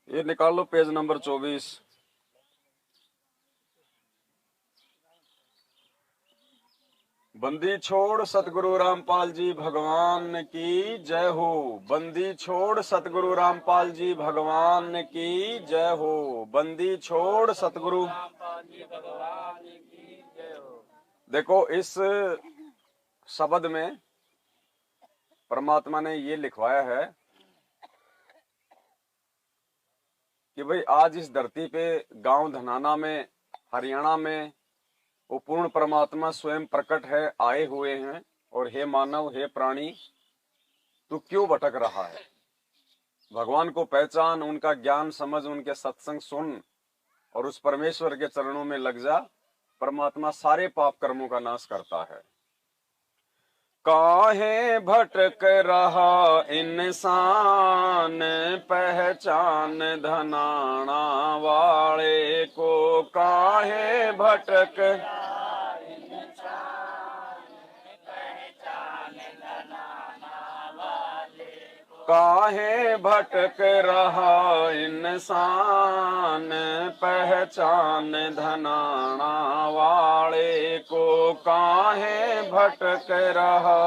ये निकाल लो page number 24। बंदी छोड़ सतगुरु रामपाल जी भगवान की जय हो। बंदी छोड़ सतगुरु रामपाल जी भगवान की जय हो। बंदी छोड़ सतगुरु रामपाल जी भगवान की जय हो। देखो इस शब्द में परमात्मा ने ये लिखवाया है कि भाई आज इस धरती पे गांव धनाना में, हरियाणा में वो पूर्ण परमात्मा स्वयं प्रकट है, आए हुए हैं। और हे मानव, हे प्राणी, तू क्यों भटक रहा है? भगवान को पहचान, उनका ज्ञान समझ, उनके सत्संग सुन और उस परमेश्वर के चरणों में लग जा। परमात्मा सारे पाप कर्मों का नाश करता है। काहे भटक रहा इंसान, पहचान धनाना वाले को। काहे भटक काहे भटक रहा इंसान, पहचान धनाना वाले को। काहे भटक रहा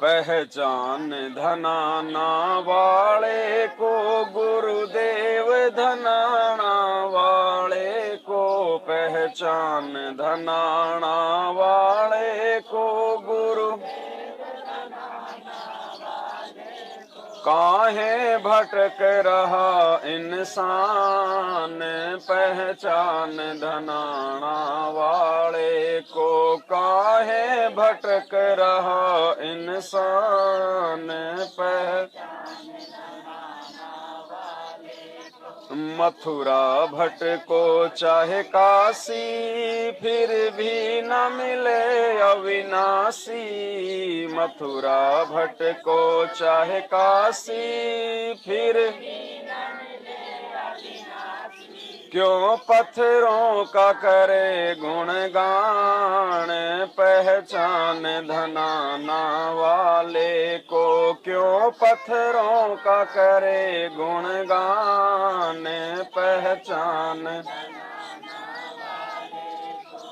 पहचान धनाना वाले को। गुरुदेव धनाना वाले को पहचान, धनाना वाले को गुरु। काहे भटक रहा इंसान, पहचान धनाना वाले को। काहे भटक रहा इंसान, मथुरा भटको चाहे काशी, फिर भी न मिले अविनाशी। मथुरा भटको चाहे काशी, फिर क्यों पत्थरों का करे गुणगान। पहचान धनाना वाले को। क्यों पत्थरों का करे गुणगान। पहचान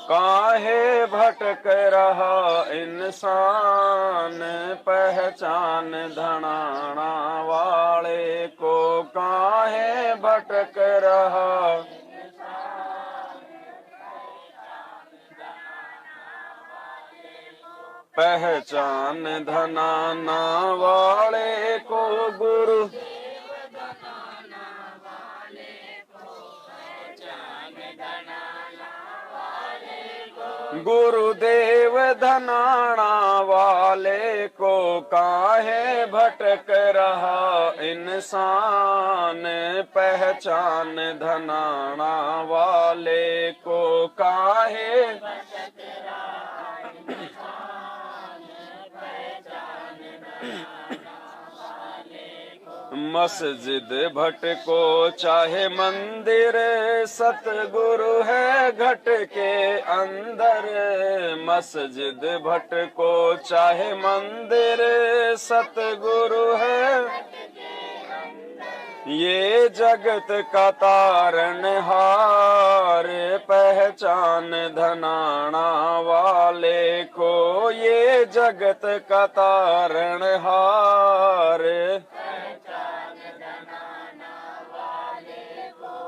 काहे भटक रहा इंसान, पहचान धनाना वाले को। काहे भटक रहा पहचान धनाना वाले को। गुरु गुरुदेव धनाना वाले को। काहे भटक रहा इंसान, पहचान धनाना वाले को। काहे मस्जिद भटको चाहे मंदिर, सतगुरु है घट के अंदर। मस्जिद भटको चाहे मंदिर, सतगुरु है ये जगत का तारनहार। पहचान धनाना वाले को। ये जगत का तारनहार।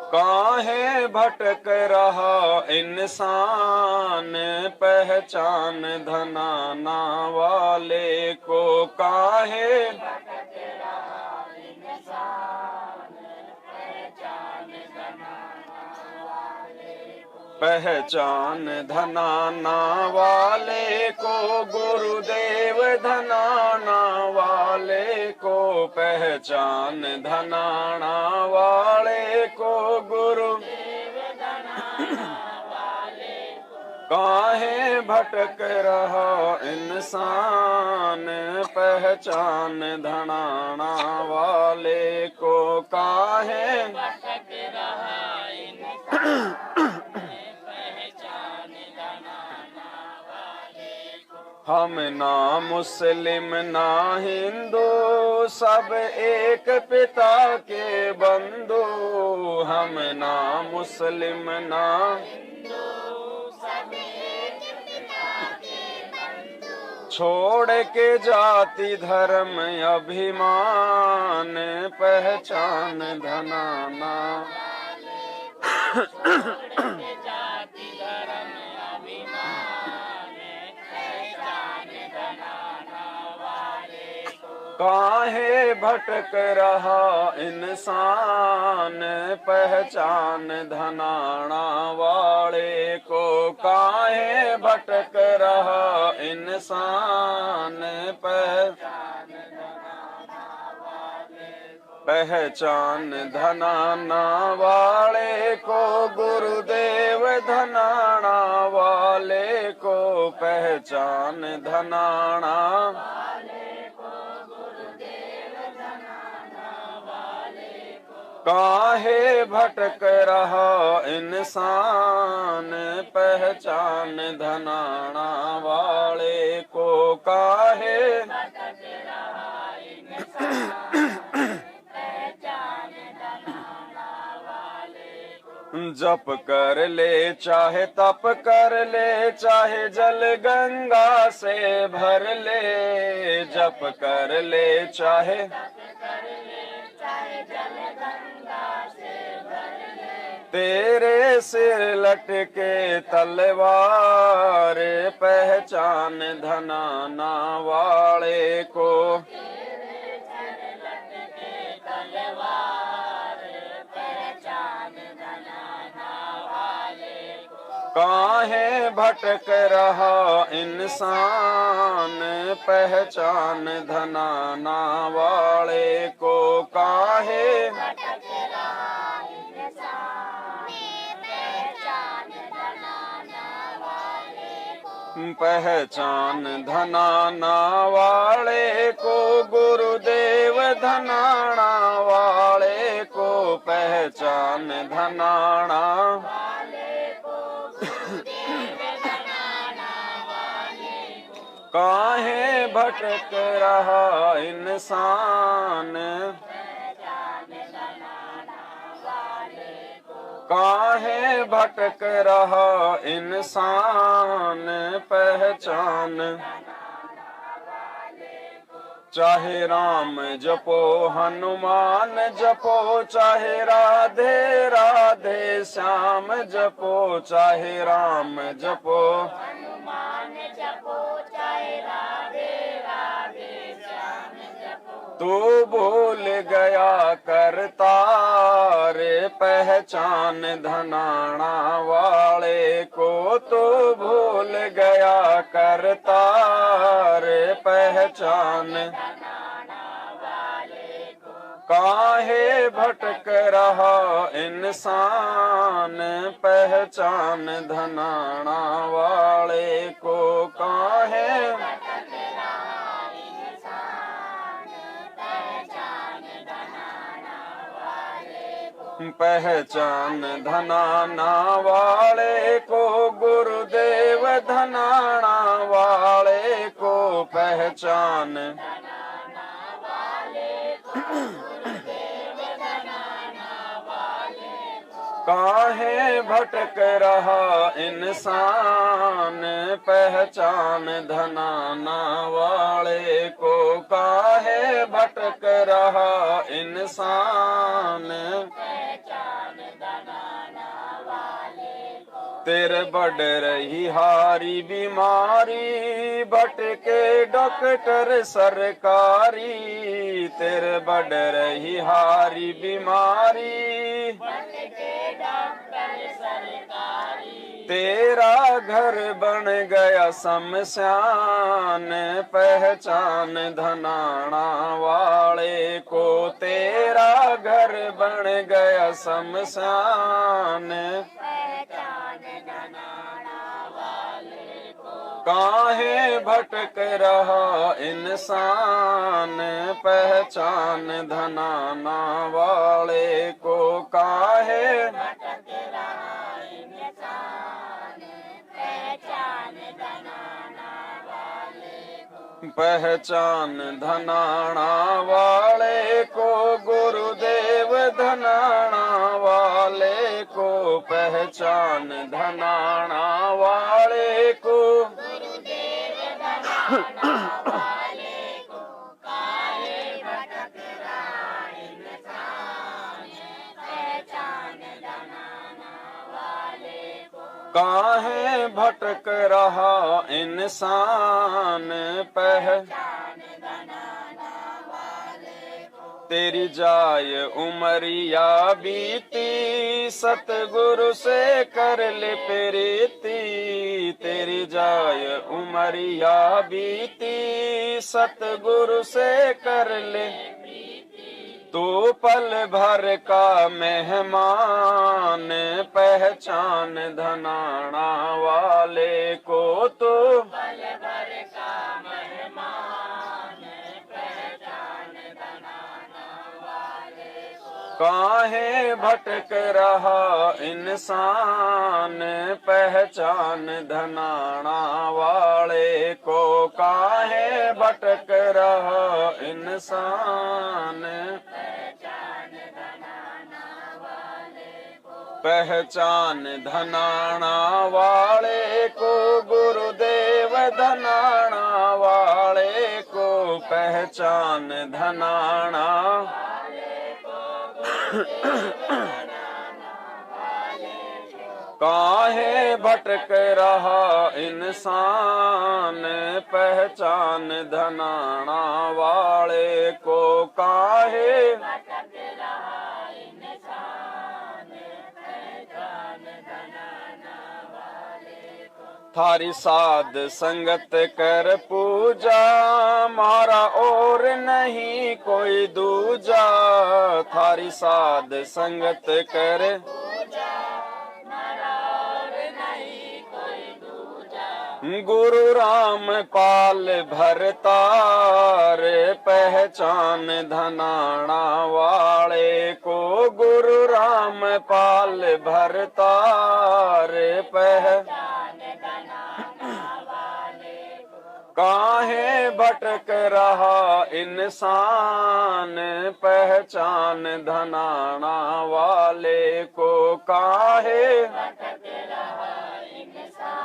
काहे भटक रहा इंसान, पहचान धनाना वाले को। काहे पहचान धनाना वाले को। गुरुदेव धनाना वाले को पहचान, धनाना वाले को गुरु। काहे भटक रहा इंसान, पहचान धनाना वाले को। काहे भटक रहा इंसान, पहचान धनाना वाले को। हम ना मुस्लिम ना हिंदू, सब एक पिता के बंधु। हम ना मुस्लिम ना छोड़ के जाति धर्म अभिमान, पहचान धनाना। काहे भटक रहा इंसान, पहचान धनाना वाले को। काहे भटक रहा इंसान, पहचान धनाना वाले को। गुरुदेव धनाना वाले को, पहचान धनाना। काहे भटक रहा इंसान, पहचान धनाना वाले को। काहे जप कर ले चाहे तप कर ले, चाहे जल गंगा से भर ले। जप कर ले चाहे तेरे सिर लटके तलवार, पहचान धनाना वाले को। काहे भटक रहा इंसान, पहचान धनाना वाले को। काहे पहचान धनाना वाले को। गुरुदेव धनाना वाले को, पहचान धनाना। काहे भटक रहा इंसान, काहे भटक रहा इंसान, पहचान। चाहे राम जपो हनुमान जपो, चाहे राधे राधे श्याम जपो। चाहे राम जपो तू भूल गया करतार, पहचान धनाना वाले को। तू भूल गया करतार, पहचान। काहे भटक रहा इंसान, पहचान धनाना वाले को। काहे पहचान धनाना वाले को। गुरुदेव धनाना वाले को, पहचान। काहे भटक रहा इंसान, पहचान धनाना वाले को। काहे भटक रहा इंसान, तेरे बढ़ रही हारी बीमारी, भटके डॉक्टर सरकारी। तेरे बढ़ रही हारी बीमारी, तेरा घर बन गया शमशान, पहचान धनाना वाले को। तेरा घर बन गया शमशान, काहे भटक रहा इंसान, पहचान धनाना वाले को। काहे पहचान धनाना वाले को, गुरुदेव धनाना वाले को, पहचान धनाना वाले को, गुरुदेव धनाना वाले को, काहे भटक रहा इंसान, पहचान धनाना वाले को, काहे भटक रहा इंसान, पहचान धनाना वाले को, तेरी जाय उमरिया बीती, सतगुरु से कर ले प्रीति, तेरी जाय उमरिया बीती, सतगुरु से कर ले, तू पल भर का मेहमान, पहचान धनाना वाले को, तो पल भर का मेहमान, पहचान धनाना वाले को, काहे भटक रहा इंसान, पहचान धनाना वाले को, काहे भटक रहा इंसान, पहचान धनाना वाले को, गुरुदेव धनाना वाले को, पहचान धनाना वाले को, काहे भटक रहा इंसान, पहचान धनाना वाले को, काहे भटक रहा इंसान, पहचान धनाना वाले को, थारी साध संगत कर पूजा, मारा और नहीं कोई दूजा, थारी साध संगत कर गुरु राम पाल भरतार, पहचान धनाना वाले को, गुरु राम पाल भरतार, पहचान धनाना वाले को, काहे भटक रहा इंसान, पहचान धनाना वाले को, काहे भटक रहा इंसान,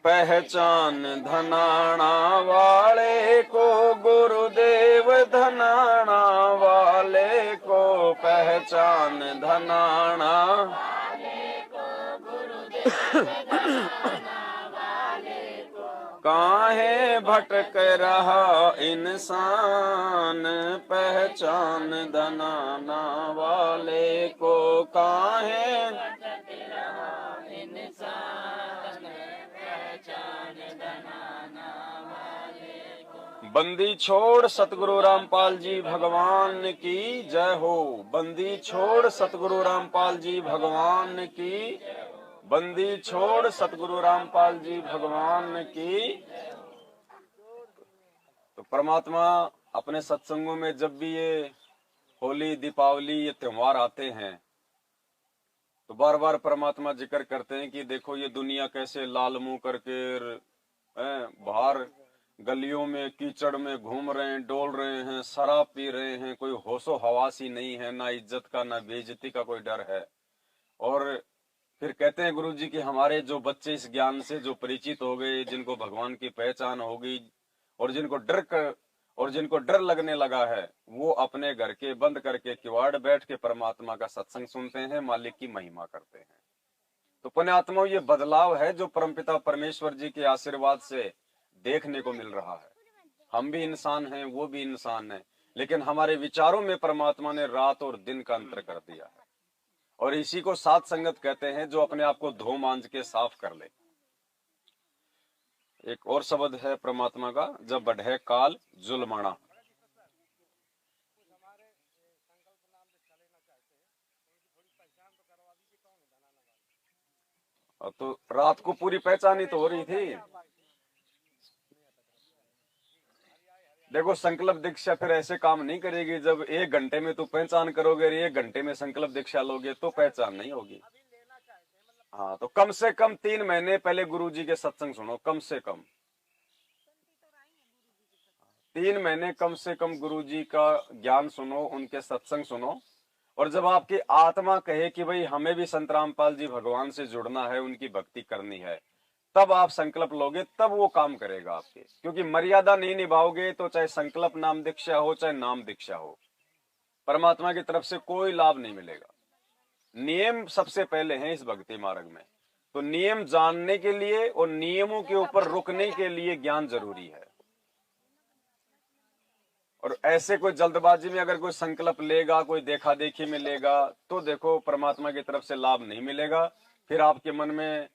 पहचान धनाना वाले को, गुरुदेव धनाना वाले को, पहचान धनाना वाले को, गुरुदेव धनाना वाले को, काहे भटक रहा इंसान, पहचान धनाना वाले को, काहे भटक रहा इंसान, पहचान धनाना वाले को। बंदी छोड़ सतगुरु रामपाल जी भगवान की जय हो, बंदी छोड़ सतगुरु रामपाल जी भगवान की, बंदी छोड़ सतगुरु रामपाल जी भगवान की। तो परमात्मा अपने सत्संगों में जब भी ये होली दीपावली ये त्योहार आते हैं तो बार बार परमात्मा जिक्र करते हैं कि देखो ये दुनिया कैसे लाल मुंह करके बाहर गलियों में कीचड़ में घूम रहे हैं, डोल रहे हैं, शराब पी रहे हैं, कोई होशो हवास ही नहीं है, ना इज्जत का ना बेइज्जती का कोई डर है। और फिर कहते हैं गुरु जी कि हमारे जो बच्चे इस ज्ञान से जो परिचित हो गए, जिनको भगवान की पहचान हो गई और जिनको डर लगने लगा है, वो अपने घर के बंद करके किवाड़ बैठ के परमात्मा का सत्संग सुनते हैं, मालिक की महिमा करते हैं। तो पुण्यात्माओं, ये बदलाव है जो परमपिता परमेश्वर जी के आशीर्वाद से देखने को मिल रहा है। हम भी इंसान हैं, वो भी इंसान है, लेकिन हमारे विचारों में परमात्मा ने रात और दिन का अंतर कर दिया है। और इसी को साध संगत कहते हैं, जो अपने आप को धो मांझ के साफ कर ले। एक और शब्द है परमात्मा का, जब बढ़े काल जुल्माना। तो रात को पूरी पहचानी तो हो रही थी। देखो, संकल्प दीक्षा फिर ऐसे काम नहीं करेगी। जब 1 घंटे में तू पहचान करोगे, 1 घंटे में संकल्प दीक्षा लोगे तो पहचान नहीं होगी। हाँ, तो कम से कम 3 महीने पहले गुरुजी के सत्संग सुनो, कम से कम 3 महीने कम से कम गुरुजी का ज्ञान सुनो, उनके सत्संग सुनो। और जब आपकी आत्मा कहे कि भाई हमें भी संत रामपाल जी भगवान से जुड़ना है, उनकी भक्ति करनी है, तब आप संकल्प लोगे, तब वो काम करेगा आपके। क्योंकि मर्यादा नहीं निभाओगे तो चाहे संकल्प नाम दीक्षा हो, चाहे नाम दीक्षा हो, परमात्मा की तरफ से कोई लाभ नहीं मिलेगा। नियम सबसे पहले हैं इस भक्ति मार्ग में। तो नियम जानने के लिए और नियमों के ऊपर रुकने के लिए ज्ञान जरूरी है। और ऐसे कोई जल्दबाजी में अगर कोई संकल्प लेगा, कोई देखा देखी में लेगा, तो देखो परमात्मा की तरफ से लाभ नहीं मिलेगा। फिर आपके मन में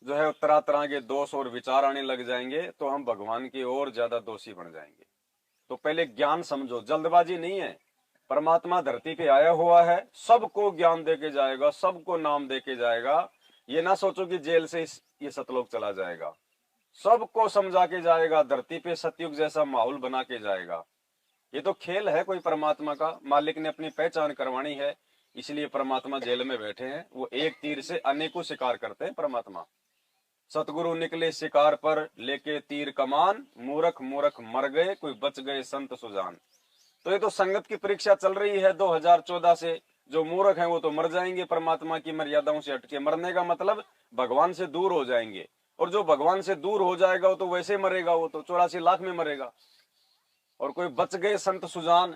जो है तरह तरह के दोष और विचार आने लग जाएंगे, तो हम भगवान की और ज्यादा दोषी बन जाएंगे। तो पहले ज्ञान समझो, जल्दबाजी नहीं है। परमात्मा धरती पे आया हुआ है, सबको ज्ञान देके जाएगा, सबको नाम देके जाएगा। ये ना सोचो कि जेल से ये सतलोक चला जाएगा, सबको समझा के जाएगा, धरती पे सतयुग जैसा माहौल बना के जाएगा। ये तो खेल है कोई परमात्मा का। मालिक ने अपनी पहचान करवानी है, इसलिए परमात्मा जेल में बैठे हैं। वो एक तीर से अनेकों शिकार करते हैं परमात्मा। सतगुरु निकले शिकार पर लेके तीर कमान, मूर्ख मूर्ख मर गए, कोई बच गए संत सुजान। तो ये तो संगत की परीक्षा चल रही है 2014 से। जो मूर्ख हैं वो तो मर जाएंगे, परमात्मा की मर्यादाओं से हटके। मरने का मतलब भगवान से दूर हो जाएंगे। और जो भगवान से दूर हो जाएगा वो तो वैसे मरेगा, वो तो 84 लाख में मरेगा। और कोई बच गए संत सुजान,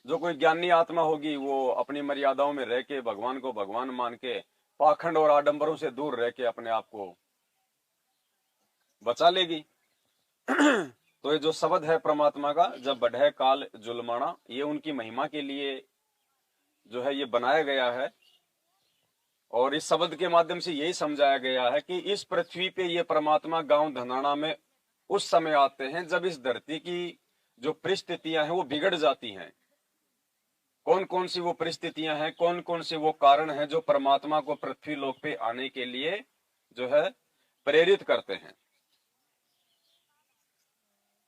जो कोई ज्ञानी आत्मा होगी, वो अपनी मर्यादाओं में रह के भगवान को भगवान मान के पाखंड और आडंबरों से दूर रह के अपने आप को बचा लेगी। तो ये जो शब्द है परमात्मा का, जब बढ़े काल जुल्माना, ये उनकी महिमा के लिए जो है ये बनाया गया है। और इस शब्द के माध्यम से यही समझाया गया है कि इस पृथ्वी पे ये परमात्मा गांव धनाना में उस समय आते हैं जब इस धरती की जो परिस्थितियां हैं वो बिगड़ जाती हैं। कौन कौन सी वो परिस्थितियां हैं, कौन कौन से वो कारण हैं जो परमात्मा को पृथ्वी लोक पे आने के लिए जो है प्रेरित करते हैं।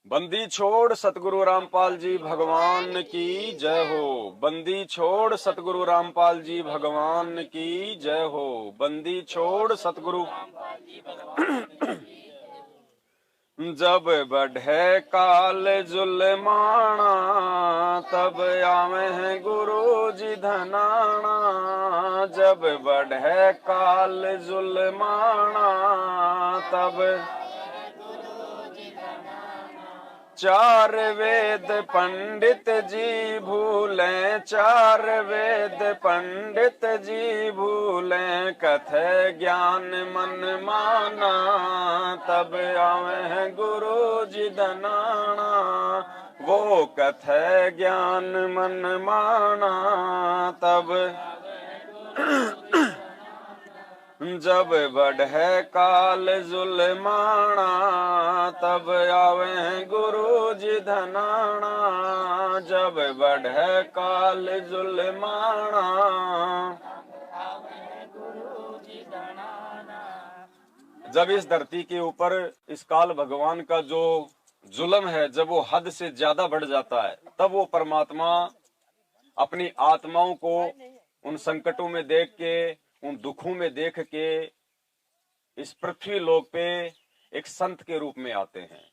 बंदी छोड़ सतगुरु रामपाल जी भगवान की जय हो। बंदी छोड़ सतगुरु रामपाल जी भगवान की जय हो। बंदी छोड़ सतगुरु जब बढ़े काल जुल्माना, तब आवे हैं गुरु जी धनाना। जब बढ़े काल जुल्माना, तब चार वेद पंडित जी भूलें, चार वेद पंडित जी भूलें, कथे ज्ञान मन माना। तब आवे हैं गुरु जी धनाना, वो कथे ज्ञान मन माना। तब जब बढ़े काल जुल्माना, तब आवे हैं गुरु जी धनाना। जब बढ़े काल जुल्माना, जब इस धरती के ऊपर इस काल भगवान का जो जुल्म है, जब वो हद से ज्यादा बढ़ जाता है, तब वो परमात्मा अपनी आत्माओं को उन संकटों में देख के, उन दुखों में देख के इस पृथ्वी लोक पे एक संत के रूप में आते हैं।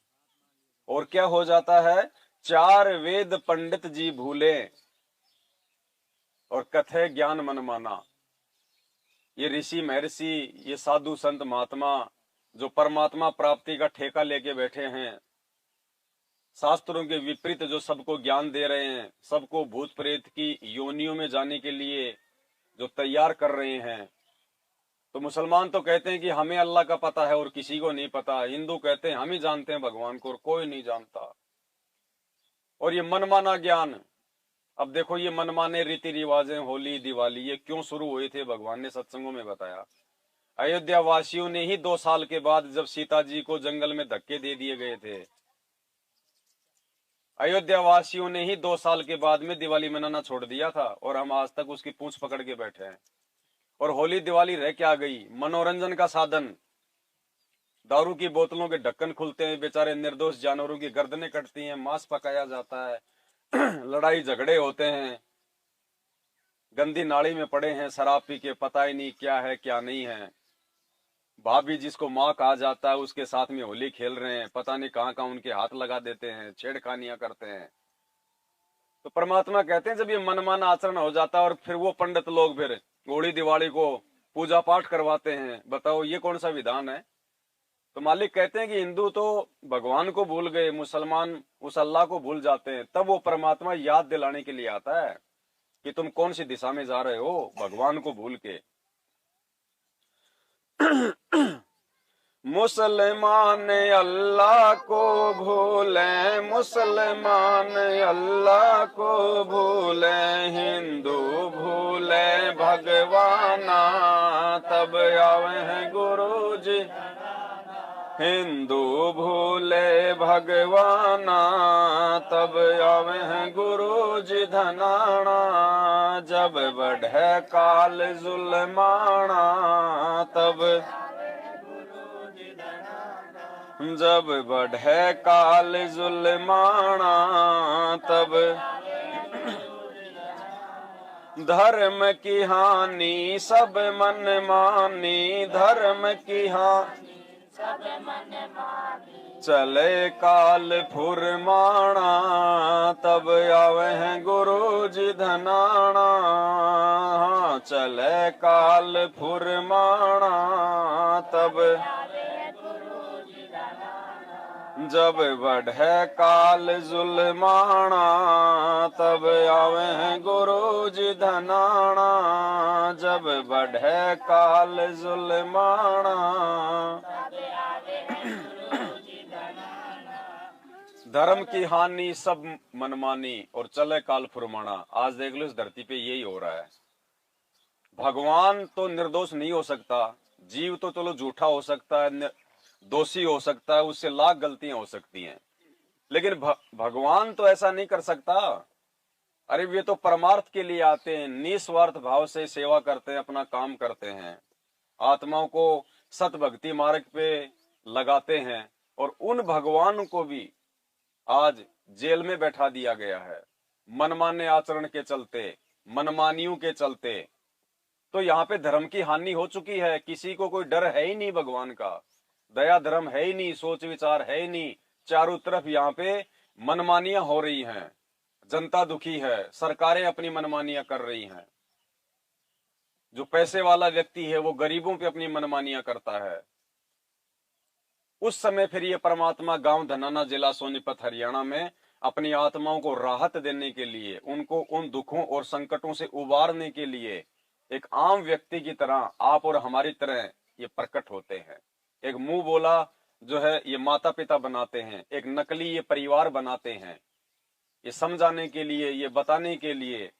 और क्या हो जाता है, चार वेद पंडित जी भूले और कथे ज्ञान मन माना। ये ऋषि महर्षि, ये साधु संत महात्मा जो परमात्मा प्राप्ति का ठेका लेके बैठे हैं, शास्त्रों के विपरीत जो सबको ज्ञान दे रहे हैं, सबको भूत प्रेत की योनियों में जाने के लिए जो तैयार कर रहे हैं। तो मुसलमान तो कहते हैं कि हमें अल्लाह का पता है और किसी को नहीं पता। हिंदू कहते हैं हम ही जानते हैं भगवान को और कोई नहीं जानता। और ये मनमाना ज्ञान, अब देखो ये मनमाने रीति रिवाजें, होली दिवाली, ये क्यों शुरू हुए थे, भगवान ने सत्संगों में बताया। अयोध्या वासियों ने ही 2 साल के बाद, जब सीता जी को जंगल में धक्के दे दिए गए थे, अयोध्या वासियों ने ही 2 साल के बाद में दिवाली मनाना छोड़ दिया था। और हम आज तक उसकी पूंछ पकड़ के बैठे हैं। और होली दिवाली रह क्या गई, मनोरंजन का साधन। दारू की बोतलों के ढक्कन खुलते हैं, बेचारे निर्दोष जानवरों की गर्दनें कटती हैं, मांस पकाया जाता है, लड़ाई झगड़े होते हैं, गंदी नाली में पड़े हैं शराब पी के, पता ही नहीं क्या है क्या नहीं है। भाभी जिसको माँ कहा जाता है उसके साथ में होली खेल रहे हैं, पता नहीं कहाँ कहाँ उनके हाथ लगा देते हैं, छेड़खानियां करते हैं। तो परमात्मा कहते हैं जब ये मनमाना आचरण हो जाता है और फिर वो पंडित लोग फिर होली दिवाली को पूजा पाठ करवाते हैं, बताओ ये कौन सा विधान है। तो मालिक कहते हैं कि हिंदू तो भगवान को भूल गए, मुसलमान उस अल्लाह को भूल जाते हैं, तब वो परमात्मा याद दिलाने के लिए आता है कि तुम कौन सी दिशा में जा रहे हो, भगवान को भूल के। मुसलमान अल्लाह को भूले, मुसलमान अल्लाह को भूले, हिंदू भूले भगवाना, तब आवे हैं गुरु जी। हिंदू भूले भगवाना, तब आवे हैं गुरु जी धनाना, जब बढ़े काल जुल्माना, तब जब बढ़े काल जुल्माना, तब धर्म की हानि सब मन मानी, धर्म की हानि चले काल फुरमाना, तब आवे हैं गुरु जी धनाना, चले काल फुरमाना, तब जब बढ़े काल जुल्माना, तब आवे हैं गुरु जी धनाना, जब बढ़े काल जुल्माना। धर्म की हानि सब मनमानी और चले काल फुरमाना। आज देख लो इस धरती पे यही हो रहा है। भगवान तो निर्दोष नहीं हो सकता, जीव तो चलो झूठा हो सकता है, दोषी हो सकता है, उससे लाख गलतियां हो सकती हैं, लेकिन भगवान तो ऐसा नहीं कर सकता। अरे ये तो परमार्थ के लिए आते हैं, निस्वार्थ भाव से सेवा करते हैं, अपना काम करते हैं, आत्माओं को सत भक्ति मार्ग पे लगाते हैं, और उन भगवान को भी आज जेल में बैठा दिया गया है मनमाने आचरण के चलते, मनमानियों के चलते। तो यहाँ पे धर्म की हानि हो चुकी है, किसी को कोई डर है ही नहीं भगवान का, दया धर्म है ही नहीं, सोच विचार है ही नहीं। चारों तरफ यहाँ पे मनमानियां हो रही हैं, जनता दुखी है, सरकारें अपनी मनमानियां कर रही हैं, जो पैसे वाला व्यक्ति है वो गरीबों पे अपनी मनमानियां करता है। उस समय फिर ये परमात्मा गांव धनाना, जिला सोनीपत, हरियाणा में अपनी आत्माओं को राहत देने के लिए, उनको उन दुखों और संकटों से उबारने के लिए एक आम व्यक्ति की तरह, आप और हमारी तरह ये प्रकट होते हैं। एक मुंह बोला जो है ये माता पिता बनाते हैं, एक नकली ये परिवार बनाते हैं, ये समझाने के लिए, ये बताने के लिए।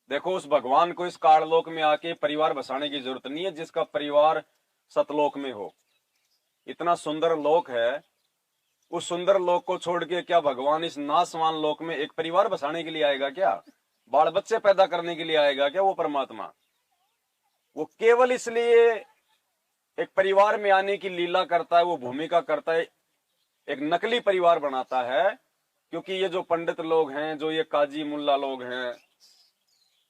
देखो उस भगवान को इस काललोक में आके परिवार बसाने की जरूरत नहीं है, जिसका परिवार सतलोक में हो। इतना सुंदर लोक है, उस सुंदर लोक को छोड़ के क्या भगवान इस नासवान लोक में एक परिवार बसाने के लिए आएगा क्या? बाल बच्चे पैदा करने के लिए आएगा क्या वो परमात्मा? वो केवल इसलिए एक परिवार में आने की लीला करता है, वो भूमिका करता है, एक नकली परिवार बनाता है, क्योंकि ये जो पंडित लोग हैं, जो ये काजी मुल्ला लोग हैं,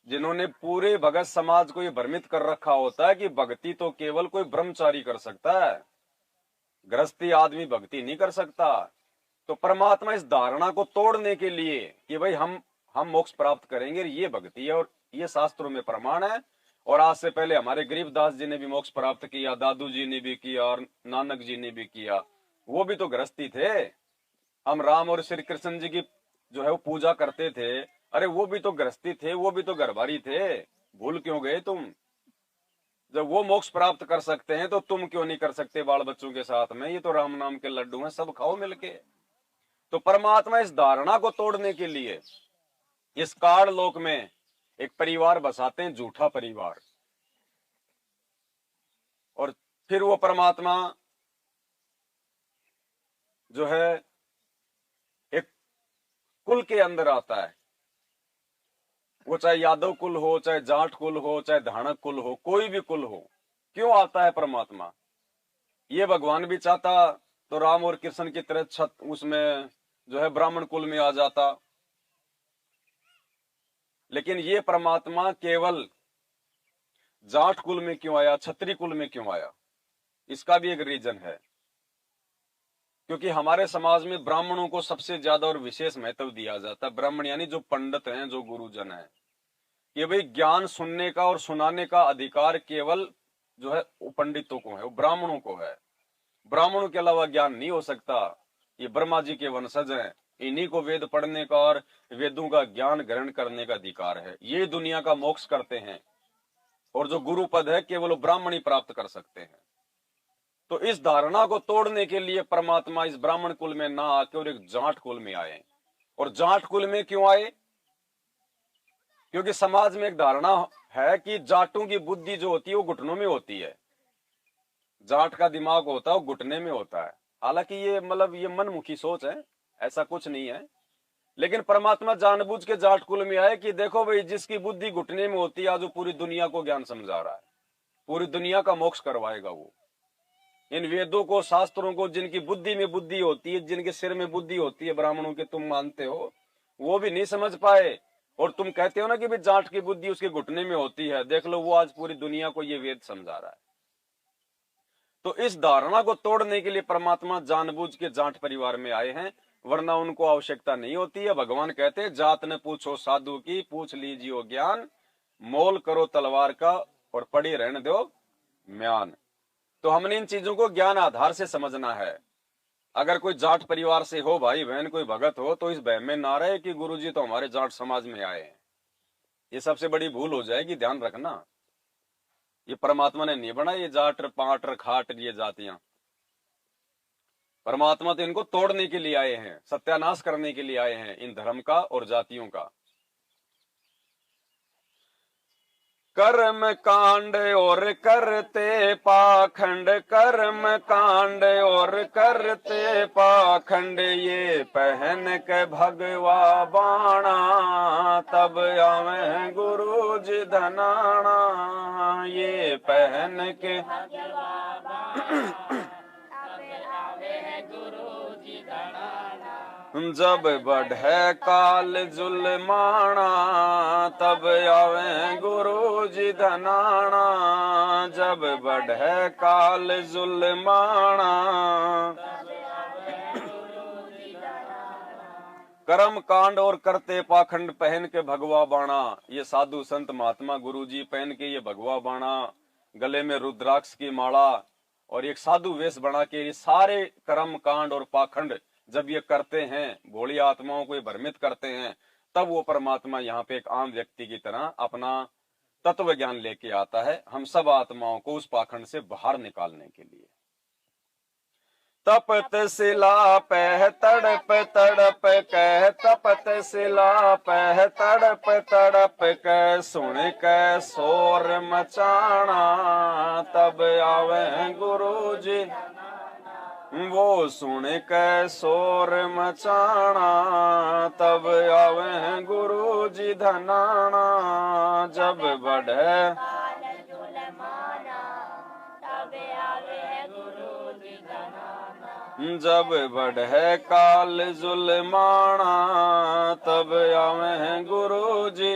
जिन्होंने पूरे भगत समाज को ये भ्रमित कर रखा होता है कि भक्ति तो केवल कोई ब्रह्मचारी कर सकता है, गृहस्थी आदमी भक्ति नहीं कर सकता। तो परमात्मा इस धारणा को तोड़ने के लिए कि भाई हम मोक्ष प्राप्त करेंगे, ये भक्ति है और ये शास्त्रों में प्रमाण है। और आज से पहले हमारे गरीबदास जी ने भी मोक्ष प्राप्त किया, दादू जी ने भी किया और नानक जी ने भी किया, वो भी तो गृहस्थी थे। हम राम और श्री कृष्ण जी की जो है वो पूजा करते थे, अरे वो भी तो गृहस्थी थे, वो भी तो घरबारी थे, भूल क्यों गए तुम? जब वो मोक्ष प्राप्त कर सकते हैं तो तुम क्यों नहीं कर सकते बाल बच्चों के साथ में? ये तो राम नाम के लड्डू हैं, सब खाओ मिलके। तो परमात्मा इस धारणा को तोड़ने के लिए इस काल लोक में एक परिवार बसाते हैं, झूठा परिवार, और फिर वो परमात्मा जो है एक कुल के अंदर आता है, वो चाहे यादव कुल हो, चाहे जाट कुल हो, चाहे धानक कुल हो, कोई भी कुल हो। क्यों आता है परमात्मा? ये भगवान भी चाहता तो राम और कृष्ण की तरह छत उसमें जो है ब्राह्मण कुल में आ जाता, लेकिन ये परमात्मा केवल जाट कुल में क्यों आया, छत्री कुल में क्यों आया? इसका भी एक रीजन है, क्योंकि हमारे समाज में ब्राह्मणों को सबसे ज्यादा और विशेष महत्व दिया जाता है। ब्राह्मण यानी जो पंडित हैं, जो गुरुजन हैं, ये भाई ज्ञान सुनने का और सुनाने का अधिकार केवल जो है वो पंडितों को है, वो ब्राह्मणों को है। ब्राह्मणों के अलावा ज्ञान नहीं हो सकता। ये ब्रह्मा जी के वंशज हैं, इन्हीं को वेद पढ़ने का और वेदों का ज्ञान ग्रहण करने का अधिकार है। ये दुनिया का मोक्ष करते हैं, और जो गुरु पद है केवल ब्राह्मण ही प्राप्त कर सकते हैं। तो इस धारणा को तोड़ने के लिए परमात्मा इस ब्राह्मण कुल में ना आके और एक जाट कुल में आए। और जाट कुल में क्यों आए? क्योंकि समाज में एक धारणा है कि जाटों की बुद्धि जो होती है वो घुटनों में होती है, जाट का दिमाग होता है वो घुटने में होता है। हालांकि ये मतलब ये मनमुखी सोच है, ऐसा कुछ नहीं है। लेकिन परमात्मा जानबूझ के जाट कुल में आए कि देखो भाई, जिसकी बुद्धि घुटने में होती है आज वो पूरी दुनिया को ज्ञान समझा रहा है, पूरी दुनिया का मोक्ष करवाएगा वो। इन वेदों को, शास्त्रों को, जिनकी बुद्धि में बुद्धि होती है, जिनके सिर में बुद्धि होती है, ब्राह्मणों के तुम मानते हो, वो भी नहीं समझ पाए। और तुम कहते हो ना कि भाई जाट की बुद्धि उसके घुटने में होती है, देख लो वो आज पूरी दुनिया को ये वेद समझा रहा है। तो इस धारणा को तोड़ने के लिए परमात्मा जानबूझ के जाट परिवार में आए हैं, वरना उनको आवश्यकता नहीं होती है। भगवान कहते हैं, जात न पूछो साधु की, पूछ लीजिए ज्ञान, मोल करो तलवार का और पड़ी रहने दो म्यान। तो हमने इन चीजों को ज्ञान आधार से समझना है। अगर कोई जाट परिवार से हो, भाई बहन कोई भगत हो, तो इस बहम में ना रहे कि गुरुजी तो हमारे जाट समाज में आए हैं। ये सबसे बड़ी भूल हो जाएगी, ध्यान रखना। ये परमात्मा ने नहीं बनाया ये जाट पाट खाट ये जातियां। परमात्मा तो इनको तोड़ने के लिए आए हैं, सत्यानाश करने के लिए आए हैं इन धर्म का और जातियों का। कर्म कांड और करते पाखंड, कर्म कांड और करते पाखंड, ये पहन के भगवा बाणा, तब आवे गुरु जी धनाना। ये पहन के जब बढ़े काल जुलमाना, तब आवे गुरु जी धनाना। जब बढ़े काल जुलमाना। कर्म कांड और करते पाखंड पहन के भगवा बाणा, ये साधु संत महात्मा गुरु जी पहन के ये भगवा बाणा, गले में रुद्राक्ष की माला और एक साधु वेश बना के ये सारे कर्म कांड और पाखंड जब ये करते हैं, भोली आत्माओं को ये भ्रमित करते हैं, तब वो परमात्मा यहाँ पे एक आम व्यक्ति की तरह अपना तत्व ज्ञान लेके आता है, हम सब आत्माओं को उस पाखंड से बाहर निकालने के लिए। तपत शिला पह तड़प तड़प कह, तपत शिला पह तड़प तड़प कह, सुन के शोर मचाना, तब आवे गुरु जी। वो सुन के शोर मचाना, तब आवे गुरु जी धनाना। जब बढ़े जब बढ़े काल जुलमाना, तब आवे गुरु जी।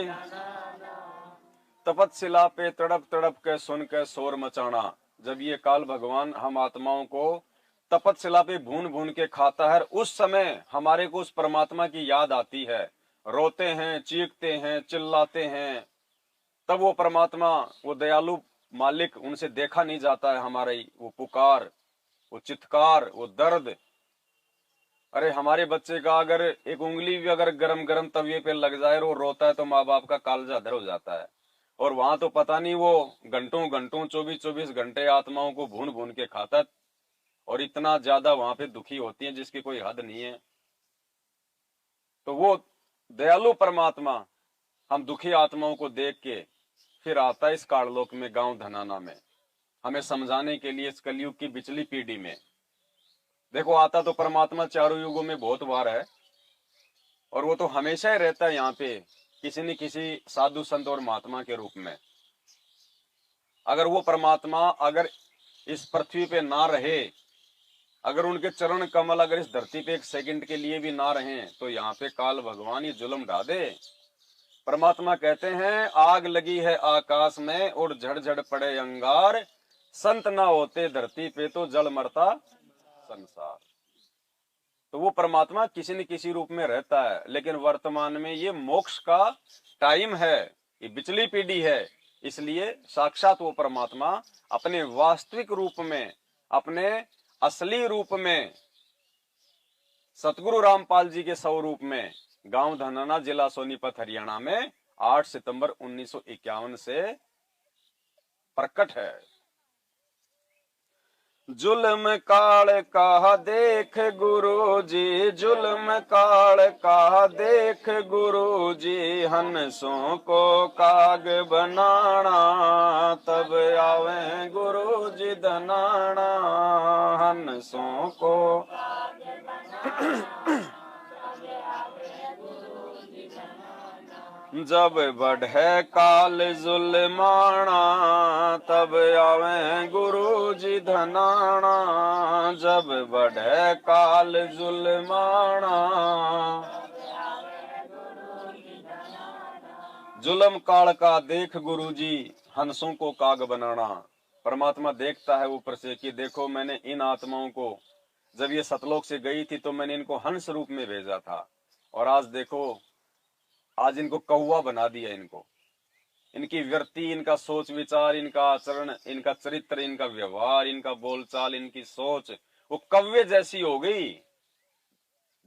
तपतशिला पे तड़प तड़प के सुन के शोर मचाना, जब ये काल भगवान हम आत्माओं को तपतशिला पे भून भून के खाता है, उस समय हमारे को उस परमात्मा की याद आती है, रोते हैं, चीखते हैं, चिल्लाते हैं, तब वो परमात्मा, वो दयालु मालिक, उनसे देखा नहीं जाता है हमारी वो पुकार, वो चित्कार, वो दर्द। अरे हमारे बच्चे का अगर एक उंगली भी अगर गरम गरम तवे पे लग जाए और वो रोता है तो माँ बाप का कालजा धर हो जाता है। और वहां तो पता नहीं वो घंटों घंटों 24-24 घंटे आत्माओं को भून भून के खाता है, और इतना ज्यादा वहां पे दुखी होती है जिसकी कोई हद नहीं है। तो वो दयालु परमात्मा हम दुखी आत्माओं को देख के फिर आता है इस काललोक में, गांव धनाना में, हमें समझाने के लिए। इस कलयुग की पिछली पीढ़ी में देखो, आता तो परमात्मा चारों युगों में बहुत बार है, और वो तो हमेशा ही रहता है यहाँ पे किसी न किसी साधु संत और महात्मा के रूप में। अगर वो परमात्मा अगर इस पृथ्वी पे ना रहे, अगर उनके चरण कमल अगर इस धरती पे एक सेकंड के लिए भी ना रहे, तो यहाँ पे काल भगवान ये जुल्म ढा दे। परमात्मा कहते हैं, आग लगी है आकाश में और झड़ झड़ पड़े अंगार, संत ना होते धरती पे तो जल मरता संसार। तो वो परमात्मा किसी न किसी रूप में रहता है, लेकिन वर्तमान में ये मोक्ष का टाइम है, ये पिछली पीढ़ी है, इसलिए साक्षात वो परमात्मा अपने वास्तविक रूप में, अपने असली रूप में, सतगुरु रामपाल जी के स्वरूप में गांव धनाना, जिला सोनीपत, हरियाणा में 8 सितंबर 1951 से प्रकट है। जुल्म काल का देख गुरु जी, जुल्म काल का देख गुरु जी, हंसों को काग बनाना, तब आवे गुरु जी धनाना, हंसों को जब बढ़े काल जुल्माना, तब आवे गुरु जी धनाना, जब बढ़े काल जुल्माना। जुल्म काल का देख गुरु जी, हंसों को काग बनाना। परमात्मा देखता है ऊपर से कि देखो, मैंने इन आत्माओं को, जब ये सतलोक से गई थी तो मैंने इनको हंस रूप में भेजा था, और आज देखो, आज इनको कौवा बना दिया। इनको, इनकी वृत्ति, इनका सोच विचार, इनका आचरण, इनका चरित्र, इनका व्यवहार, इनका बोलचाल, इनकी सोच वो कौवे जैसी हो गई,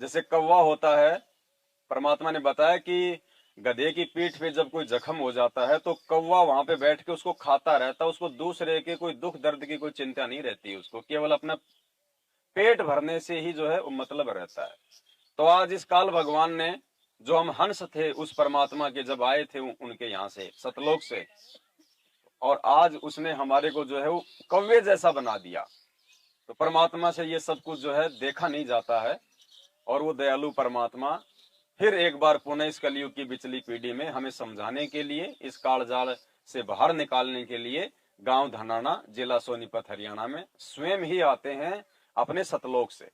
जैसे कौवा होता है। परमात्मा ने बताया कि गधे की पीठ पे जब कोई जख्म हो जाता है तो कौवा वहां पे बैठ के उसको खाता रहता है, उसको दूसरे के कोई दुख दर्द की कोई चिंता नहीं रहती, उसको केवल अपना पेट भरने से ही जो है वो मतलब रहता है। तो आज इस काल भगवान ने, जो हम हंस थे उस परमात्मा के, जब आए थे उनके यहाँ से, सतलोक से, और आज उसने हमारे को जो है वो कौवे जैसा बना दिया। तो परमात्मा से ये सब कुछ जो है देखा नहीं जाता है, और वो दयालु परमात्मा फिर एक बार पुनः इस कलयुग की पिछली पीढ़ी में हमें समझाने के लिए, इस कालजाल से बाहर निकालने के लिए गांव धनाना, जिला सोनीपत, हरियाणा में स्वयं ही आते हैं अपने सतलोक से।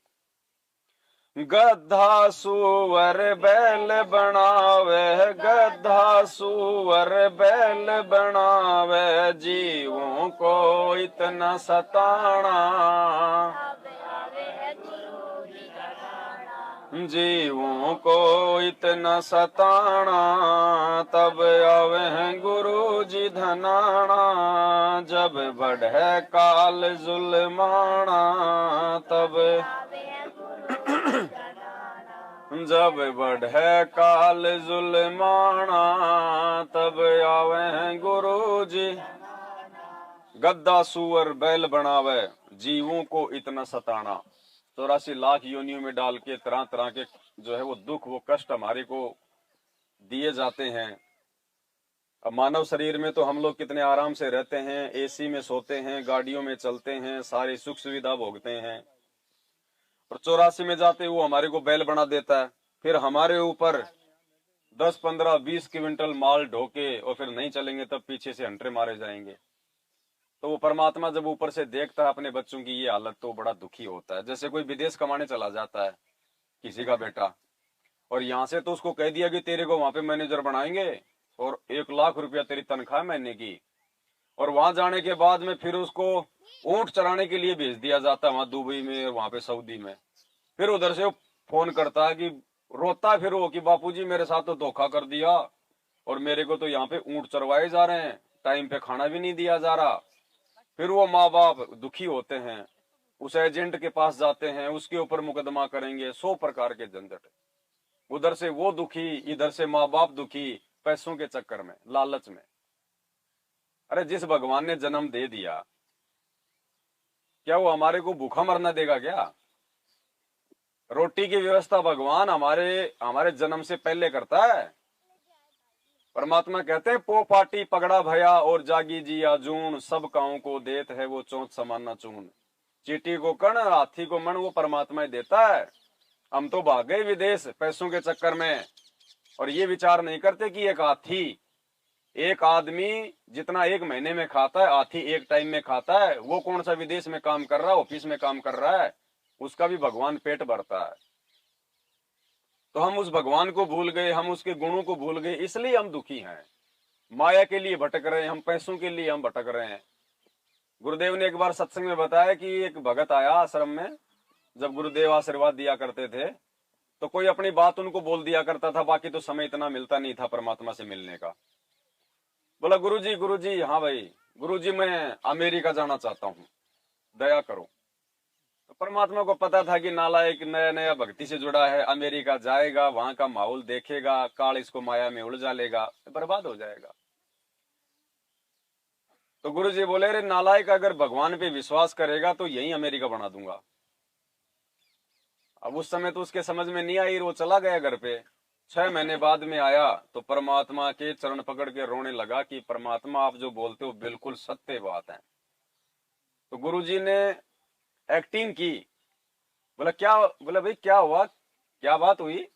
गधा सुअर बैल बनावे, गधा सुअर बैल बनावे, जीवों को इतना सताना, जीवों को इतना सताना, तब आवे हैं गुरु जी धनाना, जब बढ़े काल जुल्माना, तब जब बढ़े काल जुल्माना, तब आवे हैं गुरु जी। गद्दा सुअर बैल बनावे, जीवों को इतना सताना। 84 लाख योनियों में डाल के तरह तरह के जो है वो दुख, वो कष्ट हमारे को दिए जाते हैं। अब मानव शरीर में तो हम लोग कितने आराम से रहते हैं, एसी में सोते हैं, गाड़ियों में चलते हैं, सारी सुख सुविधा भोगते हैं, और 84 में जाते वो हमारे को बैल बना देता है। फिर हमारे ऊपर 10, 15, 20 क्विंटल माल ढोके, और फिर नहीं चलेंगे तब पीछे से हंटरे मारे जाएंगे। तो वो परमात्मा जब ऊपर से देखता है अपने बच्चों की ये हालत, तो बड़ा दुखी होता है। जैसे कोई विदेश कमाने चला जाता है किसी का बेटा, और यहाँ से तो उसको कह दिया कि तेरे को वहां पे मैनेजर बनाएंगे और 1 लाख रुपया तेरी तनख्वाह महीने की, और वहां जाने के बाद में फिर उसको ऊंट चराने के लिए भेज दिया जाता है वहां दुबई में और वहां पे सऊदी में। फिर उधर से वो फोन करता है कि रोता फिर वो कि बापूजी मेरे साथ तो धोखा कर दिया, और मेरे को तो यहाँ पे ऊंट चरवाए जा रहे हैं, टाइम पे खाना भी नहीं दिया जा रहा। फिर वो माँ बाप दुखी होते हैं, उस एजेंट के पास जाते हैं, उसके ऊपर मुकदमा करेंगे, 100 प्रकार के झंझट। उधर से वो दुखी, इधर से माँ बाप दुखी, पैसों के चक्कर में, लालच में। अरे जिस भगवान ने जन्म दे दिया, क्या वो हमारे को भूखा मरना देगा क्या? रोटी की व्यवस्था भगवान हमारे जन्म से पहले करता है। परमात्मा कहते हैं पो पाटी पगड़ा भया और जागी जिया जून, सब काओं को देत है वो चोंच समाना चून। चीटी को कण हाथी को मन वो परमात्मा ही देता है। हम तो भाग गए विदेश पैसों के चक्कर में, और ये विचार नहीं करते कि एक हाथी, एक आदमी जितना एक महीने में खाता है, हाथी एक टाइम में खाता है। वो कौन सा विदेश में काम कर रहा है, ऑफिस में काम कर रहा है, उसका भी भगवान पेट भरता है। तो हम उस भगवान को भूल गए, हम उसके गुणों को भूल गए, इसलिए हम दुखी हैं। माया के लिए भटक रहे हैं हम, पैसों के लिए हम भटक रहे हैं। गुरुदेव ने एक बार सत्संग में बताया कि एक भगत आया आश्रम में, जब गुरुदेव आशीर्वाद दिया करते थे तो कोई अपनी बात उनको बोल दिया करता था, बाकी तो समय इतना मिलता नहीं था परमात्मा से मिलने का। बोला गुरु जी हाँ भाई गुरु जी मैं अमेरिका जाना चाहता हूँ, दया करो। तो परमात्मा को पता था कि नालायक नया नया भक्ति से जुड़ा है, अमेरिका जाएगा, वहां का माहौल देखेगा, काल इसको माया में उलझा लेगा, बर्बाद हो जाएगा। तो गुरु जी बोले रे नालायक, अगर भगवान पे विश्वास करेगा तो यही अमेरिका बना दूंगा। अब उस समय तो उसके समझ में नहीं आई, वो चला गया घर पे। 6 महीने बाद में आया तो परमात्मा के चरण पकड़ के रोने लगा कि परमात्मा आप जो बोलते हो बिल्कुल सत्य बात है। तो गुरुजी ने एक्टिंग की। बोला क्या? बोला भाई क्या हुआ, क्या बात हुई?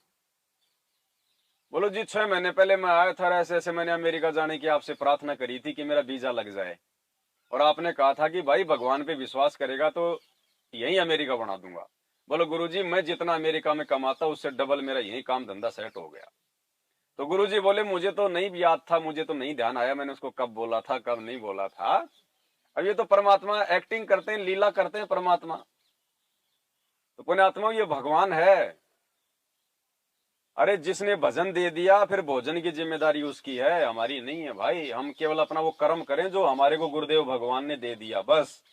बोलो जी 6 महीने पहले मैं आया था, ऐसे ऐसे मैंने अमेरिका जाने की आपसे प्रार्थना करी थी कि मेरा वीजा लग जाए, और आपने कहा था कि भाई भगवान पे विश्वास करेगा तो यही अमेरिका बना दूंगा। बोलो गुरुजी मैं जितना अमेरिका में कमाता उससे डबल मेरा यही काम धंधा सेट हो गया। तो गुरुजी बोले मुझे तो नहीं याद था, मुझे तो नहीं ध्यान आया मैंने उसको कब बोला था कब नहीं बोला था। अब ये तो परमात्मा एक्टिंग करते हैं, लीला करते हैं परमात्मा। तो पुण्यात्मा ये भगवान है। अरे जिसने भजन दे दिया फिर भोजन की जिम्मेदारी उसकी है, हमारी नहीं है भाई। हम केवल अपना वो कर्म करें जो हमारे को गुरुदेव भगवान ने दे दिया बस।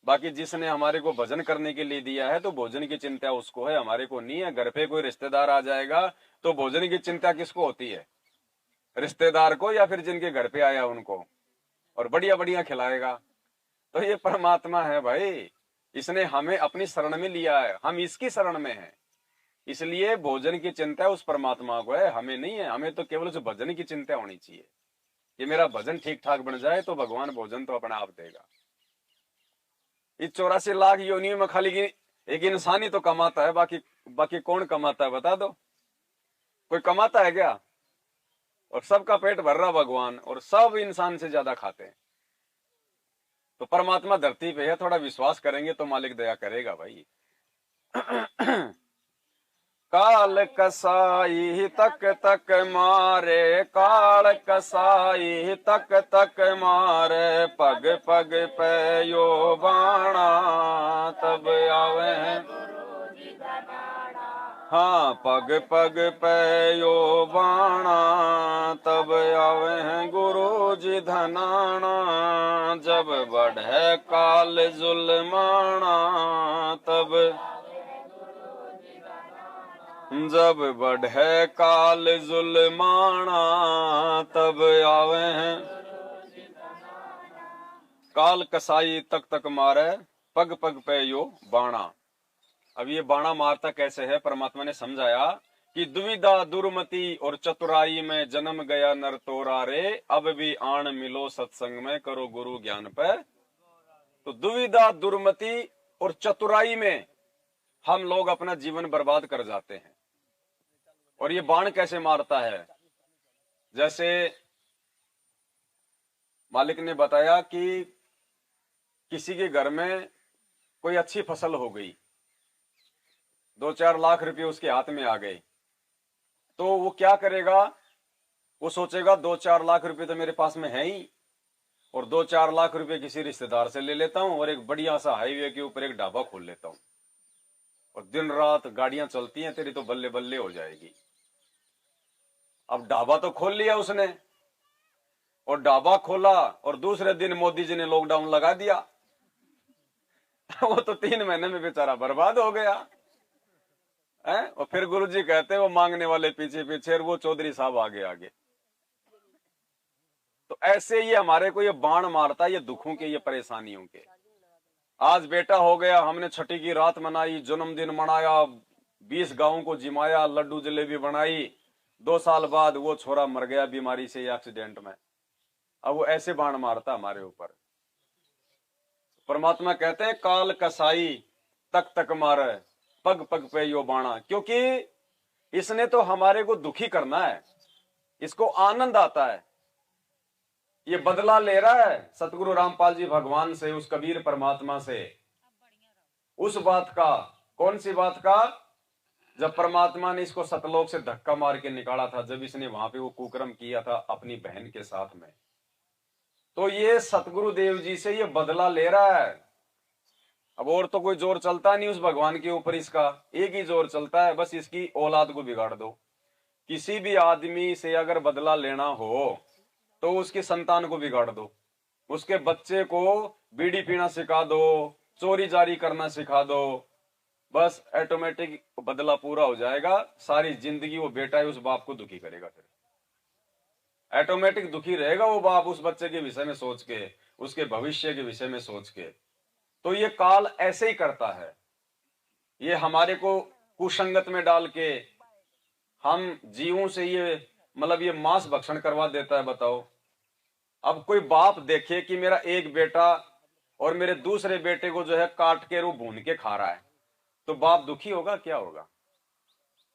बाकी जिसने हमारे को भजन करने के लिए दिया है तो भोजन की चिंता उसको है, हमारे को नहीं है। घर पे कोई रिश्तेदार आ जाएगा तो भोजन की चिंता किसको होती है? रिश्तेदार को, या फिर जिनके घर पे आया उनको, और बढ़िया बढ़िया खिलाएगा। तो ये परमात्मा है भाई, इसने हमें अपनी शरण में लिया है, हम इसकी शरण में हैं, इसलिए भोजन की चिंता उस परमात्मा को है, हमें नहीं है। हमें तो केवल उस भजन की चिंता होनी चाहिए कि मेरा भजन ठीक ठाक बन जाए तो भगवान भोजन तो अपने आप देगा। इस 84 लाख योनियों में खाली एक इंसान ही तो कमाता है, बाकी बाकी कौन कमाता है बता दो? कोई कमाता है क्या? और सबका पेट भर रहा भगवान, और सब इंसान से ज्यादा खाते हैं। तो परमात्मा धरती पे है, थोड़ा विश्वास करेंगे तो मालिक दया करेगा भाई। काल कसाई तक तक मारे, काल कसाई तक तक मारे, पग पग पे यो बाणा तब आवे हैं। हाँ पग पग पे यो बाणा तब आवे हैं गुरु जी धनाना, जब बढ़े काल जुल्माना तब, जब बढ़े काल जुल्माना तब आवे हैं। काल कसाई तक तक मारे, पग पग पे यो बाणा। अब ये बाणा मारता कैसे है? परमात्मा ने समझाया कि दुविधा दुर्मति और चतुराई में जन्म गया नर तोरा रे, अब भी आन मिलो सत्संग में करो गुरु ज्ञान पे। तो दुविधा दुर्मति और चतुराई में हम लोग अपना जीवन बर्बाद कर जाते हैं। और ये बाण कैसे मारता है? जैसे मालिक ने बताया कि किसी के घर में कोई अच्छी फसल हो गई, 2-4 लाख रुपए उसके हाथ में आ गए, तो वो क्या करेगा? वो सोचेगा 2-4 लाख रुपए तो मेरे पास में है ही, और 2-4 लाख रुपए किसी रिश्तेदार से ले लेता हूं, और एक बढ़िया सा हाईवे के ऊपर एक ढाबा खोल लेता हूं, और दिन रात गाड़ियां चलती हैं, तेरी तो बल्ले बल्ले हो जाएगी। अब ढाबा तो खोल लिया उसने, और ढाबा खोला और दूसरे दिन मोदी जी ने लॉकडाउन लगा दिया। वो तो 3 महीने में बेचारा बर्बाद हो गया है। और फिर गुरुजी कहते हैं वो मांगने वाले पीछे पीछे, और वो चौधरी साहब आगे आगे। तो ऐसे ये हमारे को ये बाण मारता है, ये दुखों के, ये परेशानियों के। आज बेटा हो गया, हमने छठी की रात मनाई, जन्मदिन मनाया, 20 गांवों को जिमाया, लड्डू जलेबी बनाई। 2 साल बाद वो छोरा मर गया बीमारी से या एक्सीडेंट में। अब वो ऐसे बाण मारता हमारे ऊपर। परमात्मा कहते हैं काल कसाई तक तक मारे, पग पग पे यो बाणा, क्योंकि इसने तो हमारे को दुखी करना है, इसको आनंद आता है। ये बदला ले रहा है सतगुरु रामपाल जी भगवान से, उस कबीर परमात्मा से, उस बात का। कौन सी बात का? जब परमात्मा ने इसको सतलोक से धक्का मार के निकाला था, जब इसने वहां पे वो कुकर्म किया था अपनी बहन के साथ में, तो ये सतगुरु देव जी से ये बदला ले रहा है। अब और तो कोई जोर चलता नहीं उस भगवान के ऊपर, इसका एक ही जोर चलता है, बस इसकी औलाद को बिगाड़ दो। किसी भी आदमी से अगर बदला लेना हो तो उसकी संतान को बिगाड़ दो, उसके बच्चे को बीड़ी पीना सिखा दो, चोरी जारी करना सिखा दो, बस ऑटोमेटिक बदला पूरा हो जाएगा। सारी जिंदगी वो बेटा है उस बाप को दुखी करेगा, फिर ऑटोमेटिक दुखी रहेगा वो बाप उस बच्चे के विषय में सोच के, उसके भविष्य के विषय में सोच के। तो ये काल ऐसे ही करता है, ये हमारे को कुसंगत में डाल के हम जीवों से ये मतलब ये मांस भक्षण करवा देता है। बताओ, अब कोई बाप देखे कि मेरा एक बेटा और मेरे दूसरे बेटे को जो है काट के वो भून के खा रहा है, तो बाप दुखी होगा? क्या होगा?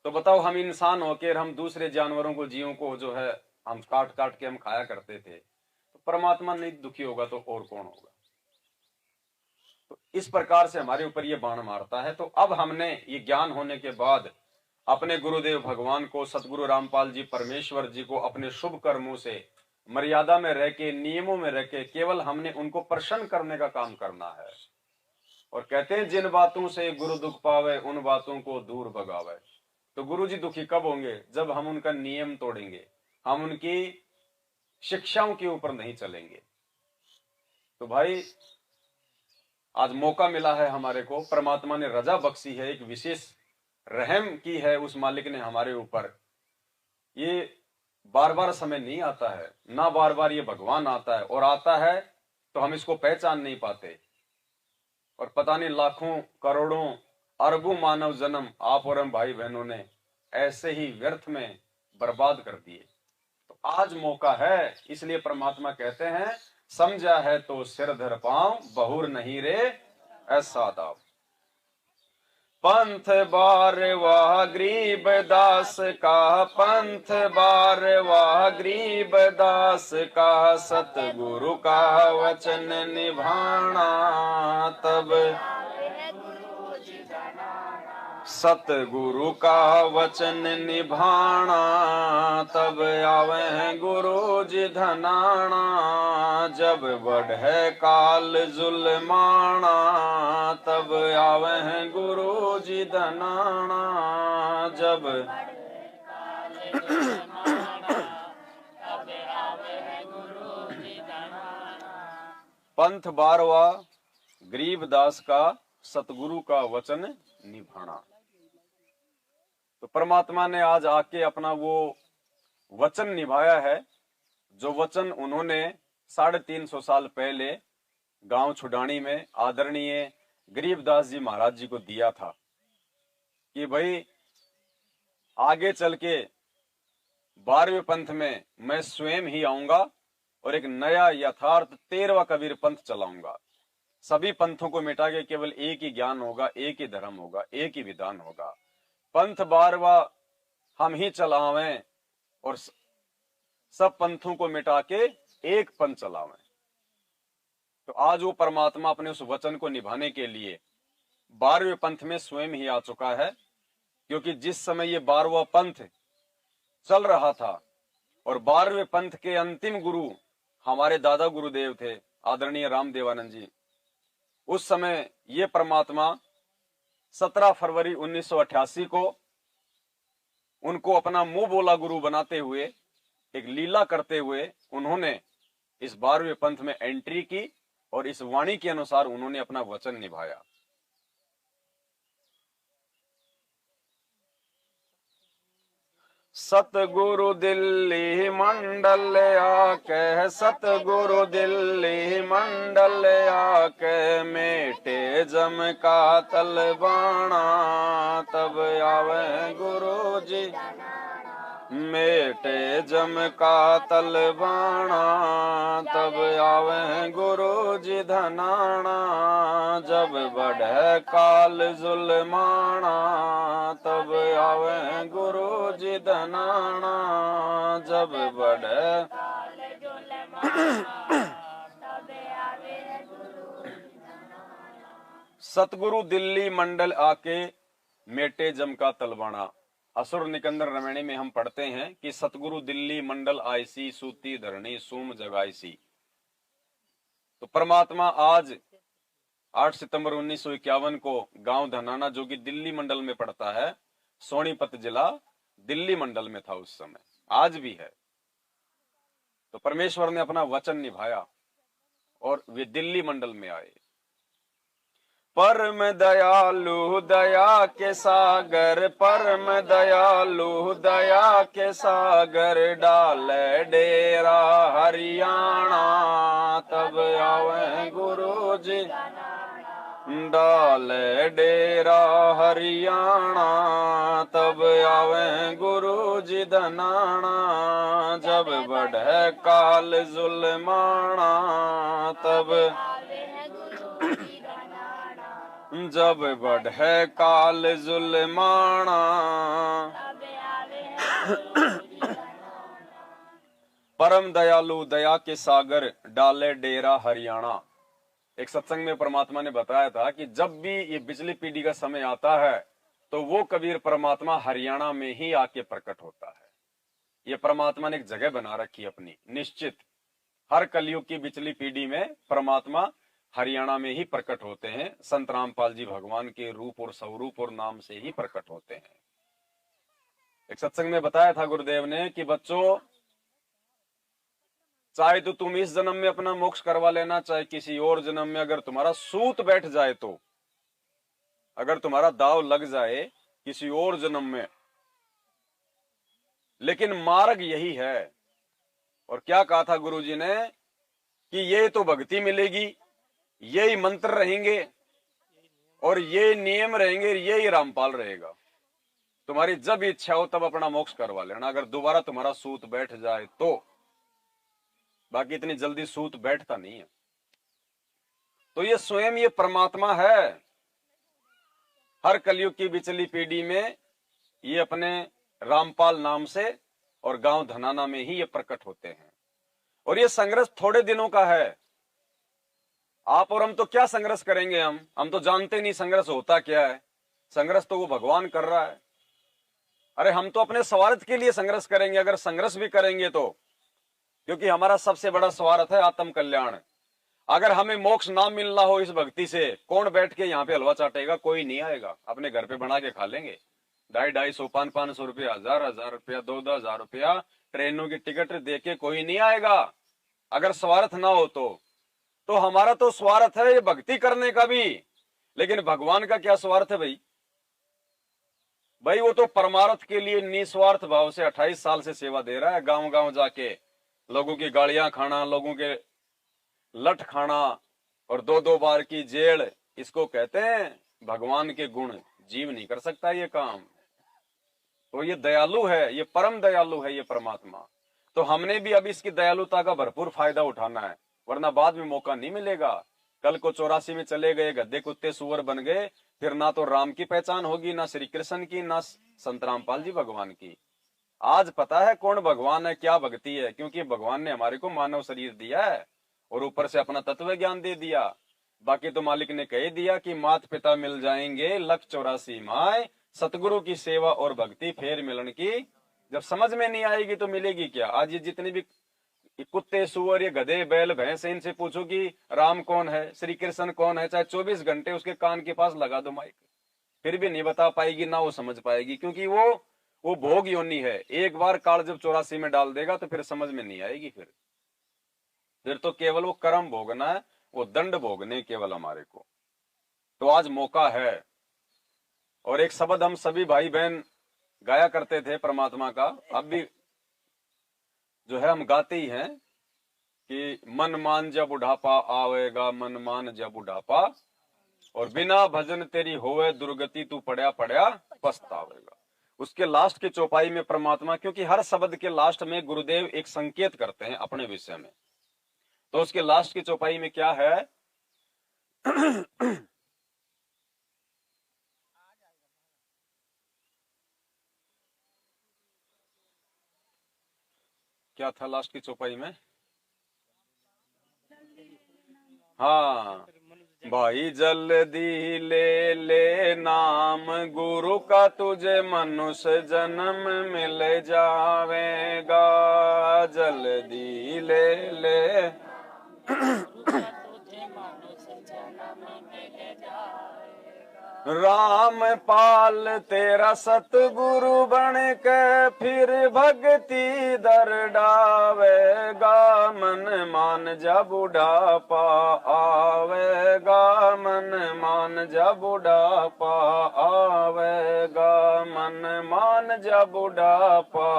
तो बताओ, हम इंसान होकर हम दूसरे जानवरों को, जीवों को जो है हम काट काट के हम खाया करते थे, तो परमात्मा नहीं दुखी होगा तो और कौन होगा? तो इस प्रकार से हमारे ऊपर ये बाण मारता है। तो अब हमने ये ज्ञान होने के बाद अपने गुरुदेव भगवान को, सतगुरु रामपाल जी परमेश्वर जी को अपने शुभ कर्मों से मर्यादा में रह के, नियमों में रह के, केवल हमने उनको प्रसन्न करने का काम करना है। और कहते हैं जिन बातों से गुरु दुख पावे उन बातों को दूर भगावे। तो गुरु जी दुखी कब होंगे? जब हम उनका नियम तोड़ेंगे, हम उनकी शिक्षाओं के ऊपर नहीं चलेंगे। तो भाई आज मौका मिला है हमारे को, परमात्मा ने रजा बख्शी है, एक विशेष रहम की है उस मालिक ने हमारे ऊपर। ये बार बार समय नहीं आता है ना, बार बार ये भगवान आता है, और आता है तो हम इसको पहचान नहीं पाते। और पता नहीं लाखों करोड़ों अरबों मानव जन्म आप और हम भाई बहनों ने ऐसे ही व्यर्थ में बर्बाद कर दिए। तो आज मौका है, इसलिए परमात्मा कहते हैं समझा है तो सिर धर पांव, बहुर नहीं रे ऐसा दाव। पंथ बार वाह गरीब दास का, पंथ बार वाह गरीब दास का, सतगुरु का वचन निभाना तब, सतगुरु का वचन निभाना तब आवे गुरु जी धनाना। जब बढ़े काल जुल्माना तब आवे गुरु जी धनाना। जब पंथ बारवा गरीब दास का, सतगुरु का वचन निभाना। तो परमात्मा ने आज आके अपना वो वचन निभाया है, जो वचन उन्होंने 350 साल पहले गांव छुडानी में आदरणीय गरीबदास जी महाराज जी को दिया था कि भाई आगे चल के 12वें पंथ में मैं स्वयं ही आऊंगा और एक नया यथार्थ 13वां कबीर पंथ चलाऊंगा। सभी पंथों को मिटा के केवल एक ही ज्ञान होगा, एक ही धर्म होगा, एक ही विधान होगा। पंथ 12वां हम ही चलावें और सब पंथों को मिटा के एक पंथ चलावें। तो आज वो परमात्मा अपने उस वचन को निभाने के लिए 12वें पंथ में स्वयं ही आ चुका है। क्योंकि जिस समय ये 12वां पंथ चल रहा था और 12वें पंथ के अंतिम गुरु हमारे दादा गुरुदेव थे आदरणीय रामदेवानंद जी, उस समय ये परमात्मा 17 फरवरी 1988 को उनको अपना मुंह बोला गुरु बनाते हुए, एक लीला करते हुए उन्होंने इस 12वें पंथ में एंट्री की और इस वाणी के अनुसार उन्होंने अपना वचन निभाया। सतगुरु दिल्ली मंडल आके, सतगुरु दिल्ली मंडल आके, मेटे जम का तलबाना तब आवे गुरु जी, मेटे जम का तलबाना तब आवे गुरु जी धनाना। जब बढ़े काल जुल्माना तब आवे गुरु जी धनाना। जब बढ़े सतगुरु दिल्ली मंडल आके, मेटे जम का तलबाना। असुर निकंदर रमणी में हम पढ़ते हैं कि सतगुरु दिल्ली मंडल आईसी, सूती धरणी सूम जगाईसी। तो परमात्मा आज 8 सितंबर 1951 को गांव धनाना, जो कि दिल्ली मंडल में पड़ता है, सोनीपत जिला दिल्ली मंडल में था उस समय, आज भी है। तो परमेश्वर ने अपना वचन निभाया और वे दिल्ली मंडल में आए। परम दयालु दया के सागर, परम दयालु दया के सागर, डाले डेरा हरियाणा, तब आवे गुरु जी। डाले डेरा हरियाणा, तब आवे गुरु जी धनाना, जब बढ़े काल जुल्माना, तब जब बढ़े काल जुल्माना। परम दयालु दया के सागर, डाले डेरा हरियाणा। एक सत्संग में परमात्मा ने बताया था कि जब भी ये बिजली पीढ़ी का समय आता है तो वो कबीर परमात्मा हरियाणा में ही आके प्रकट होता है। ये परमात्मा ने एक जगह बना रखी अपनी निश्चित। हर कलयुग की बिजली पीढ़ी में परमात्मा हरियाणा में ही प्रकट होते हैं। संत रामपाल जी भगवान के रूप और स्वरूप और नाम से ही प्रकट होते हैं। एक सत्संग में बताया था गुरुदेव ने कि बच्चों, चाहे तो तुम इस जन्म में अपना मोक्ष करवा लेना, चाहे किसी और जन्म में, अगर तुम्हारा सूत बैठ जाए तो, अगर तुम्हारा दाव लग जाए किसी और जन्म में, लेकिन मार्ग यही है। और क्या कहा था गुरुजी ने कि ये तो भक्ति मिलेगी, यही मंत्र रहेंगे और ये नियम रहेंगे, यही रामपाल रहेगा। तुम्हारी जब इच्छा हो तब अपना मोक्ष करवा लेना, अगर दोबारा तुम्हारा सूत बैठ जाए तो। बाकी इतनी जल्दी सूत बैठता नहीं है। तो ये स्वयं ये परमात्मा है। हर कलयुग की बिचली पीढ़ी में ये अपने रामपाल नाम से और गांव धनाना में ही ये प्रकट होते हैं। और ये संघर्ष थोड़े दिनों का है। आप और हम तो क्या संघर्ष करेंगे, हम तो जानते नहीं संघर्ष होता क्या है। संघर्ष तो वो भगवान कर रहा है। अरे हम तो अपने स्वार्थ के लिए संघर्ष करेंगे, अगर संघर्ष भी करेंगे तो, क्योंकि हमारा सबसे बड़ा स्वार्थ है आत्म कल्याण। अगर हमें मोक्ष ना मिलना हो इस भक्ति से, कौन बैठ के यहाँ पे हलवा चाटेगा? कोई नहीं आएगा। अपने घर पे बना के खा लेंगे। 250-250, 500 रुपया, 1000 रुपया, 2000 रुपया ट्रेनों की टिकट दे के कोई नहीं आएगा, अगर स्वार्थ ना हो तो हमारा तो स्वार्थ है ये भक्ति करने का भी, लेकिन भगवान का क्या स्वार्थ है भाई? वो तो परमार्थ के लिए निस्वार्थ भाव से 28 साल से सेवा दे रहा है। गांव गांव जाके लोगों की गालियां खाना, लोगों के लठ खाना और 2-2 बार की जेल, इसको कहते हैं भगवान के गुण। जीव नहीं कर सकता ये काम। तो ये दयालु है, ये परम दयालु है ये परमात्मा। तो हमने भी अब इसकी दयालुता का भरपूर फायदा उठाना है, वरना बाद में मौका नहीं मिलेगा। कल को 84 में चले गए, गद्दे कुत्ते सुअर बन गए, फिर ना तो राम की पहचान होगी, ना श्री कृष्ण की, ना संत रामपाल जी भगवान की। आज पता है कौन भगवान है, क्या भक्ति है, क्योंकि भगवान ने हमारे को मानव शरीर दिया है और ऊपर से अपना तत्व ज्ञान दे दिया। बाकी तो मालिक ने कह दिया कि मात पिता मिल जाएंगे 184 माए, सतगुरु की सेवा और भक्ति फेर मिलन की। जब समझ में नहीं आएगी तो मिलेगी क्या? आज ये जितने भी कुत्ते सुअर, ये गधे बैल भैंस, इनसे पूछो कि राम कौन है, श्री कृष्ण कौन है, चाहे 24 घंटे उसके कान के पास लगा दो माइक, फिर भी नहीं बता पाएगी, ना वो समझ पाएगी, क्योंकि वो भोग योनि है। एक बार काल जब 84 में डाल देगा तो फिर समझ में नहीं आएगी। फिर तो केवल वो कर्म भोगना है, वो दंड भोगने केवल हमारे को। तो आज मौका है। और एक शब्द हम सभी भाई बहन गाया करते थे परमात्मा का, अब भी जो है हम गाते ही हैं कि मन मान जब बुढ़ापा आवेगा, मन मान जब बुढ़ापा, और बिना भजन तेरी होवे दुर्गति, तू पड़या पड़या पछतावेगा। उसके लास्ट की चौपाई में परमात्मा, क्योंकि हर शब्द के लास्ट में गुरुदेव एक संकेत करते हैं अपने विषय में, तो उसके लास्ट की चौपाई में क्या है? क्या था लास्ट की चौपाई में? हाँ, भाई जल्दी ले ले नाम गुरु का, तुझे मनुष्य जन्म मिल जावेगा। जल्दी ले ले राम पाल तेरा सतगुरु बन के फिर भक्ति दर डावेगा, मन मान जा बुढ़ापा आवेगा, मन मान जा बुढ़ापा आवेगा, मन मान जा बुढ़ापा।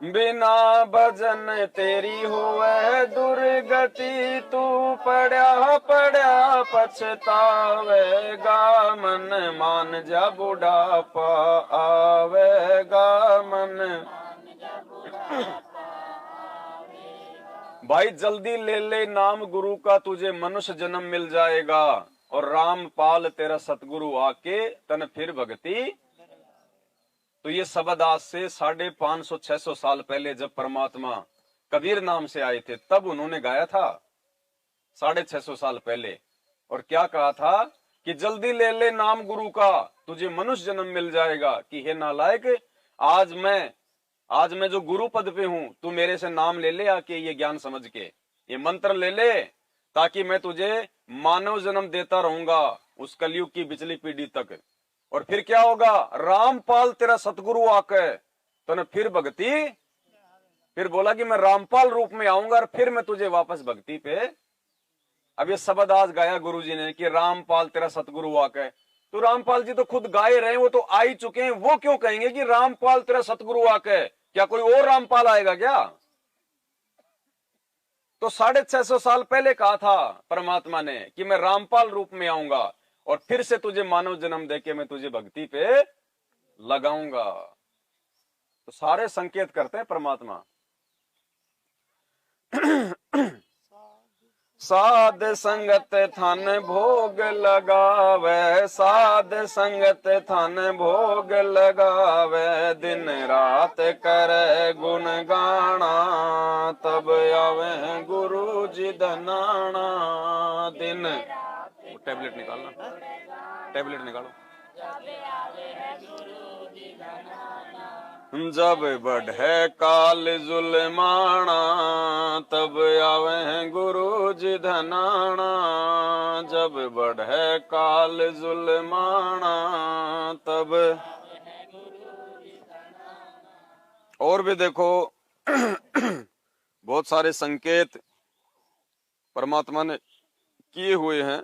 बिना भजन तेरी होवे दुर्गति, तू पड़ा पड़ा पछतावेगा, मन मान जा बुढ़ापा आवेगा, मन। भाई जल्दी ले ले नाम गुरु का, तुझे मनुष्य जन्म मिल जाएगा, और रामपाल तेरा सतगुरु आके तन फिर भक्ति। तो ये शब्द आज से 550-600 साल पहले जब परमात्मा कबीर नाम से आए थे तब उन्होंने गाया था, 650 साल पहले। और क्या कहा था कि जल्दी ले ले नाम गुरु का, तुझे मनुष्य जन्म मिल जाएगा। कि हे नालायक, आज मैं जो गुरु पद पे हूं, तू मेरे से नाम ले ले आके, ये ज्ञान समझ के ये मंत्र ले ले, ताकि मैं तुझे मानव जन्म देता रहूंगा उस कलयुग की पिछली पीढ़ी तक। और फिर क्या होगा, रामपाल तेरा सतगुरु आके तूने फिर भक्ति। फिर बोला कि मैं रामपाल रूप में आऊंगा और फिर मैं तुझे वापस भक्ति पे। अब ये शब्द आज गाया गुरुजी ने कि रामपाल तेरा सतगुरु आके। तो रामपाल जी तो खुद गाए रहे, वो तो आ ही चुके हैं, वो क्यों कहेंगे कि रामपाल तेरा सतगुरु आके? क्या कोई और रामपाल आएगा क्या? तो 650 साल पहले कहा था परमात्मा ने कि मैं रामपाल रूप में आऊंगा और फिर से तुझे मानव जन्म देके मैं तुझे भक्ति पे लगाऊंगा। तो सारे संकेत करते हैं परमात्मा। साध संगत थन भोग लगावे, साध संगत थन भोग लगावे, दिन रात करे गुण गाना, तब आवे गुरु जी धनाना। दिन टैबलेट निकालना, टैबलेट निकालो। जब बढ़े काल जुल्माना, तब आवे गुरु जी धनाना, जब बढ़े काल जुल्माना तब। और भी देखो बहुत सारे संकेत परमात्मा ने किए हुए हैं।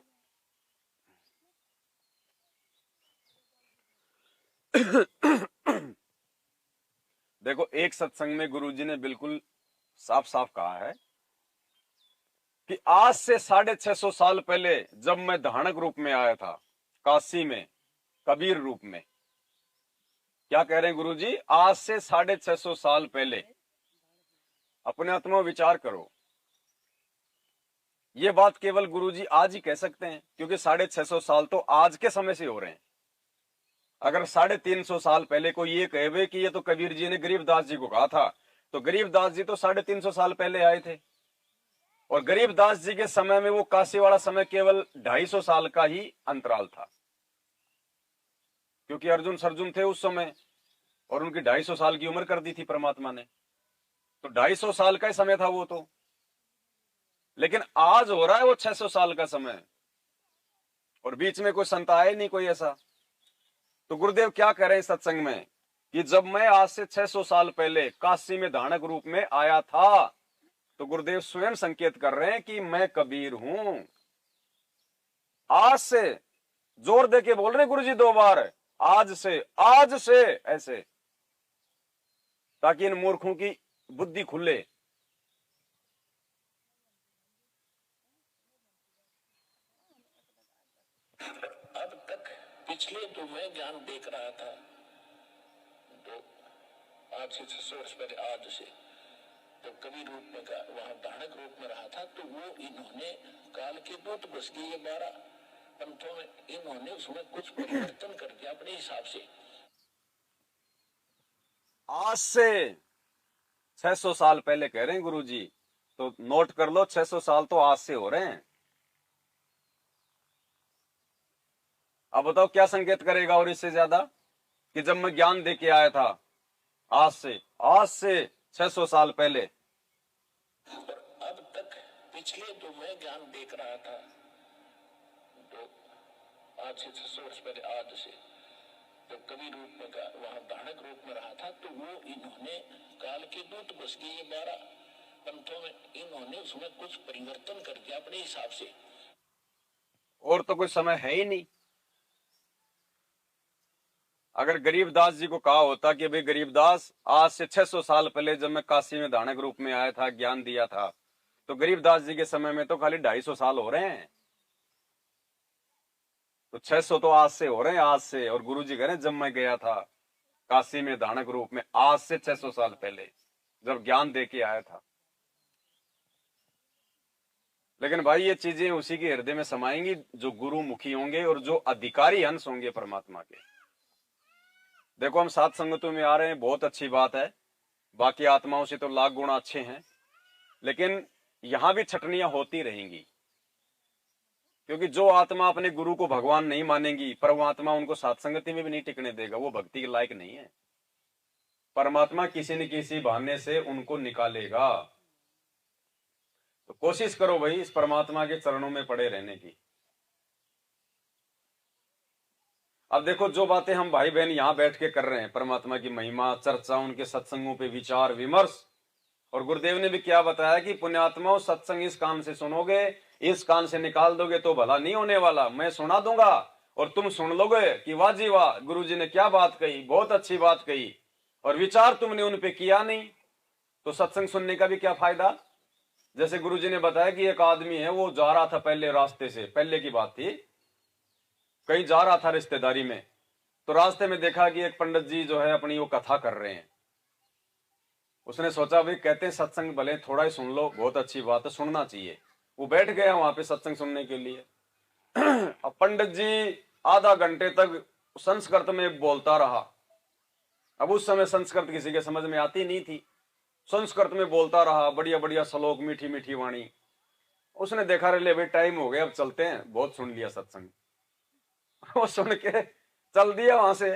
देखो एक सत्संग में गुरुजी ने बिल्कुल साफ साफ कहा है कि आज से 650 साल पहले जब मैं धानक रूप में आया था काशी में, कबीर रूप में। क्या कह रहे हैं गुरुजी? आज से 650 साल पहले। अपने आत्मा विचार करो, ये बात केवल गुरुजी आज ही कह सकते हैं, क्योंकि 650 साल तो आज के समय से हो रहे हैं। अगर 350 साल पहले कोई ये कहे कि ये तो कबीर जी ने गरीबदास जी को कहा था, तो गरीबदास जी तो 350 साल पहले आए थे, और गरीबदास जी के समय में वो काशी वाला समय केवल 250 साल का ही अंतराल था, क्योंकि अर्जुन सर्जुन थे उस समय और उनकी 250 साल की उम्र कर दी थी परमात्मा ने, तो 250 साल का ही समय था वो तो। लेकिन आज हो रहा है वो 600 साल का समय, और बीच में कोई संत आए नहीं कोई ऐसा। तो गुरुदेव क्या कह रहे हैं सत्संग में कि जब मैं आज से 600 साल पहले काशी में धानक रूप में आया था, तो गुरुदेव स्वयं संकेत कर रहे हैं कि मैं कबीर हूं। आज से जोर दे के बोल रहे हैं गुरुजी 2 बार, आज से ऐसे, ताकि इन मूर्खों की बुद्धि खुले। अब तक पिछले जो मैं ज्ञान देख रहा था, तो आज से 600 वर्ष पहले, आज से तो कबीर रूप में वहां धानक रूप में रहा था, तो वो इन्होंने काल के दूत बस के 12 पंथों में इन्होंने उसमें कुछ परिवर्तन कर दिया अपने हिसाब से। आज से 600 साल पहले कह रहे हैं गुरुजी, तो नोट कर लो 600 साल तो आज से हो रहे हैं। अब बताओ क्या संकेत करेगा और इससे ज्यादा, कि जब मैं ज्ञान दे के आया था आज से 600 साल पहले। अब तक पिछले तो मैं ज्ञान देख रहा था, तो आज से 600 वर्ष पहले, आज से जब कवि रूप में वहां धानक रूप में रहा था, तो वो इन्होंने काल के दूत बस के ये 12 पंथों में इन्होंने उसमें कुछ परिवर्तन कर दिया अपने हिसाब से। और तो कोई समय है ही नहीं। अगर गरीबदास जी को कहा होता कि भाई गरीबदास, आज से 600 साल पहले जब मैं काशी में धानक रूप में आया था, ज्ञान दिया था, तो गरीबदास जी के समय में तो खाली 250 साल हो रहे हैं, तो 600 तो आज से हो रहे हैं, आज से। और गुरु जी कह रहे हैं जब मैं गया था काशी में धानक रूप में, आज से 600 साल पहले जब ज्ञान दे के आया था। लेकिन भाई ये चीजें उसी के हृदय में समाएंगी जो गुरु मुखी होंगे और जो अधिकारी अंश होंगे परमात्मा के। देखो हम सात संगतों में आ रहे हैं, बहुत अच्छी बात है, बाकी आत्माओं से तो लाख गुना अच्छे हैं, लेकिन यहां भी छटनियां होती रहेंगी, क्योंकि जो आत्मा अपने गुरु को भगवान नहीं मानेगी, परमात्मा उनको सत्संगति में भी नहीं टिकने देगा, वो भक्ति के लायक नहीं है। परमात्मा किसी न किसी बहाने से उनको निकालेगा। तो कोशिश करो भाई इस परमात्मा के चरणों में पड़े रहने की। अब देखो जो बातें हम भाई बहन यहां बैठ के कर रहे हैं, परमात्मा की महिमा, चर्चा, उनके सत्संगों पे विचार विमर्श, और गुरुदेव ने भी क्या बताया कि पुण्यात्माओं, सत्संग इस कान से सुनोगे, इस कान से निकाल दोगे तो भला नहीं होने वाला। मैं सुना दूंगा और तुम सुन लोगे कि वाह जी वाह, गुरु जी ने क्या बात कही, बहुत अच्छी बात कही, और विचार तुमने उन पे किया नहीं, तो सत्संग सुनने का भी क्या फायदा। जैसे गुरु जी ने बताया कि एक आदमी है, वो जा रहा था पहले रास्ते से, पहले की बात थी, कहीं जा रहा था रिश्तेदारी में, तो रास्ते में देखा कि एक पंडित जी जो है अपनी वो कथा कर रहे हैं। उसने सोचा भाई कहते हैं सत्संग भले थोड़ा ही सुन लो, बहुत अच्छी बात है, सुनना चाहिए। वो बैठ गया वहां पे सत्संग सुनने के लिए। अब पंडित जी आधा घंटे तक संस्कृत में बोलता रहा। अब उस समय संस्कृत किसी के समझ में आती नहीं थी, संस्कृत में बोलता रहा, बढ़िया बढ़िया श्लोक, मीठी मीठी वाणी। उसने देखा रे ले भाई टाइम हो गया, अब चलते हैं, बहुत सुन लिया सत्संग। वो सुन के चल दिया वहां से।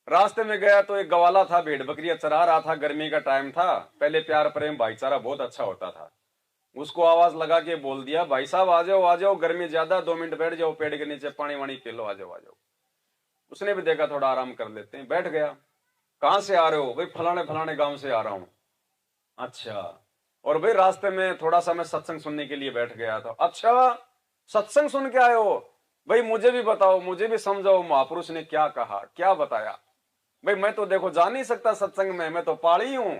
रास्ते में गया तो एक गवाला था, भेड़ बकरियां चरा रहा था, गर्मी का टाइम था, पहले प्यार प्रेम भाईचारा बहुत अच्छा होता था। उसको आवाज लगा के बोल दिया, भाई साहब आ जाओ, गर्मी ज्यादा, 2 मिनट बैठ जाओ पेड़ के नीचे, पानी वाणी पी लो, आ जाओ। उसने भी देखा थोड़ा आराम कर लेते हैं, बैठ गया। कहां से आ रहे हो? भाई फलाने फलाने गांव से आ रहा हूं। अच्छा, और भाई रास्ते में थोड़ा सा मैं सत्संग सुनने के लिए बैठ गया था। अच्छा, सत्संग सुन के आए हो? भाई मुझे भी बताओ, मुझे भी समझाओ, महापुरुष ने क्या कहा, क्या बताया। भाई मैं तो देखो जा नहीं सकता सत्संग में, मैं तो पाड़ी हूं,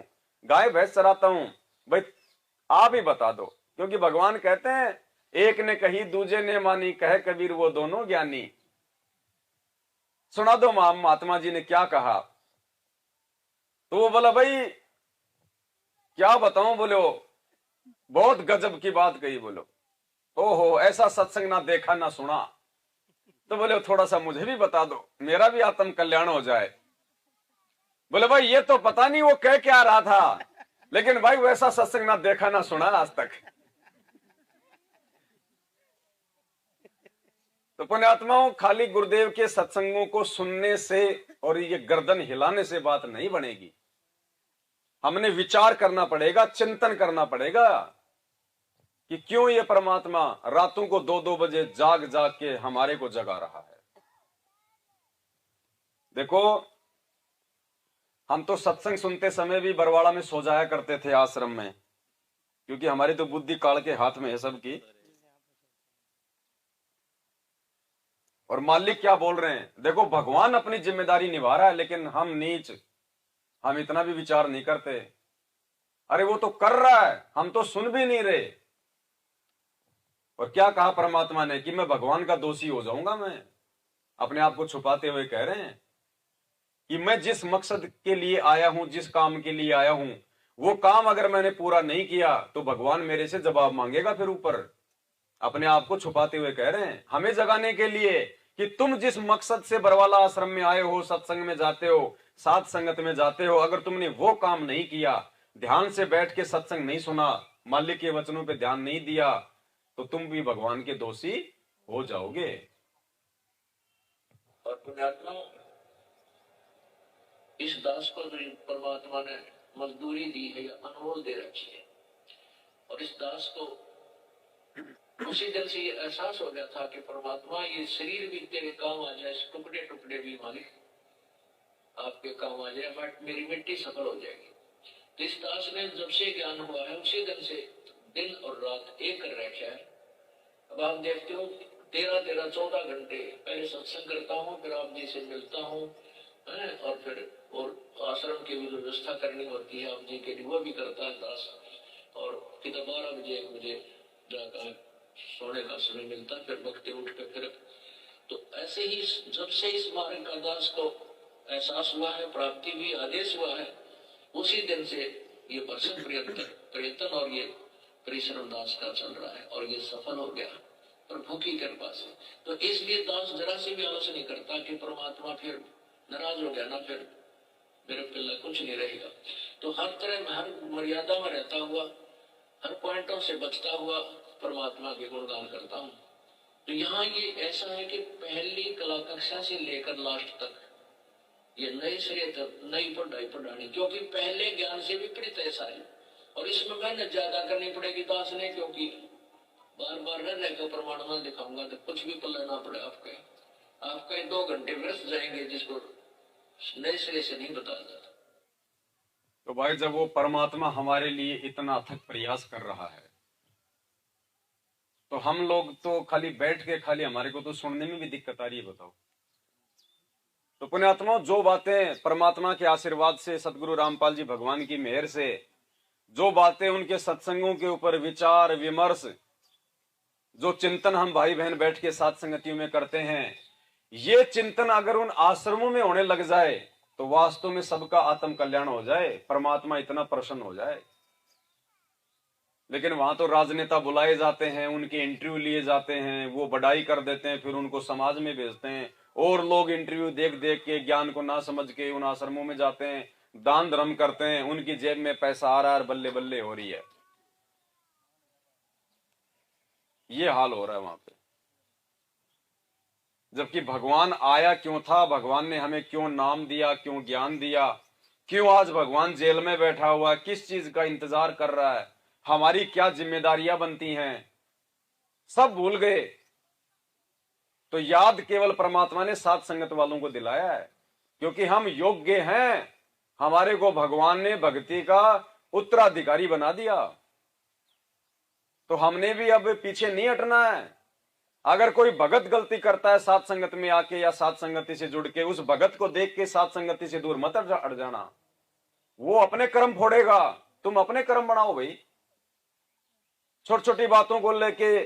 गाय भैंस चराता हूं। भाई आप ही बता दो, क्योंकि भगवान कहते हैं एक ने कही दूजे ने मानी, कहे कबीर वो दोनों ज्ञानी। सुना दो महात्मा जी ने क्या कहा। तो वो बोला भाई क्या बताऊं, बोलो बहुत गजब की बात कही। बोलो ओहो, ऐसा सत्संग ना देखा ना सुना। तो बोले थोड़ा सा मुझे भी बता दो, मेरा भी आत्म कल्याण हो जाए। बोले भाई ये तो पता नहीं वो कह क्या रहा था, लेकिन भाई वैसा सत्संग ना देखा ना सुना आज तक। तो पुण्यात्माओं, खाली गुरुदेव के सत्संगों को सुनने से और ये गर्दन हिलाने से बात नहीं बनेगी। हमने विचार करना पड़ेगा, चिंतन करना पड़ेगा कि क्यों ये परमात्मा रातों को 2-2 बजे जाग जाग के हमारे को जगा रहा है। देखो हम तो सत्संग सुनते समय भी बरवाड़ा में सो जाया करते थे आश्रम में, क्योंकि हमारी तो बुद्धि काल के हाथ में है सबकी। और मालिक क्या बोल रहे हैं, देखो भगवान अपनी जिम्मेदारी निभा रहा है, लेकिन हम नीच, हम इतना भी विचार नहीं करते। अरे वो तो कर रहा है, हम तो सुन भी नहीं रहे। और क्या कहा परमात्मा ने कि मैं भगवान का दोषी हो जाऊंगा। मैं अपने आप को छुपाते हुए कह रहे हैं कि मैं जिस मकसद के लिए आया हूं, जिस काम के लिए आया हूं, वो काम अगर मैंने पूरा नहीं किया तो भगवान मेरे से जवाब मांगेगा फिर ऊपर। अपने आप को छुपाते हुए कह रहे हैं हमें जगाने के लिए कि तुम जिस मकसद से बरवाला आश्रम में आए हो, सत्संग में जाते हो, साथ संगत में जाते हो, अगर तुमने वो काम नहीं किया, ध्यान से बैठ के सत्संग नहीं सुना, मालिक के वचनों पे ध्यान नहीं दिया, तो तुम भी भगवान के दोषी हो जाओगे। और पुण्यात्मा, इस दास को जो परमात्मा ने मजदूरी दी है, अनमोल दे रखी है, और इस दास को उसी दिन से ये एहसास हो गया था कि परमात्मा ये शरीर भी तेरे काम आ जाए, टुकड़े टुकड़े भी मालिक आपके काम आ जाए, बट मेरी मिट्टी सफल हो जाएगी। तो इस दास ने जब से ज्ञान हुआ है उसी दिन से दिन और रात एक कर रखा है। अब आप देखते हो 13-14 घंटे पहले सत्संग करता हूँ, फिर आप जी से मिलता हूँ, और फिर और आश्रम की भी व्यवस्था करनी होती है आप जी के लिए, वो भी करता है दास। और फिर 12 बजे 1 बजे जाकर सोने का समय मिलता है, फिर भक्ति उठ के फिर। तो ऐसे ही जब से इस मार्ग का दास को एहसास हुआ है, प्राप्ति भी आदेश हुआ है, उसी दिन से ये वर्षन प्रयत्न और ये परिश्रम दास का चल रहा है और ये सफल हो गया प्रभु की कृपा से। तो इसलिए दास जरा से भी आलोचना नहीं करता कि परमात्मा फिर नाराज हो गया ना, फिर मेरे पिल्ला कुछ नहीं रहेगा। तो हर तरह हर मर्यादा में रहता हुआ, हर पॉइंटों से बचता हुआ परमात्मा के गुणगान करता हूँ। तो यहाँ ये ऐसा है कि पहली कला कक्षा से लेकर लास्ट तक ये नई श्रेय तक नई पढ़ाई पढ़ानी, क्योंकि पहले ज्ञान से विपरीत ऐसा है। और इसमें मेहनत ज्यादा करनी पड़ेगी दास ने, क्योंकि बार बार रहकर प्रमाण न दिखाऊंगा तो कुछ भी पल्ला ना पड़े आपके 2 घंटे व्यस्त जाएंगे, जिसको नए सिरे से नहीं बताया जाता। तो भाई जब वो परमात्मा हमारे लिए इतना अथक प्रयास कर रहा है, तो हम लोग तो खाली बैठ के खाली हमारे को तो सुनने में भी दिक्कत आ रही है, बताओ। तो पुण्यात्मा, जो बातें परमात्मा के आशीर्वाद से, सदगुरु रामपाल जी भगवान की मेहर से, जो बातें उनके सत्संगों के ऊपर विचार विमर्श, जो चिंतन हम भाई बहन बैठ के साथ संगतियों में करते हैं, ये चिंतन अगर उन आश्रमों में होने लग जाए तो वास्तव में सबका आत्म कल्याण हो जाए, परमात्मा इतना प्रसन्न हो जाए। लेकिन वहां तो राजनेता बुलाए जाते हैं, उनके इंटरव्यू लिए जाते हैं, वो बढ़ाई कर देते हैं, फिर उनको समाज में भेजते हैं, और लोग इंटरव्यू देख देख के ज्ञान को ना समझ के उन आश्रमों में जाते हैं, दान धर्म करते हैं, उनकी जेब में पैसा आ रहा है और बल्ले बल्ले हो रही है। ये हाल हो रहा है वहां पे। जबकि भगवान आया क्यों था, भगवान ने हमें क्यों नाम दिया, क्यों ज्ञान दिया, क्यों आज भगवान जेल में बैठा हुआ, किस चीज का इंतजार कर रहा है, हमारी क्या जिम्मेदारियां बनती हैं, सब भूल गए। तो याद केवल परमात्मा ने साथ संगत वालों को दिलाया है, क्योंकि हम योग्य हैं, हमारे को भगवान ने भक्ति का उत्तराधिकारी बना दिया। तो हमने भी अब पीछे नहीं हटना है। अगर कोई भगत गलती करता है साथ संगत में आके या साथ संगति से जुड़ के, उस भगत को देख के साथ संगति से दूर मत हट जाना। वो अपने कर्म फोड़ेगा, तुम अपने कर्म बनाओ भाई। छोटी छोटी बातों को लेके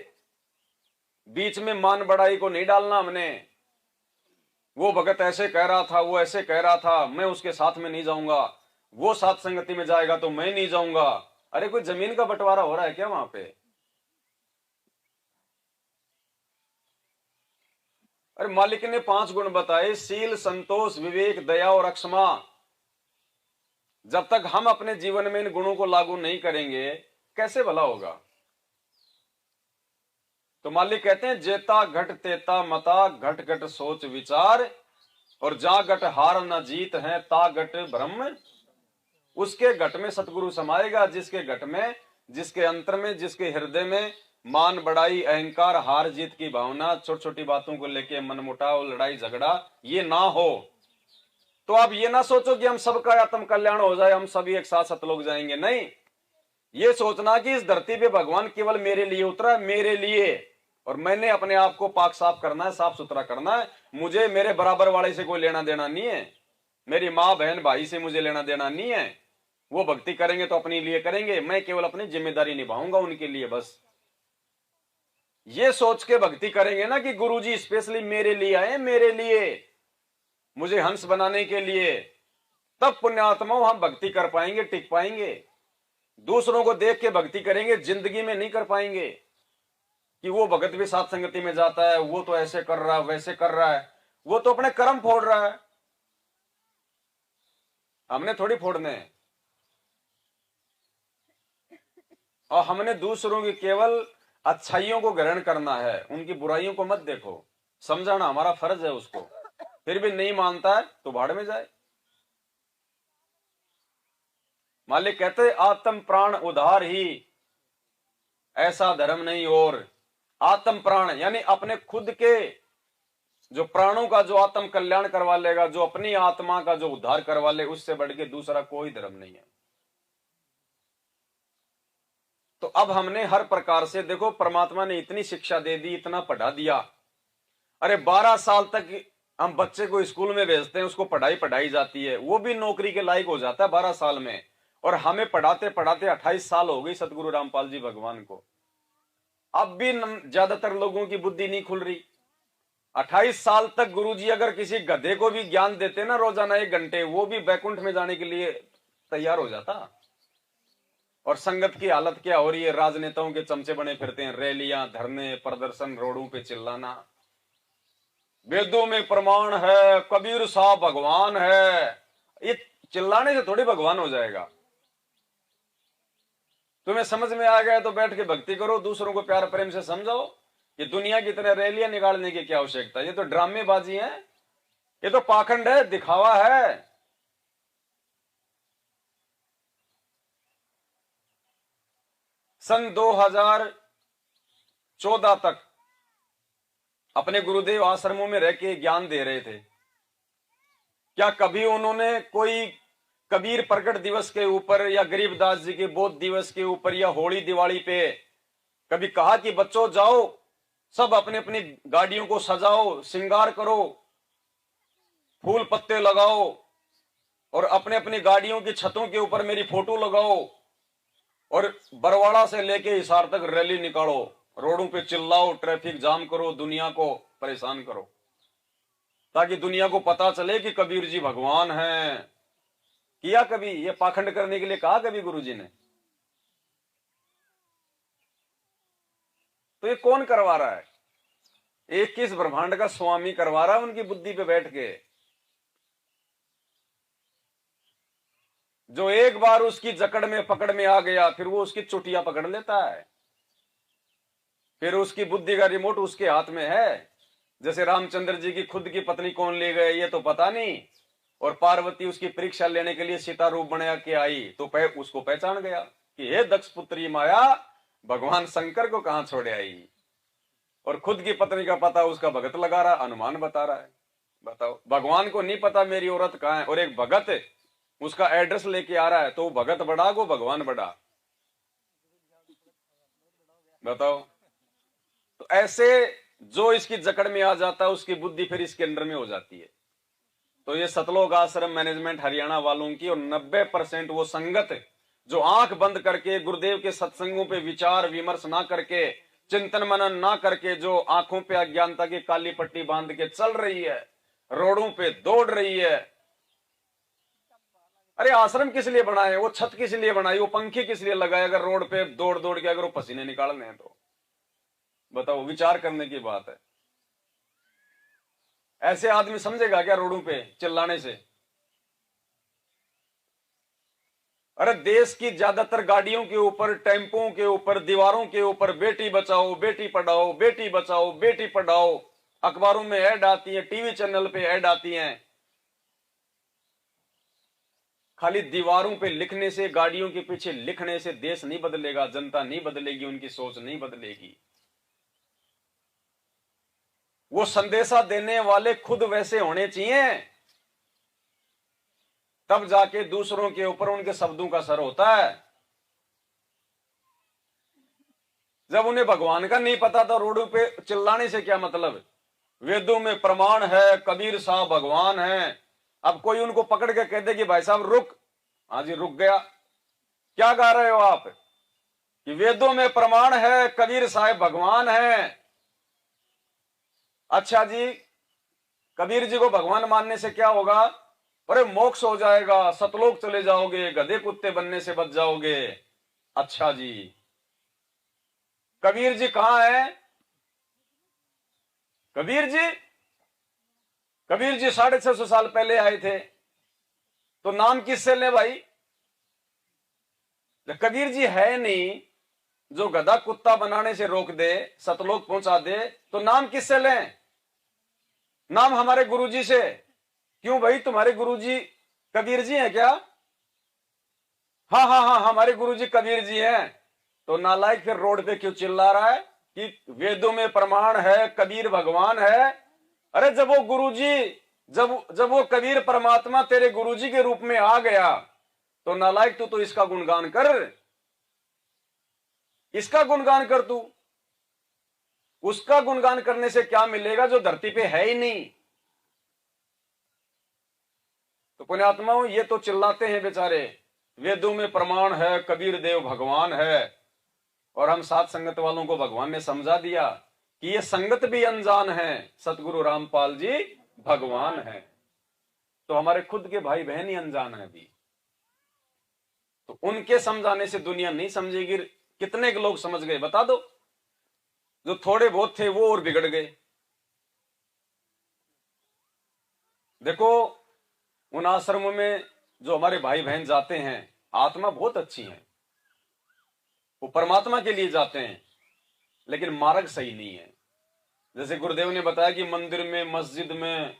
बीच में मान बढ़ाई को नहीं डालना हमने। वो भगत ऐसे कह रहा था, वो ऐसे कह रहा था, मैं उसके साथ में नहीं जाऊंगा, वो साथ संगति में जाएगा तो मैं नहीं जाऊंगा। अरे कोई जमीन का बंटवारा हो रहा है क्या वहां पे? अरे मालिक ने 5 गुण बताए, शील, संतोष, विवेक, दया और अक्षमा। जब तक हम अपने जीवन में इन गुणों को लागू नहीं करेंगे कैसे भला होगा? तो मालिक कहते हैं, जेता घट तेता मता, घट घट सोच विचार, और जा घट हार न जीत है, ता घट ब्रह्म। उसके घट में सतगुरु समाएगा, जिसके घट में, जिसके अंतर में, जिसके हृदय में मान बढ़ाई, अहंकार, हार जीत की भावना, छोटी छोटी बातों को लेके मनमुटाव, लड़ाई झगड़ा, ये ना हो। तो आप ये ना सोचो कि हम सबका आत्म कल्याण हो जाए, हम सभी एक साथ सतलोक जाएंगे। नहीं, ये सोचना कि इस धरती पे भगवान केवल मेरे लिए उतरा है, मेरे लिए, और मैंने अपने आप को पाक साफ करना है, साफ सुथरा करना है। मुझे मेरे बराबर वाले से कोई लेना देना नहीं है, मेरी माँ बहन भाई से मुझे लेना देना नहीं है। वो भक्ति करेंगे तो अपने लिए करेंगे, मैं केवल अपनी जिम्मेदारी निभाऊंगा उनके लिए, बस। ये सोच के भक्ति करेंगे ना कि गुरुजी स्पेशली मेरे लिए आए, मेरे लिए, मुझे हंस बनाने के लिए, तब पुण्यात्माओं हम भक्ति कर पाएंगे, टिक पाएंगे। दूसरों को देख के भक्ति करेंगे, जिंदगी में नहीं कर पाएंगे। कि वो भगत भी साथ संगति में जाता है, वो तो ऐसे कर रहा है, वैसे कर रहा है, वो तो अपने कर्म फोड़ रहा है, हमने थोड़ी फोड़ने हैं। और हमने दूसरों की केवल अच्छाइयों को ग्रहण करना है, उनकी बुराइयों को मत देखो। समझाना हमारा फर्ज है उसको, फिर भी नहीं मानता है तो भाड़ में जाए। मालिक कहते आत्म प्राण उधार ही, ऐसा धर्म नहीं। और आत्म प्राण यानी अपने खुद के जो प्राणों का जो आत्म कल्याण करवा लेगा, जो अपनी आत्मा का जो उद्धार करवा ले, उससे बढ़ के दूसरा कोई धर्म नहीं है। तो अब हमने हर प्रकार से देखो, परमात्मा ने इतनी शिक्षा दे दी, इतना पढ़ा दिया। अरे 12 साल तक हम बच्चे को स्कूल में भेजते हैं, उसको पढ़ाई जाती है, वो भी नौकरी के लायक हो जाता है 12 साल में। और हमें पढ़ाते पढ़ाते 28 साल हो गई सतगुरु रामपाल जी भगवान को। अब भी ज्यादातर लोगों की बुद्धि नहीं खुल रही। 28 साल तक गुरुजी अगर किसी गधे को भी ज्ञान देते ना रोजाना 1 घंटे, वो भी बैकुंठ में जाने के लिए तैयार हो जाता। और संगत की हालत क्या हो रही है, राजनेताओं के चमचे बने फिरते हैं, रैलियां, धरने, प्रदर्शन, रोडों पे चिल्लाना। वेदों में प्रमाण है, कबीर साहब भगवान है। ये चिल्लाने से थोड़ी भगवान हो जाएगा। तुम्हें समझ में आ गया तो बैठ के भक्ति करो, दूसरों को प्यार प्रेम से समझाओ। ये दुनिया की तरह रैलियां निकालने की क्या आवश्यकता? ये तो ड्रामेबाजी है, ये तो पाखंड है, दिखावा है। सन 2014 तक अपने गुरुदेव आश्रमों में रह के ज्ञान दे रहे थे। क्या कभी उन्होंने कोई कबीर प्रकट दिवस के ऊपर या गरीबदास जी के बोध दिवस के ऊपर या होली दिवाली पे कभी कहा कि बच्चों जाओ सब अपने अपनी गाड़ियों को सजाओ, श्रृंगार करो, फूल पत्ते लगाओ और अपने अपनी गाड़ियों की छतों के ऊपर मेरी फोटो लगाओ और बरवाड़ा से लेके हिसार तक रैली निकालो, रोडों पे चिल्लाओ, ट्रैफिक जाम करो, दुनिया को परेशान करो, ताकि दुनिया को पता चले कि कबीर जी भगवान हैं? किया कभी? ये पाखंड करने के लिए कहा कभी गुरुजी ने? तो ये कौन करवा रहा है? एक किस ब्रह्मांड का स्वामी करवा रहा है उनकी बुद्धि पे बैठ के, जो एक बार उसकी जकड़ में पकड़ में आ गया फिर वो उसकी चुटिया पकड़ लेता है, फिर उसकी बुद्धि का रिमोट उसके हाथ में है। जैसे रामचंद्र जी की खुद की पत्नी कौन ले गए ये तो पता नहीं, और पार्वती उसकी परीक्षा लेने के लिए सीता रूप बना के आई तो उसको पहचान गया कि हे दक्ष पुत्री माया, भगवान शंकर को कहां छोड़े आई। और खुद की पत्नी का पता उसका भगत लगा रहा, अनुमान बता रहा है। बताओ, भगवान को नहीं पता मेरी औरत कहां है, और एक भगत उसका एड्रेस लेके आ रहा है, तो भगत बड़ा को भगवान बड़ा। बताओ। तो ऐसे जो इसकी जकड़ में आ जाता है उसकी बुद्धि फिर इसके अंडर में हो जाती है। तो ये सतलोक आश्रम मैनेजमेंट हरियाणा वालों की, और 90% वो संगत जो आंख बंद करके गुरुदेव के सत्संगों पे विचार विमर्श ना करके, चिंतन मनन ना करके, जो आंखों पे अज्ञानता की काली पट्टी बांध के चल रही है, रोडों पे दौड़ रही है। अरे आश्रम किस लिए बनाए? वो छत किस लिए बनाई? वो पंखे किस लिए लगाए? अगर रोड पे दौड़ दौड़ के अगर वो पसीने निकालने हैं तो बताओ, विचार करने की बात है। ऐसे आदमी समझेगा क्या रोडों पे चिल्लाने से? अरे देश की ज्यादातर गाड़ियों के ऊपर, टेम्पों के ऊपर, दीवारों के ऊपर बेटी बचाओ, बेटी पढ़ाओ, बेटी बचाओ, बेटी पढ़ाओ, अखबारों में ऐड आती है, टीवी चैनल पे ऐड आती हैं। खाली दीवारों पे लिखने से, गाड़ियों के पीछे लिखने से देश नहीं बदलेगा, जनता नहीं बदलेगी, उनकी सोच नहीं बदलेगी। वो संदेशा देने वाले खुद वैसे होने चाहिए, तब जाके दूसरों के ऊपर उनके शब्दों का असर होता है। जब उन्हें भगवान का नहीं पता तो रोडों पे चिल्लाने से क्या मतलब? वेदों में प्रमाण है, कबीर साहब भगवान है। अब कोई उनको पकड़ के कहते कि भाई साहब रुक, हाँ जी रुक गया। क्या गा रहे हो आप कि वेदों में प्रमाण है, कबीर साहब भगवान है? अच्छा जी, कबीर जी को भगवान मानने से क्या होगा? अरे मोक्ष हो जाएगा, सतलोक चले जाओगे, गधे कुत्ते बनने से बच जाओगे। अच्छा जी, कबीर जी कहां है? कबीर जी 650 साल पहले आए थे, तो नाम किससे ले भाई? जब कबीर जी है नहीं, जो गधा कुत्ता बनाने से रोक दे, सतलोक पहुंचा दे, तो नाम किससे लें? नाम हमारे गुरुजी से। क्यों भाई, तुम्हारे गुरुजी कबीर जी हैं क्या? हाँ हाँ हाँ, हमारे गुरुजी कबीर जी हैं। तो नालायक फिर रोड पे क्यों चिल्ला रहा है कि वेदों में प्रमाण है, कबीर भगवान है? अरे जब वो गुरुजी, जब वो कबीर परमात्मा तेरे गुरुजी के रूप में आ गया, तो नालायक तू तो इसका गुणगान कर, इसका गुणगान कर तू। उसका गुणगान करने से क्या मिलेगा जो धरती पे है ही नहीं? तो पुण्यात्माओं, ये तो चिल्लाते हैं बेचारे, वेदों में प्रमाण है, कबीर देव भगवान है, और हम साथ संगत वालों को भगवान ने समझा दिया कि ये संगत भी अनजान है, सतगुरु रामपाल जी भगवान है। तो हमारे खुद के भाई बहन ही अनजान है अभी, तो उनके समझाने से दुनिया नहीं समझेगी। कितने के लोग समझ गए बता दो? जो थोड़े बहुत थे वो और बिगड़ गए। देखो, उन आश्रमों में जो हमारे भाई बहन जाते हैं, आत्मा बहुत अच्छी है, वो परमात्मा के लिए जाते हैं, लेकिन मार्ग सही नहीं है। जैसे गुरुदेव ने बताया कि मंदिर में, मस्जिद में,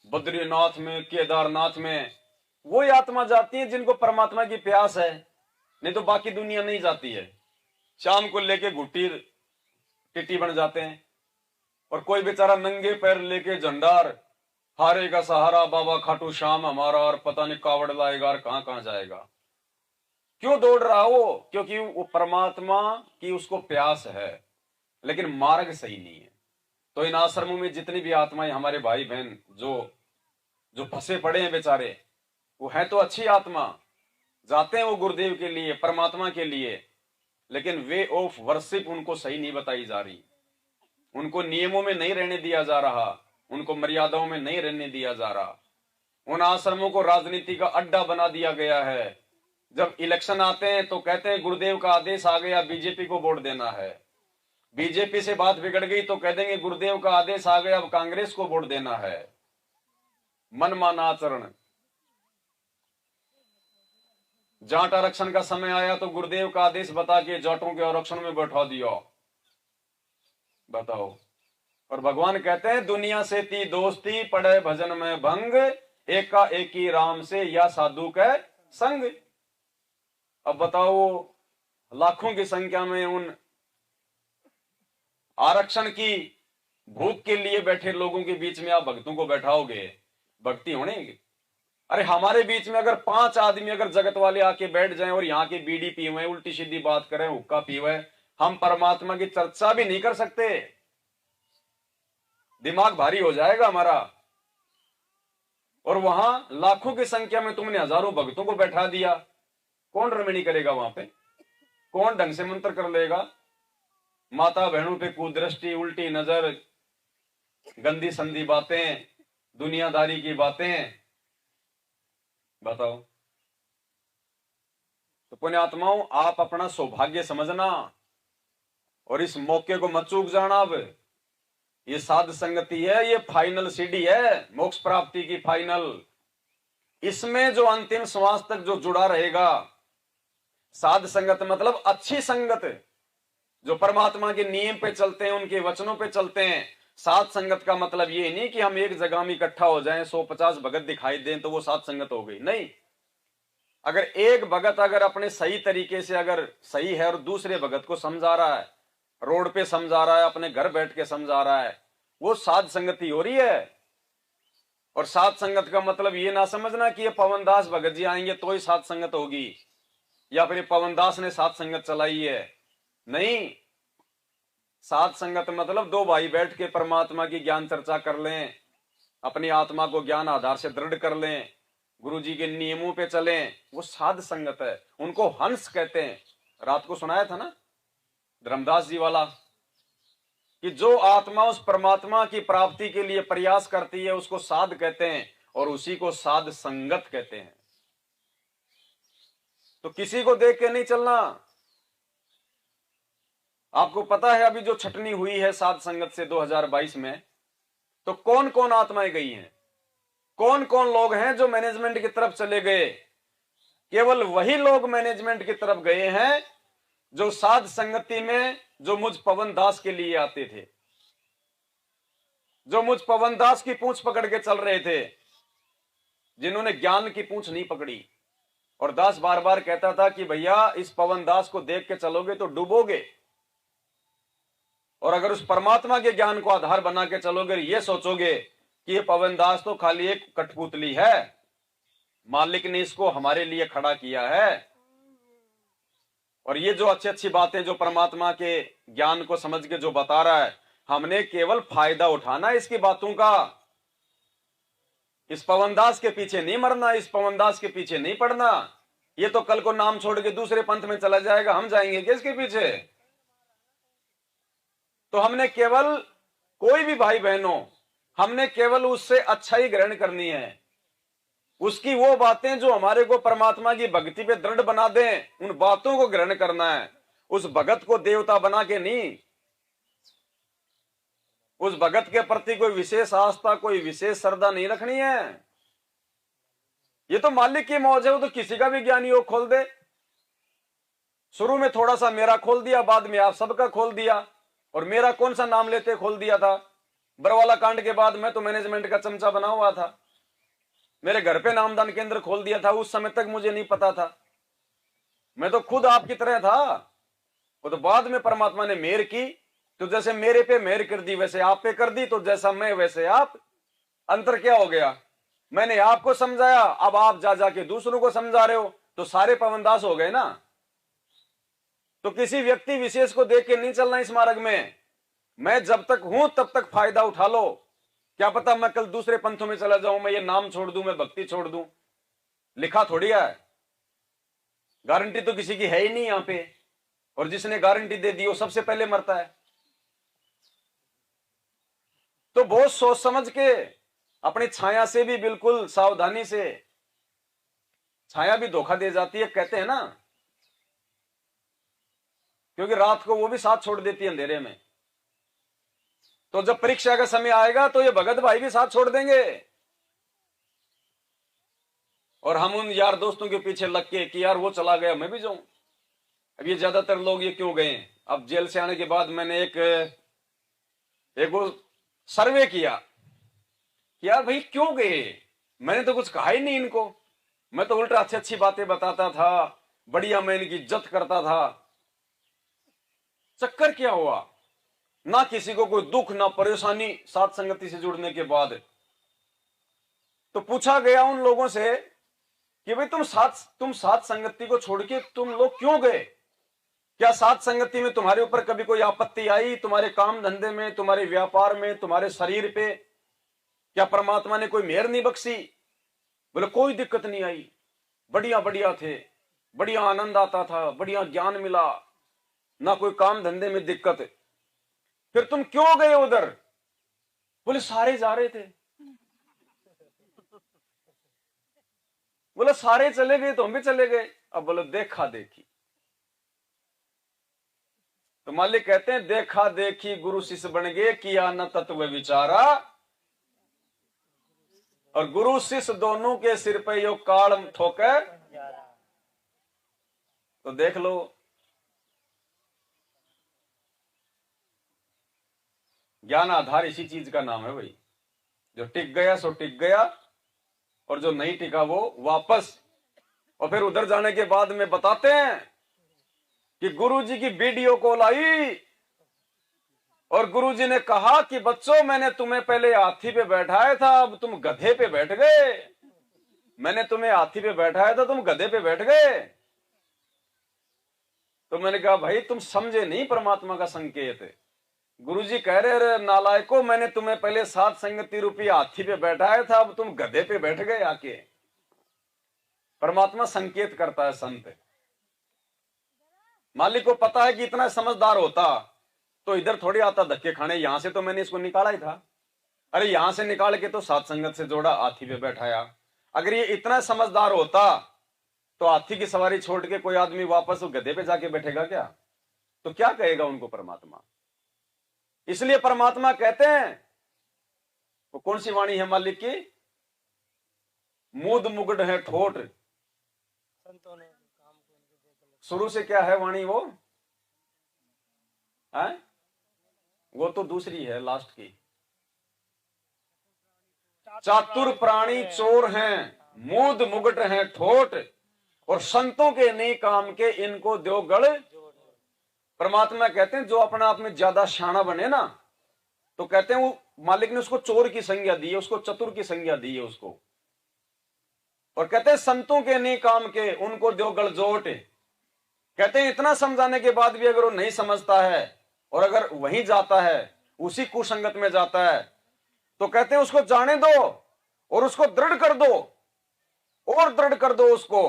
बद्रीनाथ में, केदारनाथ में वो आत्मा जाती है जिनको परमात्मा की प्यास है, नहीं तो बाकी दुनिया नहीं जाती है। शाम को लेके घुट्टी टिट्टी बन जाते हैं, और कोई बेचारा नंगे पैर लेके झंडार, हारे का सहारा बाबा खाटू श्याम हमारा, और पता नहीं कावड़ लाएगा और कहां कहां जाएगा। क्यों दौड़ रहा वो? क्योंकि वो परमात्मा की उसको प्यास है, लेकिन मार्ग सही नहीं है। तो इन आश्रमों में जितनी भी आत्माएं, हमारे भाई बहन जो जो फंसे पड़े हैं बेचारे, वो है तो अच्छी आत्मा, जाते हैं वो गुरुदेव के लिए, परमात्मा के लिए, लेकिन वे ऑफ वर्शिप उनको सही नहीं बताई जा रही, उनको नियमों में नहीं रहने दिया जा रहा, उनको मर्यादाओं में नहीं रहने दिया जा रहा। उन आश्रमों को राजनीति का अड्डा बना दिया गया है। जब इलेक्शन आते हैं तो कहते हैं गुरुदेव का आदेश आ गया, बीजेपी को वोट देना है। बीजेपी से बात बिगड़ गई तो कह देंगे गुरुदेव का आदेश आ गया, अब कांग्रेस को वोट देना है। मनमाना आचरण। जाट आरक्षण का समय आया तो गुरुदेव का आदेश बता के जाटों के आरक्षण में बैठा दिया, बताओ। और भगवान कहते हैं दुनिया से ती दोस्ती, पड़े भजन में भंग, एका एकी राम से या साधु के संग। अब बताओ, लाखों की संख्या में उन आरक्षण की भूख के लिए बैठे लोगों के बीच में आप भक्तों को बैठाओगे, भक्ति होने? अरे हमारे बीच में अगर 5 आदमी अगर जगत वाले आके बैठ जाएं और यहाँ के बीड़ी पीवे, उल्टी सीधी बात करें, हुक्का पीवे, हम परमात्मा की चर्चा भी नहीं कर सकते, दिमाग भारी हो जाएगा हमारा। और वहां लाखों की संख्या में तुमने हजारों भक्तों को बैठा दिया, कौन रमणी करेगा वहां पे? कौन ढंग से मंत्र कर लेगा? माता बहनों पे कुदृष्टि, उल्टी नजर, गंदी संदी बातें, दुनियादारी की बातें, बताओ। तो पुण्यात्माओं, आप अपना सौभाग्य समझना और इस मौके को मत चूक जाना। अब ये साध संगति है, ये फाइनल सीढ़ी है मोक्ष प्राप्ति की, फाइनल। इसमें जो अंतिम श्वास तक जो जुड़ा रहेगा, साध संगत मतलब अच्छी संगत, जो परमात्मा के नियम पे चलते हैं, उनके वचनों पे चलते हैं। साध संगत का मतलब ये नहीं कि हम एक जगह में इकट्ठा हो जाएं, 150 भगत दिखाई दें तो वो साध संगत हो गई, नहीं। अगर एक भगत अगर अपने सही तरीके से अगर सही है और दूसरे भगत को समझा रहा है, रोड पे समझा रहा है, अपने घर बैठ के समझा रहा है, वो साध संगति हो रही है। और साध संगत का मतलब ये ना समझना कि ये पवनदास भगत जी आएंगे तो ही साध संगत होगी, या फिर पवनदास ने साध संगत चलाई है, नहीं। साध संगत मतलब 2 भाई बैठ के परमात्मा की ज्ञान चर्चा कर लें, अपनी आत्मा को ज्ञान आधार से दृढ़ कर लें, गुरु जी के नियमों पे चलें, वो साध संगत है। उनको हंस कहते हैं। रात को सुनाया था ना धर्मदास जी वाला, कि जो आत्मा उस परमात्मा की प्राप्ति के लिए प्रयास करती है उसको साध कहते हैं, और उसी को साध संगत कहते हैं। तो किसी को देख के नहीं चलना। आपको पता है अभी जो छटनी हुई है साध संगत से 2022 में, तो कौन कौन आत्माएं गई हैं, कौन कौन लोग हैं जो मैनेजमेंट की तरफ चले गए? केवल वही लोग मैनेजमेंट की तरफ गए हैं जो साध संगति में, जो मुझ पवन दास के लिए आते थे, जो मुझ पवन दास की पूंछ पकड़ के चल रहे थे, जिन्होंने ज्ञान की पूंछ नहीं पकड़ी। और दास बार बार कहता था कि भैया इस पवन दास को देख के चलोगे तो डूबोगे, और अगर उस परमात्मा के ज्ञान को आधार बना के चलोगे, ये सोचोगे कि ये पवन दास तो खाली एक कठपुतली है, मालिक ने इसको हमारे लिए खड़ा किया है, और ये जो अच्छी अच्छी बातें जो परमात्मा के ज्ञान को समझ के जो बता रहा है, हमने केवल फायदा उठाना इसकी बातों का। इस पवनदास के पीछे नहीं मरना, इस पवनदास के पीछे नहीं पड़ना। ये तो कल को नाम छोड़ के दूसरे पंथ में चला जाएगा, हम जाएंगे क्या इसके पीछे? तो हमने केवल, कोई भी भाई बहनों, हमने केवल उससे अच्छा ही ग्रहण करनी है। उसकी वो बातें जो हमारे को परमात्मा की भक्ति पे दृढ़ बना दें, उन बातों को ग्रहण करना है। उस भगत को देवता बना के नहीं, उस भगत के प्रति कोई विशेष आस्था, कोई विशेष श्रद्धा नहीं रखनी है। ये तो मालिक की मौज है, वो तो किसी का भी ज्ञान योग खोल दे। शुरू में थोड़ा सा मेरा खोल दिया, बाद में आप सबका खोल दिया। और मेरा कौन सा नाम लेते खोल दिया था? बरवाला कांड के बाद मैं तो मैनेजमेंट का चमचा बना हुआ था, मेरे घर पे नामदान केंद्र खोल दिया था। उस समय तक मुझे नहीं पता था, मैं तो खुद आपकी तरह था। वो तो बाद में परमात्मा ने मेहर की, तो जैसे मेरे पे मेहर कर दी वैसे आप पे कर दी, तो जैसा मैं वैसे आप। अंतर क्या हो गया? मैंने आपको समझाया, अब आप जा जाके दूसरों को समझा रहे हो, तो सारे पवनदास हो गए ना। तो किसी व्यक्ति विशेष को देख के नहीं चलना इस मार्ग में। मैं जब तक हूं तब तक फायदा उठा लो। क्या पता मैं कल दूसरे पंथों में चला जाऊं, मैं ये नाम छोड़ दूं, मैं भक्ति छोड़ दूं। लिखा थोड़ी है, गारंटी तो किसी की है ही नहीं यहां पे। और जिसने गारंटी दे दी वो सबसे पहले मरता है। तो बहुत सोच समझ के, अपनी छाया से भी बिल्कुल सावधानी से। छाया भी धोखा दे जाती है, कहते हैं ना, क्योंकि रात को वो भी साथ छोड़ देती है अंधेरे में। तो जब परीक्षा का समय आएगा तो ये भगत भाई भी साथ छोड़ देंगे, और हम उन यार दोस्तों के पीछे लग के कि यार वो चला गया मैं भी जाऊं। अब ये ज्यादातर लोग ये क्यों गए? अब जेल से आने के बाद मैंने एक वो सर्वे किया कि यार भाई क्यों गए? मैंने तो कुछ कहा ही नहीं इनको, मैं तो उल्टा अच्छी अच्छी बातें बताता था, बढ़िया मैं इनकी इज्जत करता था। चक्कर क्या हुआ? ना किसी को कोई दुख ना परेशानी साथ संगति से जुड़ने के बाद। तो पूछा गया उन लोगों से कि भाई तुम साथ संगति को छोड़ के तुम लोग क्यों गए? क्या साथ संगति में तुम्हारे ऊपर कभी कोई आपत्ति आई? तुम्हारे काम धंधे में, तुम्हारे व्यापार में, तुम्हारे शरीर पे क्या परमात्मा ने कोई मेहर नहीं बख्शी? बोले कोई दिक्कत नहीं आई, बढ़िया बढ़िया थे, बढ़िया आनंद आता था, बढ़िया ज्ञान मिला, ना कोई काम धंधे में दिक्कत। फिर तुम क्यों गए उधर? बोले सारे जा रहे थे। बोले सारे चले गए तो हम भी चले गए। अब बोलो देखा देखी। तो मालिक कहते हैं देखा देखी गुरु शिष्य बन गए, किया न तत्व विचारा। और गुरु शिष्य दोनों के सिर पे यो काल ठोकर। तो देख लो, ज्ञान आधार इसी चीज का नाम है भाई। जो टिक गया सो टिक गया, और जो नहीं टिका वो वापस। और फिर उधर जाने के बाद में बताते हैं कि गुरुजी की वीडियो कॉल आई, और गुरुजी ने कहा कि बच्चों मैंने तुम्हें पहले हाथी पे बैठाया था, अब तुम गधे पे बैठ गए। मैंने तुम्हें हाथी पे बैठाया था, तुम गधे पे बैठ गए। तो मैंने कहा भाई तुम समझे नहीं परमात्मा का संकेत। गुरुजी कह रहे नालायको, मैंने तुम्हें पहले साथ संगति रूपी हाथी पे बैठाया था, अब तुम गधे पे बैठ गए आके। परमात्मा संकेत करता है संत। मालिक को पता है कि इतना समझदार होता तो इधर थोड़ी आता धक्के खाने। यहां से तो मैंने इसको निकाला ही था। अरे यहां से निकाल के तो साथ संगत से जोड़ा, हाथी पे बैठाया। अगर ये इतना समझदार होता तो हाथी की सवारी छोड़ के कोई आदमी वापस गधे पे जाके बैठेगा क्या? तो क्या कहेगा उनको परमात्मा? इसलिए परमात्मा कहते हैं, वो कौन सी वाणी है मालिक की? मूद मुगड़ है ठोट। शुरू से क्या है वाणी वो? है? वो तो दूसरी है लास्ट की। चातुर प्राणी चोर हैं, मूद मुगट हैं ठोट, और संतों के नहीं काम के, इनको दो गढ़। परमात्मा कहते हैं जो अपना आप में ज्यादा शाना बने ना, तो कहते हैं वो मालिक ने उसको चोर की संज्ञा दी है, उसको चतुर की संज्ञा दी है उसको। और कहते हैं संतों के नहीं काम के, उनको दो गढ़ जोट। कहते हैं इतना समझाने के बाद भी अगर वो नहीं समझता है और अगर वहीं जाता है, उसी कुसंगत में जाता है, तो कहते हैं उसको जाने दो और उसको दृढ़ कर दो, और दृढ़ कर दो उसको।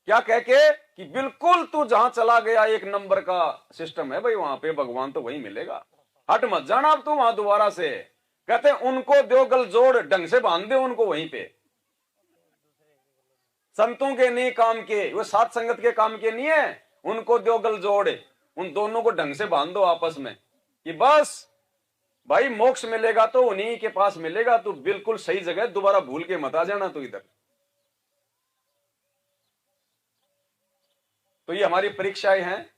क्या कह के कि बिल्कुल तू जहां चला गया, एक नंबर का सिस्टम है भाई वहां पे, भगवान तो वहीं मिलेगा, हट मत जाना अब तू वहां दोबारा से। कहते हैं उनको दो गल जोड़, ढंग से बांध दे उनको वहीं पे। संतों के नहीं काम के, वो सात संगत के काम के नहीं है, उनको दो गल जोड़, उन दोनों को ढंग से बांध दो आपस में कि बस भाई मोक्ष मिलेगा तो उन्हीं के पास मिलेगा, तू बिल्कुल सही जगह, दोबारा भूल के मत आ जाना तू इधर। तो ये हमारी परीक्षाएं हैं।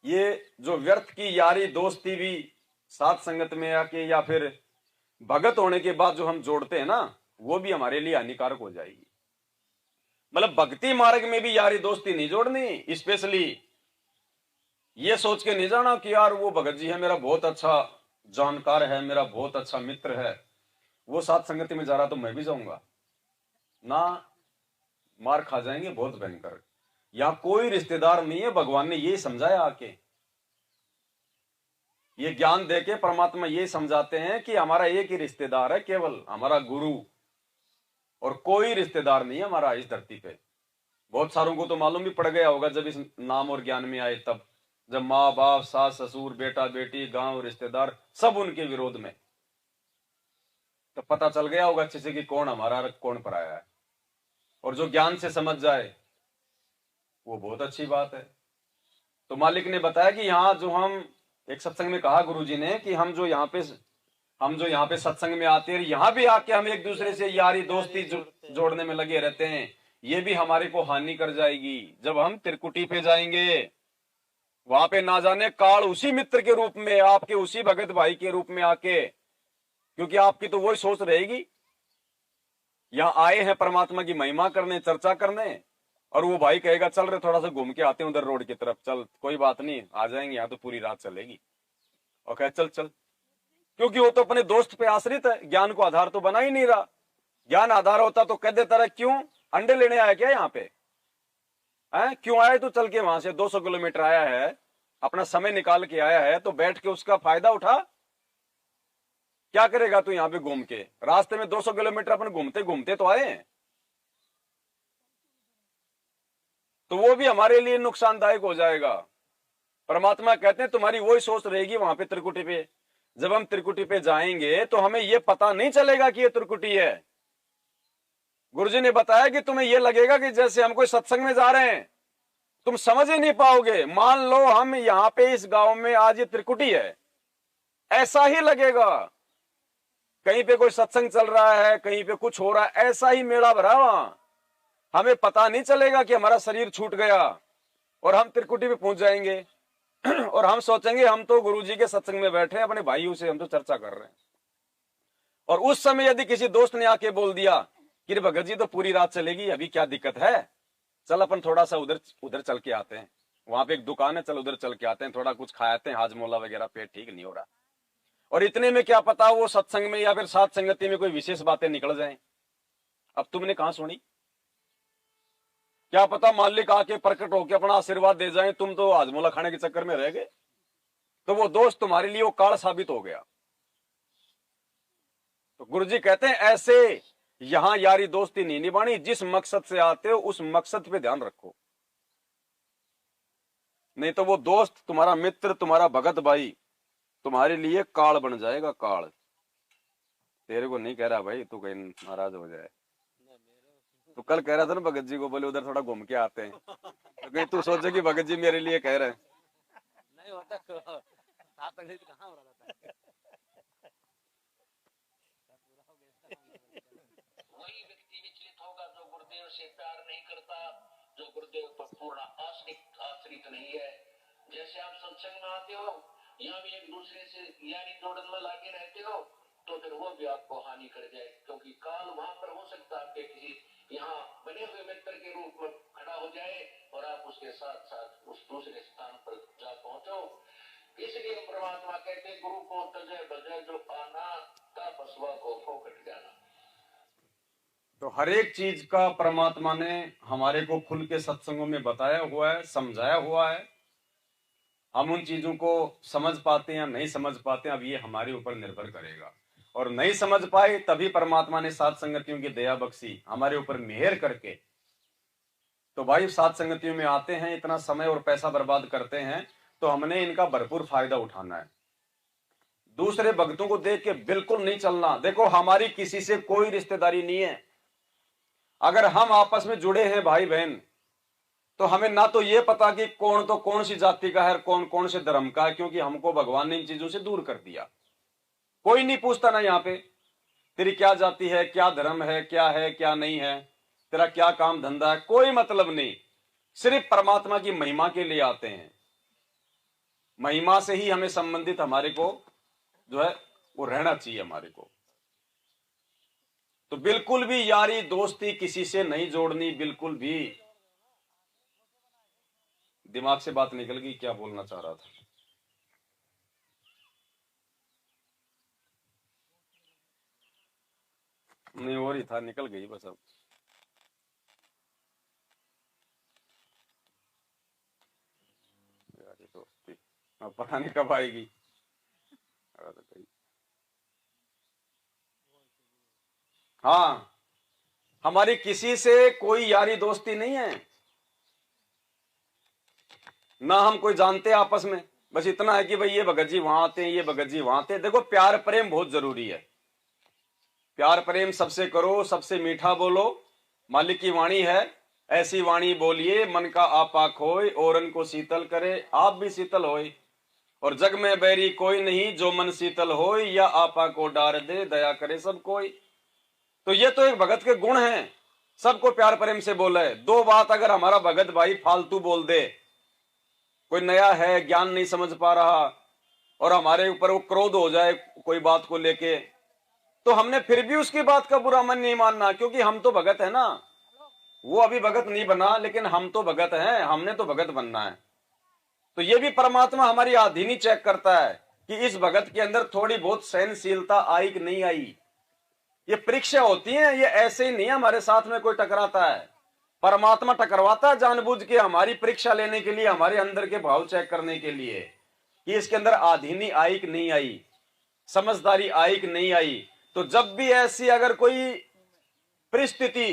ये जो व्यर्थ की यारी दोस्ती भी सात संगत में आके या फिर भगत होने के बाद जो हम जोड़ते हैं ना, वो भी हमारे लिए हानिकारक हो जाएगी। मतलब भक्ति मार्ग में भी यारी दोस्ती नहीं जोड़नी, स्पेशली ये सोच के नहीं जाना कि यार वो भगत जी है मेरा बहुत अच्छा जानकार है, मेरा बहुत अच्छा मित्र है, वो सात संगति में जा रहा तो मैं भी जाऊंगा ना, मार खा जाएंगे बहुत भयंकर। यहां कोई रिश्तेदार नहीं है, भगवान ने यही समझाया आके, ये ज्ञान देके परमात्मा यही समझाते हैं कि हमारा एक ही रिश्तेदार है, केवल हमारा गुरु, और कोई रिश्तेदार नहीं है हमारा इस धरती पे। बहुत सारों को तो मालूम भी पड़ गया होगा जब इस नाम और ज्ञान में आए, तब जब माँ बाप सास ससुर बेटा बेटी गांव रिश्तेदार सब उनके विरोध में, तो पता चल गया होगा अच्छे से कि कौन हमारा कौन पराया है। और जो ज्ञान से समझ जाए वो बहुत अच्छी बात है। तो मालिक ने बताया कि यहाँ जो हम एक सत्संग में कहा गुरुजी ने कि हम जो यहाँ पे सत्संग में आते हैं, यहाँ भी आके हम एक दूसरे से यारी दोस्ती जोड़ने में लगे रहते हैं, ये भी हमारे को हानि कर जाएगी। जब हम त्रिकुटी पे जाएंगे, वहां पे ना जाने काल उसी मित्र के रूप में, आपके उसी भगत भाई के रूप में आके, क्योंकि आपकी तो वही सोच रहेगी, यहाँ आए हैं परमात्मा की महिमा करने, चर्चा करने, और वो भाई कहेगा चल रहे थोड़ा सा घूम के आते हैं उधर रोड की तरफ, चल कोई बात नहीं आ जाएंगे, यहाँ तो पूरी रात चलेगी, और कहे चल चल, क्योंकि वो तो अपने दोस्त पे आश्रित है, ज्ञान को आधार तो बना ही नहीं रहा। ज्ञान आधार होता तो कह देता रहा क्यों अंडे लेने आया क्या यहाँ पे, है क्यों आया, तो चल के वहां से 200 किलोमीटर आया है, अपना समय निकाल के आया है, तो बैठ के उसका फायदा उठा। क्या करेगा तू यहाँ पे घूम के, रास्ते में 200 किलोमीटर अपन घूमते घूमते तो आए हैं, तो वो भी हमारे लिए नुकसानदायक हो जाएगा। परमात्मा कहते हैं तुम्हारी वही सोच रहेगी वहां पे त्रिकुटी पे। जब हम त्रिकुटी पे जाएंगे तो हमें ये पता नहीं चलेगा कि ये त्रिकुटी है। गुरुजी ने बताया कि तुम्हें ये लगेगा कि जैसे हम कोई सत्संग में जा रहे हैं, तुम समझ ही नहीं पाओगे। मान लो हम यहाँ पे इस गांव में आज ये त्रिकुटी है, ऐसा ही लगेगा। कहीं पे कोई सत्संग चल रहा है, कहीं पे कुछ हो रहा है, ऐसा ही मेला भरा वहां, हमें पता नहीं चलेगा कि हमारा शरीर छूट गया और हम त्रिकुटी पे पहुंच जाएंगे और हम सोचेंगे हम तो गुरुजी के सत्संग में बैठे हैं, अपने भाइयों से हम तो चर्चा कर रहे हैं। और उस समय यदि किसी दोस्त ने आके बोल दिया कि भगत जी तो पूरी रात चलेगी, अभी क्या दिक्कत है, चल अपन थोड़ा सा उधर चल के आते हैं, वहां पे एक दुकान है, चल उधर चल के आते हैं, थोड़ा कुछ खाते हैं, हाजमोला वगैरह, पेट ठीक नहीं हो रहा। और इतने में क्या पता वो सत्संग में या फिर सात संगति में कोई विशेष बातें निकल जाएं। अब तुमने कहां सुनी, क्या पता मालिक आके प्रकट होके अपना आशीर्वाद दे जाए, तुम तो हाजमोला खाने के चक्कर में रह गए, तो वो दोस्त तुम्हारे लिए वो काल साबित हो गया। तो गुरुजी कहते हैं ऐसे यहां यारी दोस्ती नहीं निभानी, जिस मकसद से आते हो उस मकसद पे ध्यान रखो, नहीं तो वो दोस्त तुम्हारा मित्र, तुम्हारा भगत भाई तुम्हारे लिए काल बन जाएगा, काल। तेरे को नहीं कह रहा भाई, तू कहीं नाराज हो जाए। तो कल कह रहा था ना भगत जी को, बोले उधर थोड़ा घूम के आते हैं, तो कहीं तू सोचे कि भगत जी मेरे लिए कह रहे हैं। नहीं होता कहाँ हो रहा था। वही व्यक्ति विचलित होगा जो गुरुदेव से प्यार नहीं करता, जो गुरुदेव पर पूर्ण आश्रित नहीं है। जैसे आप सत्संग में आते हो, यहाँ भी एक दूसरे से यारी जोड़न में लागे रहते हो, तो फिर वो भी आपको हानि कर जाए, क्योंकि काल वहां पर हो सकता है आपके किसी यहाँ बने हुए मित्र के रूप में खड़ा हो जाए और आप उसके साथ साथ उस दूसरे स्थान पर जा पहुंचो। इसलिए परमात्मा कहते गुरु को तजय बजय जो पाना ता पशुआ को फोकट जाना। तो हर एक चीज का परमात्मा ने हमारे को खुल के सत्संगों में बताया हुआ है, समझाया हुआ है। हम उन चीजों को समझ पाते हैं या नहीं समझ पाते हैं, अब ये हमारे ऊपर निर्भर करेगा। और नहीं समझ पाए तभी परमात्मा ने सात संगतियों की दया बख्शी, हमारे ऊपर मेहर करके। तो भाई सात संगतियों में आते हैं, इतना समय और पैसा बर्बाद करते हैं, तो हमने इनका भरपूर फायदा उठाना है। दूसरे भक्तों को देख के बिल्कुल नहीं चलना। देखो हमारी किसी से कोई रिश्तेदारी नहीं है। अगर हम आपस में जुड़े हैं भाई बहन, तो हमें ना तो ये पता कि कौन तो कौन सी जाति का है, कौन कौन से धर्म का है, क्योंकि हमको भगवान ने इन चीजों से दूर कर दिया। कोई नहीं पूछता ना यहाँ पे तेरी क्या जाति है, क्या धर्म है, क्या नहीं है, तेरा क्या काम धंधा है, कोई मतलब नहीं। सिर्फ परमात्मा की महिमा के लिए आते हैं। महिमा से ही हमें संबंधित हमारे को जो है वो रहना चाहिए हमारे को। तो बिल्कुल भी यारी दोस्ती किसी से नहीं जोड़नी, बिल्कुल भी। दिमाग से बात निकल गई, क्या बोलना चाह रहा था। नहीं और ही था, निकल गई बस। अब यारी दोस्ती अब पता नहीं कब आएगी। हाँ, हमारी किसी से कोई यारी दोस्ती नहीं है, ना हम कोई जानते आपस में। बस इतना है कि भाई ये भगत जी वहां आते हैं, ये भगत जी वहां आते हैं। देखो प्यार प्रेम बहुत जरूरी है। प्यार प्रेम सबसे करो, सबसे मीठा बोलो। मालिक की वाणी है, ऐसी वाणी बोलिए मन का आपा खोए, औरन को शीतल करे आप भी शीतल होए। और जग में बैरी कोई नहीं, जो मन शीतल होए, या आपा को डार दे दया करे सब कोई। तो ये तो एक भगत के गुण हैं, सबको प्यार प्रेम से बोले। दो बात अगर हमारा भगत भाई फालतू बोल दे, कोई नया है ज्ञान नहीं समझ पा रहा और हमारे ऊपर वो क्रोध हो जाए कोई बात को लेके, तो हमने फिर भी उसकी बात का बुरा मन नहीं मानना, क्योंकि हम तो भगत है ना। वो अभी भगत नहीं बना, लेकिन हम तो भगत हैं, हमने तो भगत बनना है। तो ये भी परमात्मा हमारी आधीनी चेक करता है कि इस भगत के अंदर थोड़ी बहुत सहनशीलता आई कि नहीं आई। ये परीक्षा होती है, ये ऐसे ही नहीं हमारे साथ में कोई टकराता है। परमात्मा टकरवाता है जानबूझ के, हमारी परीक्षा लेने के लिए, हमारे अंदर के भाव चेक करने के लिए कि इसके अंदर आधीनी आई कि नहीं आई, समझदारी आई कि नहीं आई। तो जब भी ऐसी अगर कोई परिस्थिति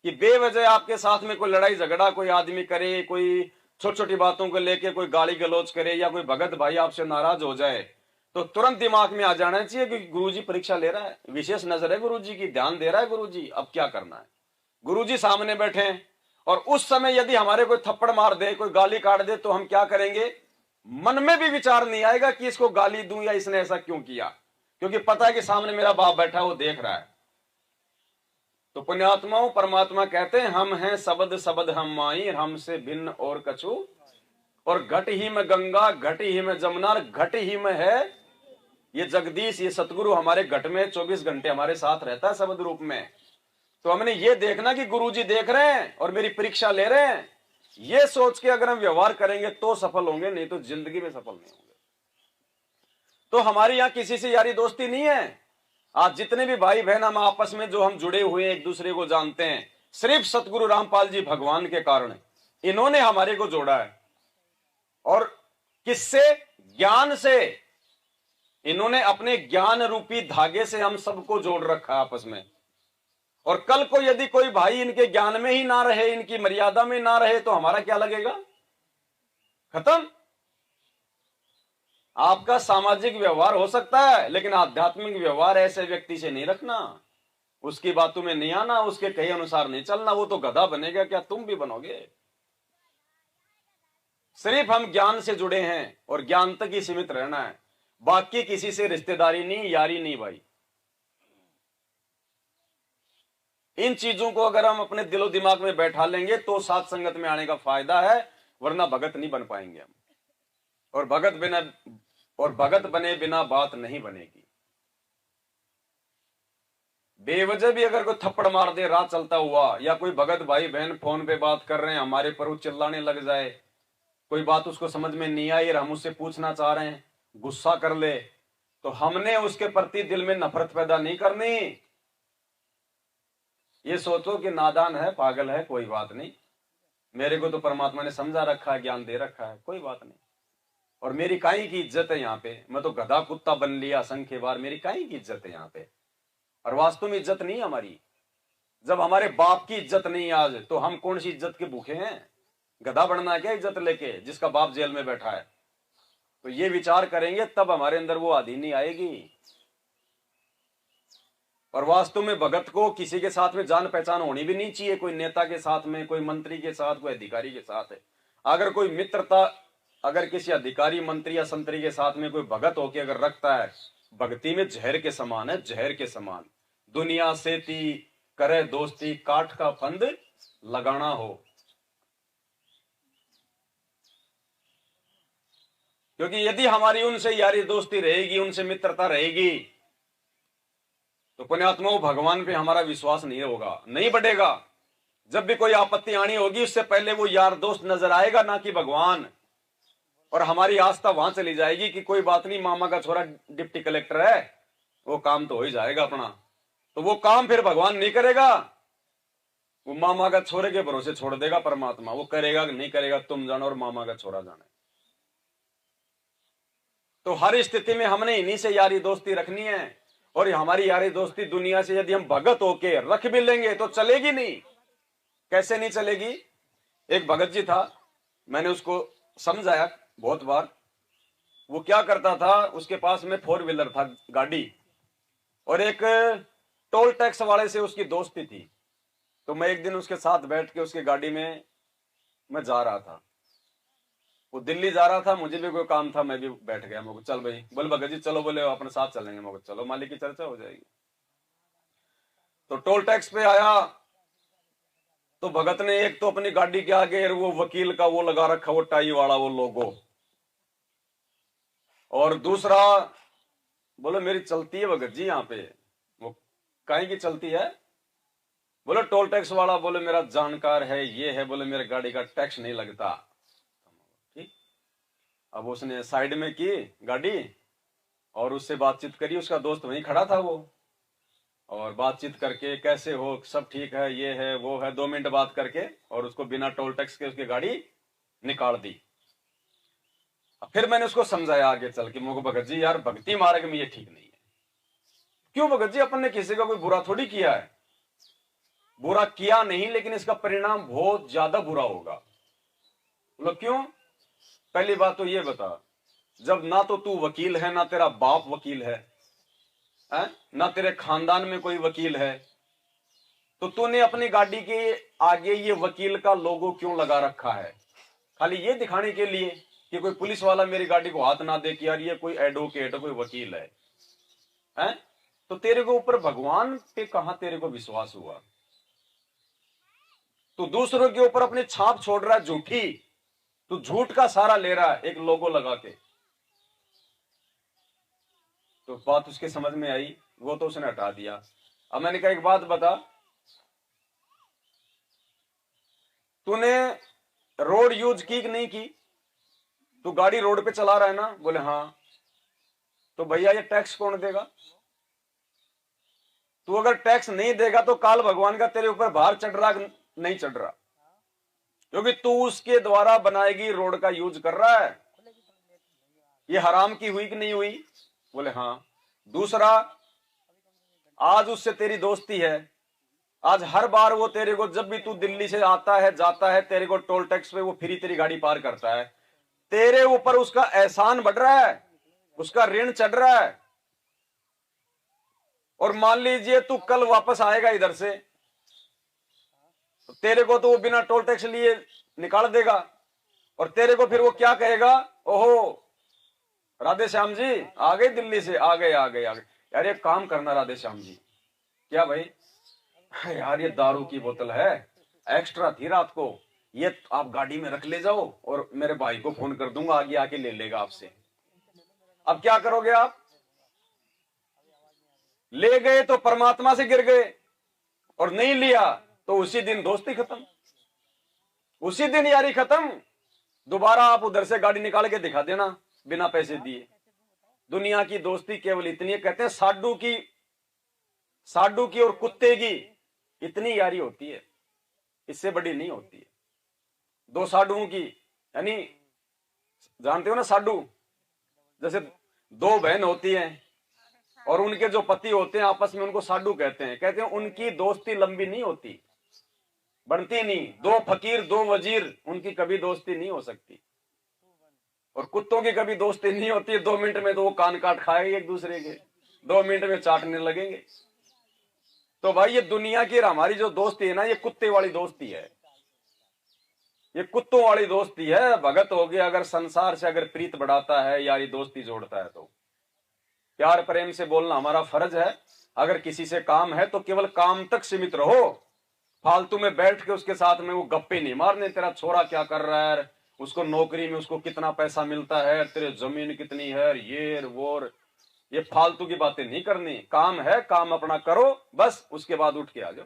कि बेवजह आपके साथ में कोई लड़ाई झगड़ा कोई आदमी करे, कोई छोटी छोटी बातों को लेके कोई गाली गलौज करे, या कोई भगत भाई आपसे नाराज हो जाए, तो तुरंत दिमाग में आ जाना चाहिए कि गुरुजी परीक्षा ले रहा है, विशेष नजर है गुरुजी की, ध्यान दे रहा है गुरुजी, अब क्या करना है। गुरुजी सामने बैठे हैं और उस समय यदि हमारे कोई थप्पड़ मार दे, कोई गाली काट दे, तो हम क्या करेंगे? मन में भी विचार नहीं आएगा कि इसको गाली दूं या इसने ऐसा क्यों किया, क्योंकि पता है कि सामने मेरा बाप बैठा है, वो देख रहा है। तो पुण्यात्माओं, परमात्मा कहते हैं हम हैं सबद सबद हम माई, हमसे भिन्न और कछु, और घट ही में गंगा, घट ही में जमुना, घट ही में है ये जगदीश, ये सतगुरु हमारे घट में 24 घंटे हमारे साथ रहता है शब्द रूप में। तो हमने ये देखना कि गुरुजी देख रहे हैं और मेरी परीक्षा ले रहे हैं, ये सोच के अगर हम व्यवहार करेंगे तो सफल होंगे, नहीं तो जिंदगी में सफल नहीं होंगे। तो हमारी यहां किसी से यारी दोस्ती नहीं है। आज जितने भी भाई बहन हम आपस में जो हम जुड़े हुए हैं, एक दूसरे को जानते हैं, सिर्फ सतगुरु रामपाल जी भगवान के कारण इन्होंने हमारे को जोड़ा है। और किससे? ज्ञान से। इन्होंने अपने ज्ञान रूपी धागे से हम सबको जोड़ रखा है आपस में। और कल को यदि कोई भाई इनके ज्ञान में ही ना रहे, इनकी मर्यादा में ना रहे, तो हमारा क्या लगेगा? खत्म। आपका सामाजिक व्यवहार हो सकता है, लेकिन आध्यात्मिक व्यवहार ऐसे व्यक्ति से नहीं रखना, उसकी बातों में नहीं आना, उसके कहे अनुसार नहीं चलना। वो तो गधा बनेगा, क्या तुम भी बनोगे? सिर्फ हम ज्ञान से जुड़े हैं और ज्ञान तक ही सीमित रहना है, बाकी किसी से रिश्तेदारी नहीं, यारी नहीं भाई। इन चीजों को अगर हम अपने दिलो दिमाग में बैठा लेंगे तो साथ संगत में आने का फायदा है, वरना भगत नहीं बन पाएंगे हम। और भगत बने बिना बात नहीं बनेगी। बेवजह भी अगर कोई थप्पड़ मार दे राह चलता हुआ, या कोई भगत भाई बहन फोन पे बात कर रहे हैं हमारे पर, वो चिल्लाने लग जाए, कोई बात उसको समझ में नहीं आई और हम उससे पूछना चाह रहे हैं, गुस्सा कर ले, तो हमने उसके प्रति दिल में नफरत पैदा नहीं करनी। ये सोचो कि नादान है, पागल है, कोई बात नहीं, मेरे को तो परमात्मा ने समझा रखा है, ज्ञान दे रखा है, कोई बात नहीं। और मेरी काई की इज्जत है यहाँ पे, मैं तो गधा कुत्ता बन लिया असंख्य बार, मेरी काई की इज्जत है यहाँ पे। और वास्तव में इज्जत नहीं है हमारी। जब हमारे बाप की इज्जत नहीं आज, तो हम कौन सी इज्जत के भूखे हैं? गधा बनना है क्या इज्जत लेके, जिसका बाप जेल में बैठा है? तो ये विचार करेंगे तब हमारे अंदर वो आदीनी आएगी। और वास्तव में भगत को किसी के साथ में जान पहचान होनी भी नहीं चाहिए, कोई नेता के साथ में, कोई मंत्री के साथ, कोई अधिकारी के साथ है। अगर कोई मित्रता अगर किसी अधिकारी मंत्री या संतरी के साथ में कोई भगत होके अगर रखता है, भक्ति में जहर के समान है, जहर के समान। दुनिया से ती करे दोस्ती, काठ का फंद लगाना हो। क्योंकि यदि हमारी उनसे यारी दोस्ती रहेगी, उनसे मित्रता रहेगी, तो पुण्यात्माओं भगवान पे हमारा विश्वास नहीं होगा, नहीं बढ़ेगा। जब भी कोई आपत्ति आनी होगी, उससे पहले वो यार दोस्त नजर आएगा, ना कि भगवान। और हमारी आस्था वहां चली जाएगी कि कोई बात नहीं, मामा का छोरा डिप्टी कलेक्टर है, वो काम तो हो ही जाएगा अपना। तो वो काम फिर भगवान नहीं करेगा, वो मामा का छोरे के भरोसे छोड़ देगा परमात्मा। वो करेगा नहीं करेगा तुम जानो और मामा का छोरा जाने। तो हर स्थिति में हमने इन्हीं से यारी दोस्ती रखनी है। और हमारी यारी दोस्ती दुनिया से यदि हम भगत होके रख भी लेंगे तो चलेगी नहीं। कैसे नहीं चलेगी? एक भगत जी था, मैंने उसको समझाया बहुत बार। वो क्या करता था, उसके पास में 4 व्हीलर था, गाड़ी, और एक टोल टैक्स वाले से उसकी दोस्ती थी। तो मैं एक दिन उसके साथ बैठ के उसकी गाड़ी में मैं जा रहा था, वो दिल्ली जा रहा था, मुझे भी कोई काम था, मैं भी बैठ गया। मैं चल भाई, बोले भगत जी चलो, बोले अपने साथ चलेंगे। मैं चलो, मालिक की चर्चा हो जाएगी। तो टोल टैक्स पे आया तो भगत ने एक तो अपनी गाड़ी के आगे वो वकील का वो लगा रखा, वो टाई वाला वो लोगो, और दूसरा बोले मेरी चलती है भगत जी यहाँ पे। वो कहीं की चलती है? बोले टोल टैक्स वाला, बोले मेरा जानकार है, ये है, बोले मेरे गाड़ी का टैक्स नहीं लगता। ठीक, अब उसने साइड में की गाड़ी और उससे बातचीत करी। उसका दोस्त वहीं खड़ा था वो, और बातचीत करके कैसे हो, सब ठीक है, ये है वो है, 2 मिनट बात करके और उसको बिना टोल टैक्स के उसकी गाड़ी निकाल दी। फिर मैंने उसको समझाया आगे चल के, मुझे भगत जी यार भक्ति मार्ग में ये ठीक नहीं है। क्यों भगत जी? अपन ने किसी का कोई बुरा थोड़ी किया है। बुरा किया नहीं, लेकिन इसका परिणाम बहुत ज्यादा बुरा होगा। बोलो क्यों? पहली बात तो ये बता, जब ना तो तू वकील है, ना तेरा बाप वकील है, ना तेरे खानदान में कोई वकील है, तो तूने अपनी गाड़ी के आगे ये वकील का लोगो क्यों लगा रखा है? खाली ये दिखाने के लिए कि कोई पुलिस वाला मेरी गाड़ी को हाथ ना दे कि यार ये कोई एडवोकेट, कोई वकील है, तो तेरे को ऊपर भगवान पे कहां तेरे को विश्वास हुआ? तू दूसरों के ऊपर अपनी छाप छोड़ रहा है झूठी, तू झूठ का सहारा ले रहा है एक लोगो लगा के। तो बात उसके समझ में आई, वो तो उसने हटा दिया। अब मैंने कहा एक बात बता, तूने रोड यूज की कि नहीं की? तू गाड़ी रोड पे चला रहा है ना? बोले हाँ। तो भैया ये टैक्स कौन देगा? तू अगर टैक्स नहीं देगा तो काल भगवान का तेरे ऊपर भार चढ़ रहा नहीं चढ़ रहा? क्योंकि तू उसके द्वारा बनाएगी रोड का यूज कर रहा है। ये हराम की हुई कि नहीं हुई? बोले हाँ। दूसरा, आज उससे तेरी दोस्ती है, आज हर बार वो तेरे को, जब भी तू दिल्ली से आता है जाता है, तेरे को टोल टैक्स पे वो फ्री तेरी गाड़ी पार करता है। तेरे ऊपर उसका एहसान बढ़ रहा है, उसका ऋण चढ़ रहा है। और मान लीजिए तू कल वापस आएगा इधर से, तो तेरे को तो वो बिना टोल टैक्स लिए निकाल देगा। और तेरे को फिर वो क्या कहेगा? ओहो राधे श्याम जी आ गए दिल्ली से, आ गए आ गए आ गए। यार एक काम करना राधे श्याम जी। क्या भाई? यार ये दारू की बोतल है, एक्स्ट्रा थी रात को, ये आप गाड़ी में रख ले जाओ और मेरे भाई को फोन कर दूंगा, आगे आके ले लेगा आपसे। अब क्या करोगे आप? ले गए तो परमात्मा से गिर गए, और नहीं लिया तो उसी दिन दोस्ती खत्म, उसी दिन यारी खत्म। दोबारा आप उधर से गाड़ी निकाल के दिखा देना बिना पैसे दिए। दुनिया की दोस्ती केवल इतनी है, कहते हैं साडू की और कुत्ते की इतनी यारी होती है, इससे बड़ी नहीं होती है। दो साडुओं की, यानी जानते हो ना साडू, जैसे दो बहन होती हैं और उनके जो पति होते हैं आपस में उनको साडू कहते हैं उनकी दोस्ती लंबी नहीं होती, बनती नहीं। दो फकीर दो वजीर, उनकी कभी दोस्ती नहीं हो सकती। और कुत्तों की कभी दोस्ती नहीं होती, 2 मिनट में तो वो कान काट खाएंगे एक दूसरे के, 2 मिनट में चाटने लगेंगे। तो भाई ये दुनिया की हमारी जो दोस्ती है ना, ये कुत्ते वाली दोस्ती है, ये कुत्तों वाली दोस्ती है। भगत हो गया अगर संसार से अगर प्रीत बढ़ाता है, यारी दोस्ती जोड़ता है, तो प्यार प्रेम से बोलना हमारा फर्ज है। अगर किसी से काम है तो केवल काम तक सीमित रहो, फालतू में बैठ के उसके साथ में वो गप्पे नहीं मारने, तेरा छोरा क्या कर रहा है, उसको नौकरी में उसको कितना पैसा मिलता है, तेरे जमीन कितनी है, ये वो, ये फालतू की बातें नहीं करनी। काम है, काम अपना करो, बस उसके बाद उठ के आ जाओ,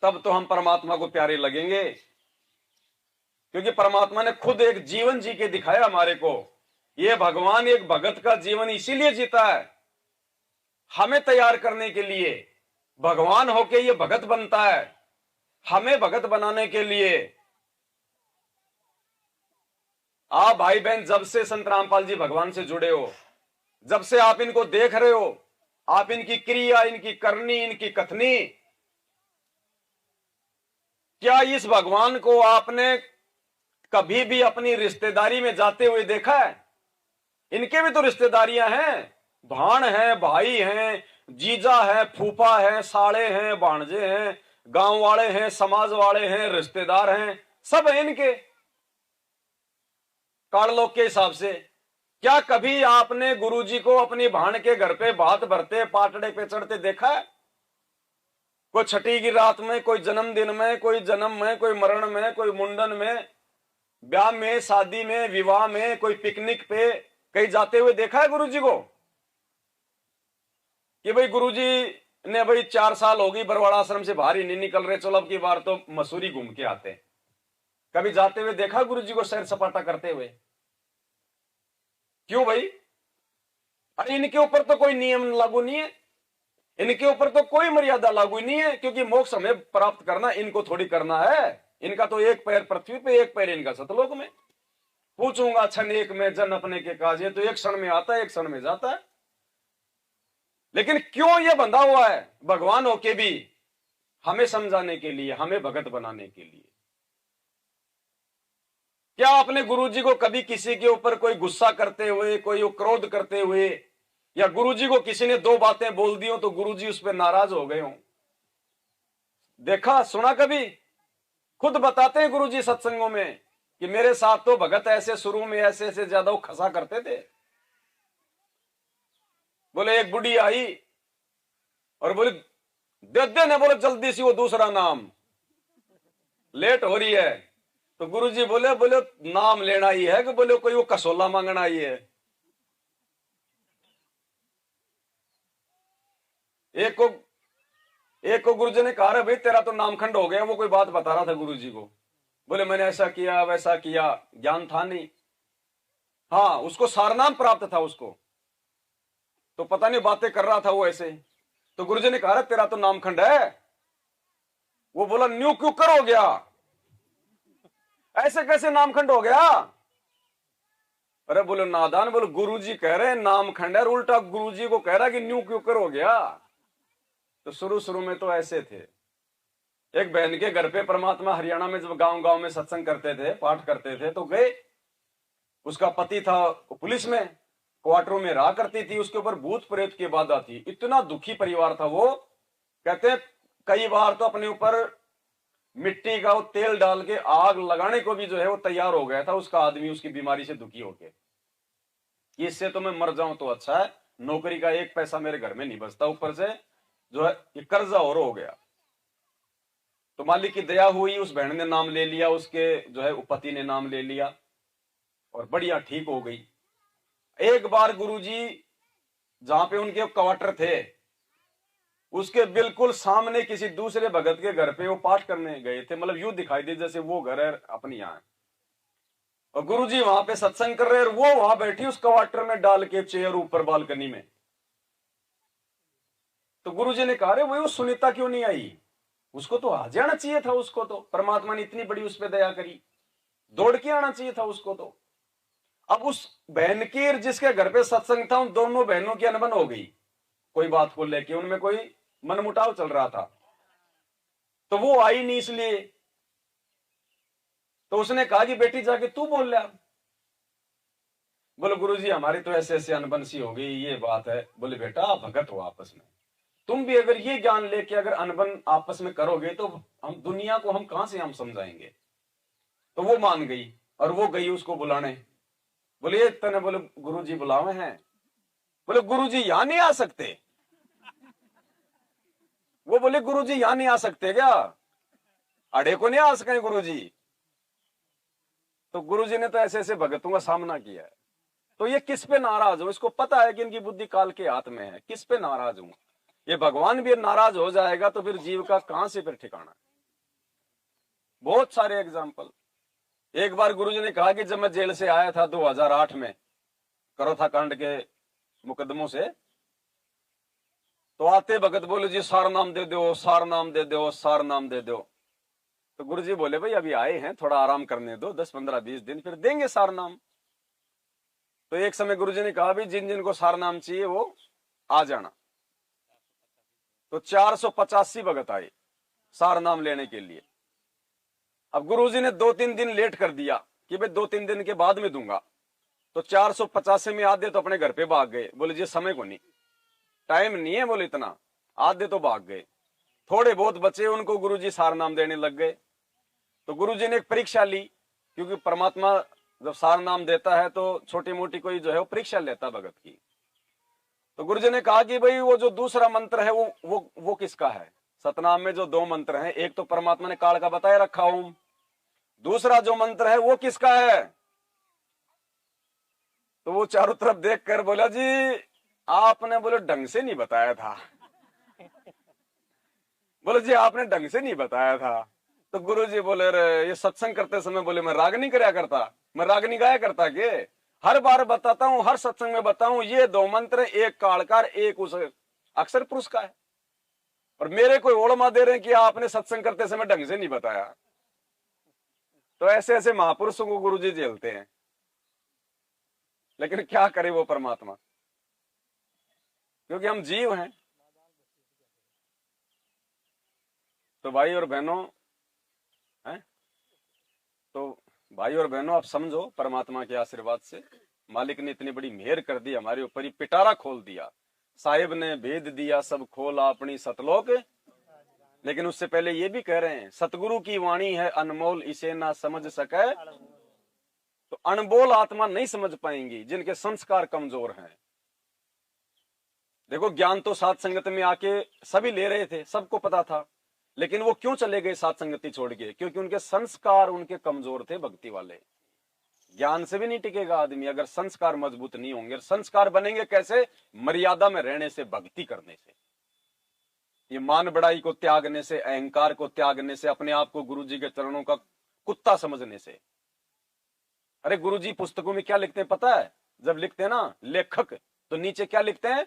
तब तो हम परमात्मा को प्यारे लगेंगे। क्योंकि परमात्मा ने खुद एक जीवन जी के दिखाया हमारे को। ये भगवान एक भगत का जीवन इसीलिए जीता है, हमें तैयार करने के लिए। भगवान होके ये भगत बनता है, हमें भगत बनाने के लिए। आप भाई बहन जब से संत रामपाल जी भगवान से जुड़े हो, जब से आप इनको देख रहे हो, आप इनकी क्रिया, इनकी करनी, इनकी कथनी, क्या इस भगवान को आपने कभी भी अपनी रिश्तेदारी में जाते हुए देखा है? इनके भी तो रिश्तेदारियां हैं, भाण हैं, भाई हैं, जीजा है, फूफा है, साले हैं, भाणजे हैं, गांव वाले हैं, समाज वाले हैं, रिश्तेदार हैं, सब है इनके काड़लोक के हिसाब से। क्या कभी आपने गुरुजी को अपनी भाण के घर पे भात भरते, पाटड़े पे चढ़ते देखा है? कोई छठी की रात में, कोई जन्मदिन में, कोई जन्म में, कोई मरण में, कोई मुंडन में, ब्याह में, शादी में, विवाह में, कोई पिकनिक पे कहीं जाते हुए देखा है गुरुजी को? कि भाई गुरुजी ने भाई 4 साल हो गई बरवाड़ा आश्रम से बाहर ही नहीं निकल रहे, चलो अब की बार तो मसूरी घूम के आते हैं। कभी जाते हुए देखा गुरुजी को सैर सपाटा करते हुए? क्यों भाई? अरे इनके ऊपर तो कोई नियम लागू नहीं है, इनके ऊपर तो कोई मर्यादा लागू नहीं है, क्योंकि मोक्ष हमें प्राप्त करना इनको थोड़ी करना है। इनका तो एक पैर पृथ्वी पे, एक पैर इनका सतलोक में। पूछूंगा क्षण एक में जन अपने के काज, ये तो एक क्षण में आता है, एक क्षण में जाता है। लेकिन क्यों ये बंधा हुआ है? भगवान होके भी हमें समझाने के लिए, हमें भगत बनाने के लिए। क्या आपने गुरुजी को कभी किसी के ऊपर कोई गुस्सा करते हुए, कोई क्रोध करते हुए, या गुरुजी को किसी ने 2 बातें बोल दी हो तो गुरुजी उस पर नाराज हो गए हो, देखा सुना कभी? खुद बताते हैं गुरुजी सत्संगों में कि मेरे साथ तो भगत ऐसे शुरू में ऐसे ऐसे ज्यादा वो खसा करते थे। बोले एक बुढ़ी आई और बोले दे ने, बोले जल्दी से वो दूसरा नाम, लेट हो रही है। तो गुरुजी बोले नाम लेना ही है कि बोले कोई वो कसोला मांगना ही है? एक को गुरुजी ने कहा भाई तेरा तो नामखंड हो गया। वो कोई बात बता रहा था गुरुजी को, बोले मैंने ऐसा किया वैसा किया, ज्ञान था नहीं। हाँ उसको सारनाम प्राप्त था उसको, तो पता नहीं बातें कर रहा था वो ऐसे। तो गुरुजी ने कहा तेरा तो नामखंड है। वो बोला न्यू क्यों कर हो गया, ऐसे कैसे नामखंड हो गया? अरे बोले नादान, बोले गुरुजी कह रहे हैं नामखंड है, उल्टा गुरुजी को कह रहा कि न्यू क्यों कर हो गया। तो शुरू में तो ऐसे थे। एक बहन के घर पे परमात्मा हरियाणा में जब गांव गांव में सत्संग करते थे, पाठ करते थे, तो गए। उसका पति था पुलिस में, क्वार्टरों में रहा करती थी, उसके ऊपर भूत प्रेत की बाधा थी। इतना दुखी परिवार था वो, कहते हैं कई बार तो अपने ऊपर मिट्टी का वो तेल डाल के आग लगाने को भी जो है वो तैयार हो गया था उसका आदमी, उसकी बीमारी से दुखी होके। इससे तो मैं मर जाऊं तो अच्छा है, नौकरी का 1 पैसा मेरे घर में नहीं बचता, ऊपर से जो है ये कर्जा और हो गया। तो मालिक की दया हुई, उस बहन ने नाम ले लिया, उसके जो है पति ने नाम ले लिया और बढ़िया ठीक हो गई। एक बार गुरुजी जहां पे उनके क्वार्टर थे, उसके बिल्कुल सामने किसी दूसरे भगत के घर पे वो पाठ करने गए थे। मतलब यूं दिखाई दे जैसे वो घर है अपनी यहाँ, और गुरुजी वहां पे सत्संग कर रहे हैं और वो वहां बैठी उस क्वार्टर में डाल के चेयर ऊपर बालकनी में। तो गुरुजी ने कहा रे वो सुनीता क्यों नहीं आई, उसको तो आ जाना चाहिए था, उसको तो परमात्मा ने इतनी बड़ी उस पर दया करी, दौड़ के आना चाहिए था उसको तो। अब उस बहन की जिसके घर पे सत्संग था, उन दोनों बहनों की अनबन हो गई कोई बात को लेके, उनमें कोई मनमुटाव चल रहा था, तो वो आई नहीं, इसलिए तो उसने कहा कि बेटी जाके तू बोल ले। बोले गुरुजी हमारी तो ऐसे ऐसे अनबन सी हो गई, ये बात है। बोले बेटा आप भगत हो, आपस में तुम भी अगर ये ज्ञान लेके अगर अनबन आपस में करोगे तो हम दुनिया को हम कहां से हम समझाएंगे। तो वो मान गई और वो गई उसको बुलाने। बोले तने, बोले गुरुजी बुलावे हैं। बोले गुरुजी यहां नहीं आ सकते। वो बोले गुरुजी यहां नहीं आ सकते क्या, अड़े को नहीं आ सके गुरुजी। तो गुरुजी ने तो ऐसे ऐसे भगतों का सामना किया है। तो ये किस पे नाराज हो, इसको पता है कि इनकी बुद्धि काल के हाथ में है, किस पे नाराज हूं। ये भगवान भी नाराज हो जाएगा तो फिर जीव का कहां से फिर ठिकाना। बहुत सारे एग्जाम्पल। एक बार गुरुजी ने कहा कि जब मैं जेल से आया था 2008 में करोथा कांड के मुकदमों से, तो आते भगत बोले जी सार नाम दे दो, सार नाम दे दो, सार नाम दे दो। तो गुरुजी बोले भाई अभी आए हैं, थोड़ा आराम करने दो, 10 15 20 दिन, फिर देंगे सार नाम। तो एक समय गुरुजी ने कहा भी जिन जिनको सार नाम चाहिए वो आ जाना। तो 485 भगत आए सार नाम लेने के लिए। अब गुरुजी ने 2-3 दिन लेट कर दिया कि भाई 2-3 दिन के बाद में दूंगा। तो 485 में आधे तो अपने घर पे भाग गए, बोले जी समय को नहीं, टाइम नहीं है, बोले इतना। आधे तो भाग गए, थोड़े बहुत बचे, उनको गुरुजी सार नाम देने लग गए। तो गुरुजी ने एक परीक्षा ली, क्योंकि परमात्मा जब सार नाम देता है तो छोटी मोटी कोई जो है वो परीक्षा लेता भगत की। तो गुरुजी ने कहा कि भाई वो जो दूसरा मंत्र है वो किसका है। सतनाम में जो 2 मंत्र हैं, एक तो परमात्मा ने काल का बताया रखा हूं, दूसरा जो मंत्र है वो किसका है। तो वो चारों तरफ देखकर बोला जी आपने बोले ढंग से नहीं बताया था। बोले जी आपने ढंग से नहीं बताया था। तो गुरुजी बोले रे ये सत्संग करते समय बोले मैं राग नहीं कराया करता, मैं राग नहीं गाया करता के, हर बार बताता हूं, हर सत्संग में बताऊं, ये 2 मंत्र, एक कालकार एक उस अक्षर पुरुष का है, और मेरे कोई ओड़मा दे रहे हैं कि आपने सत्संग करते समय ढंग से नहीं बताया। तो ऐसे ऐसे महापुरुषों को गुरुजी झेलते हैं, लेकिन क्या करे वो परमात्मा, क्योंकि हम जीव हैं। तो भाई और बहनों हैं, तो भाई और बहनों आप समझो, परमात्मा के आशीर्वाद से मालिक ने इतनी बड़ी मेहर कर दी हमारे ऊपर, ही पिटारा खोल दिया, साहिब ने भेद दिया सब खोला अपनी सतलोक। लेकिन उससे पहले ये भी कह रहे हैं सतगुरु की वाणी है अनमोल इसे ना समझ सके। तो अनमोल आत्मा नहीं समझ पाएंगी जिनके संस्कार कमजोर हैं। देखो ज्ञान तो साथ संगत में आके सभी ले रहे थे, सबको पता था, लेकिन वो क्यों चले गए साथ संगति छोड़ के, क्योंकि उनके संस्कार उनके कमजोर थे भक्ति वाले। ज्ञान से भी नहीं टिकेगा आदमी अगर संस्कार मजबूत नहीं होंगे। संस्कार बनेंगे कैसे, मर्यादा में रहने से, भक्ति करने से, ये मान बड़ाई को त्यागने से, अहंकार को त्यागने से, अपने आप को गुरुजी के चरणों का कुत्ता समझने से। अरे गुरुजी पुस्तकों में क्या लिखते हैं पता है, जब लिखते हैं ना लेखक, तो नीचे क्या लिखते हैं,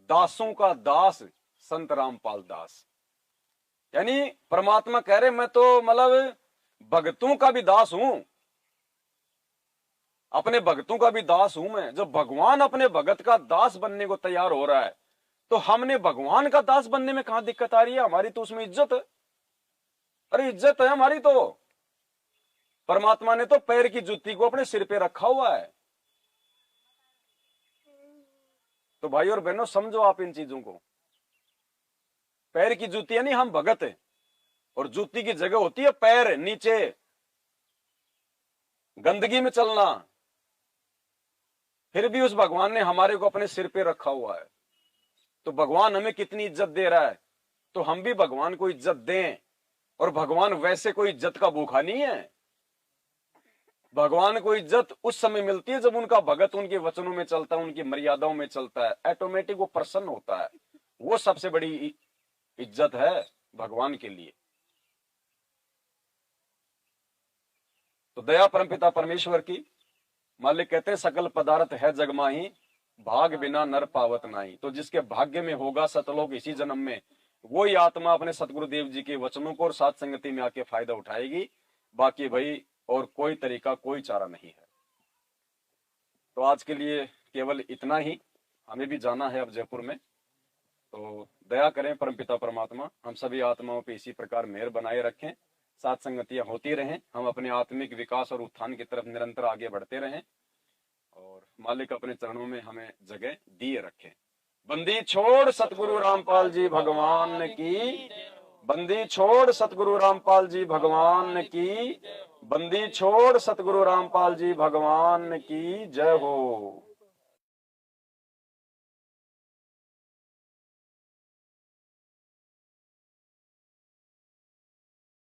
दासों का दास संत रामपाल दास। यानी परमात्मा कह रहे मैं तो मतलब भक्तों का भी दास हूं, अपने भक्तों का भी दास हूं मैं। जब भगवान अपने भगत का दास बनने को तैयार हो रहा है, तो हमने भगवान का दास बनने में कहां दिक्कत आ रही है, हमारी तो उसमें इज्जत है। अरे इज्जत है हमारी तो, परमात्मा ने तो पैर की जुत्ती को अपने सिर पे रखा हुआ है। तो भाई और बहनों समझो आप इन चीजों को, पैर की जूती यानी हम भगत है, और जूती की जगह होती है पैर, नीचे गंदगी में चलना। फिर भी उस भगवान ने हमारे को अपने सिर पे रखा हुआ है। तो भगवान हमें कितनी इज्जत दे रहा है, तो हम भी भगवान को इज्जत दें। और भगवान वैसे कोई इज्जत का भूखा नहीं है। भगवान को इज्जत उस समय मिलती है जब उनका भगत उनके वचनों में चलता है, उनकी मर्यादाओं में चलता है, ऑटोमेटिक वो प्रसन्न होता है। वो सबसे बड़ी इज्जत है भगवान के लिए। तो दया परमपिता परमेश्वर की। मालिक कहते हैं सकल पदार्थ है जग माही, भाग बिना नर पावत नाही। तो जिसके भाग्य में होगा सतलोक इसी जन्म में, वही आत्मा अपने सतगुरुदेव जी के वचनों को और साथ संगति में आके फायदा उठाएगी। बाकी भाई और कोई तरीका, कोई चारा नहीं है। तो आज के लिए केवल इतना ही, हमें भी जाना है अब जयपुर में। तो दया करें परमपिता परमात्मा, हम सभी आत्माओं पे इसी प्रकार मेहर बनाए रखें, साथ संगतियां होती रहें, हम अपने आत्मिक विकास और उत्थान की तरफ निरंतर आगे बढ़ते रहें और मालिक अपने चरणों में हमें जगह दिए रखें। बंदी छोड़ सतगुरु रामपाल जी भगवान की, बंदी छोड़ सतगुरु रामपाल जी भगवान की, बंदी छोड़ सतगुरु रामपाल जी भगवान की जय हो।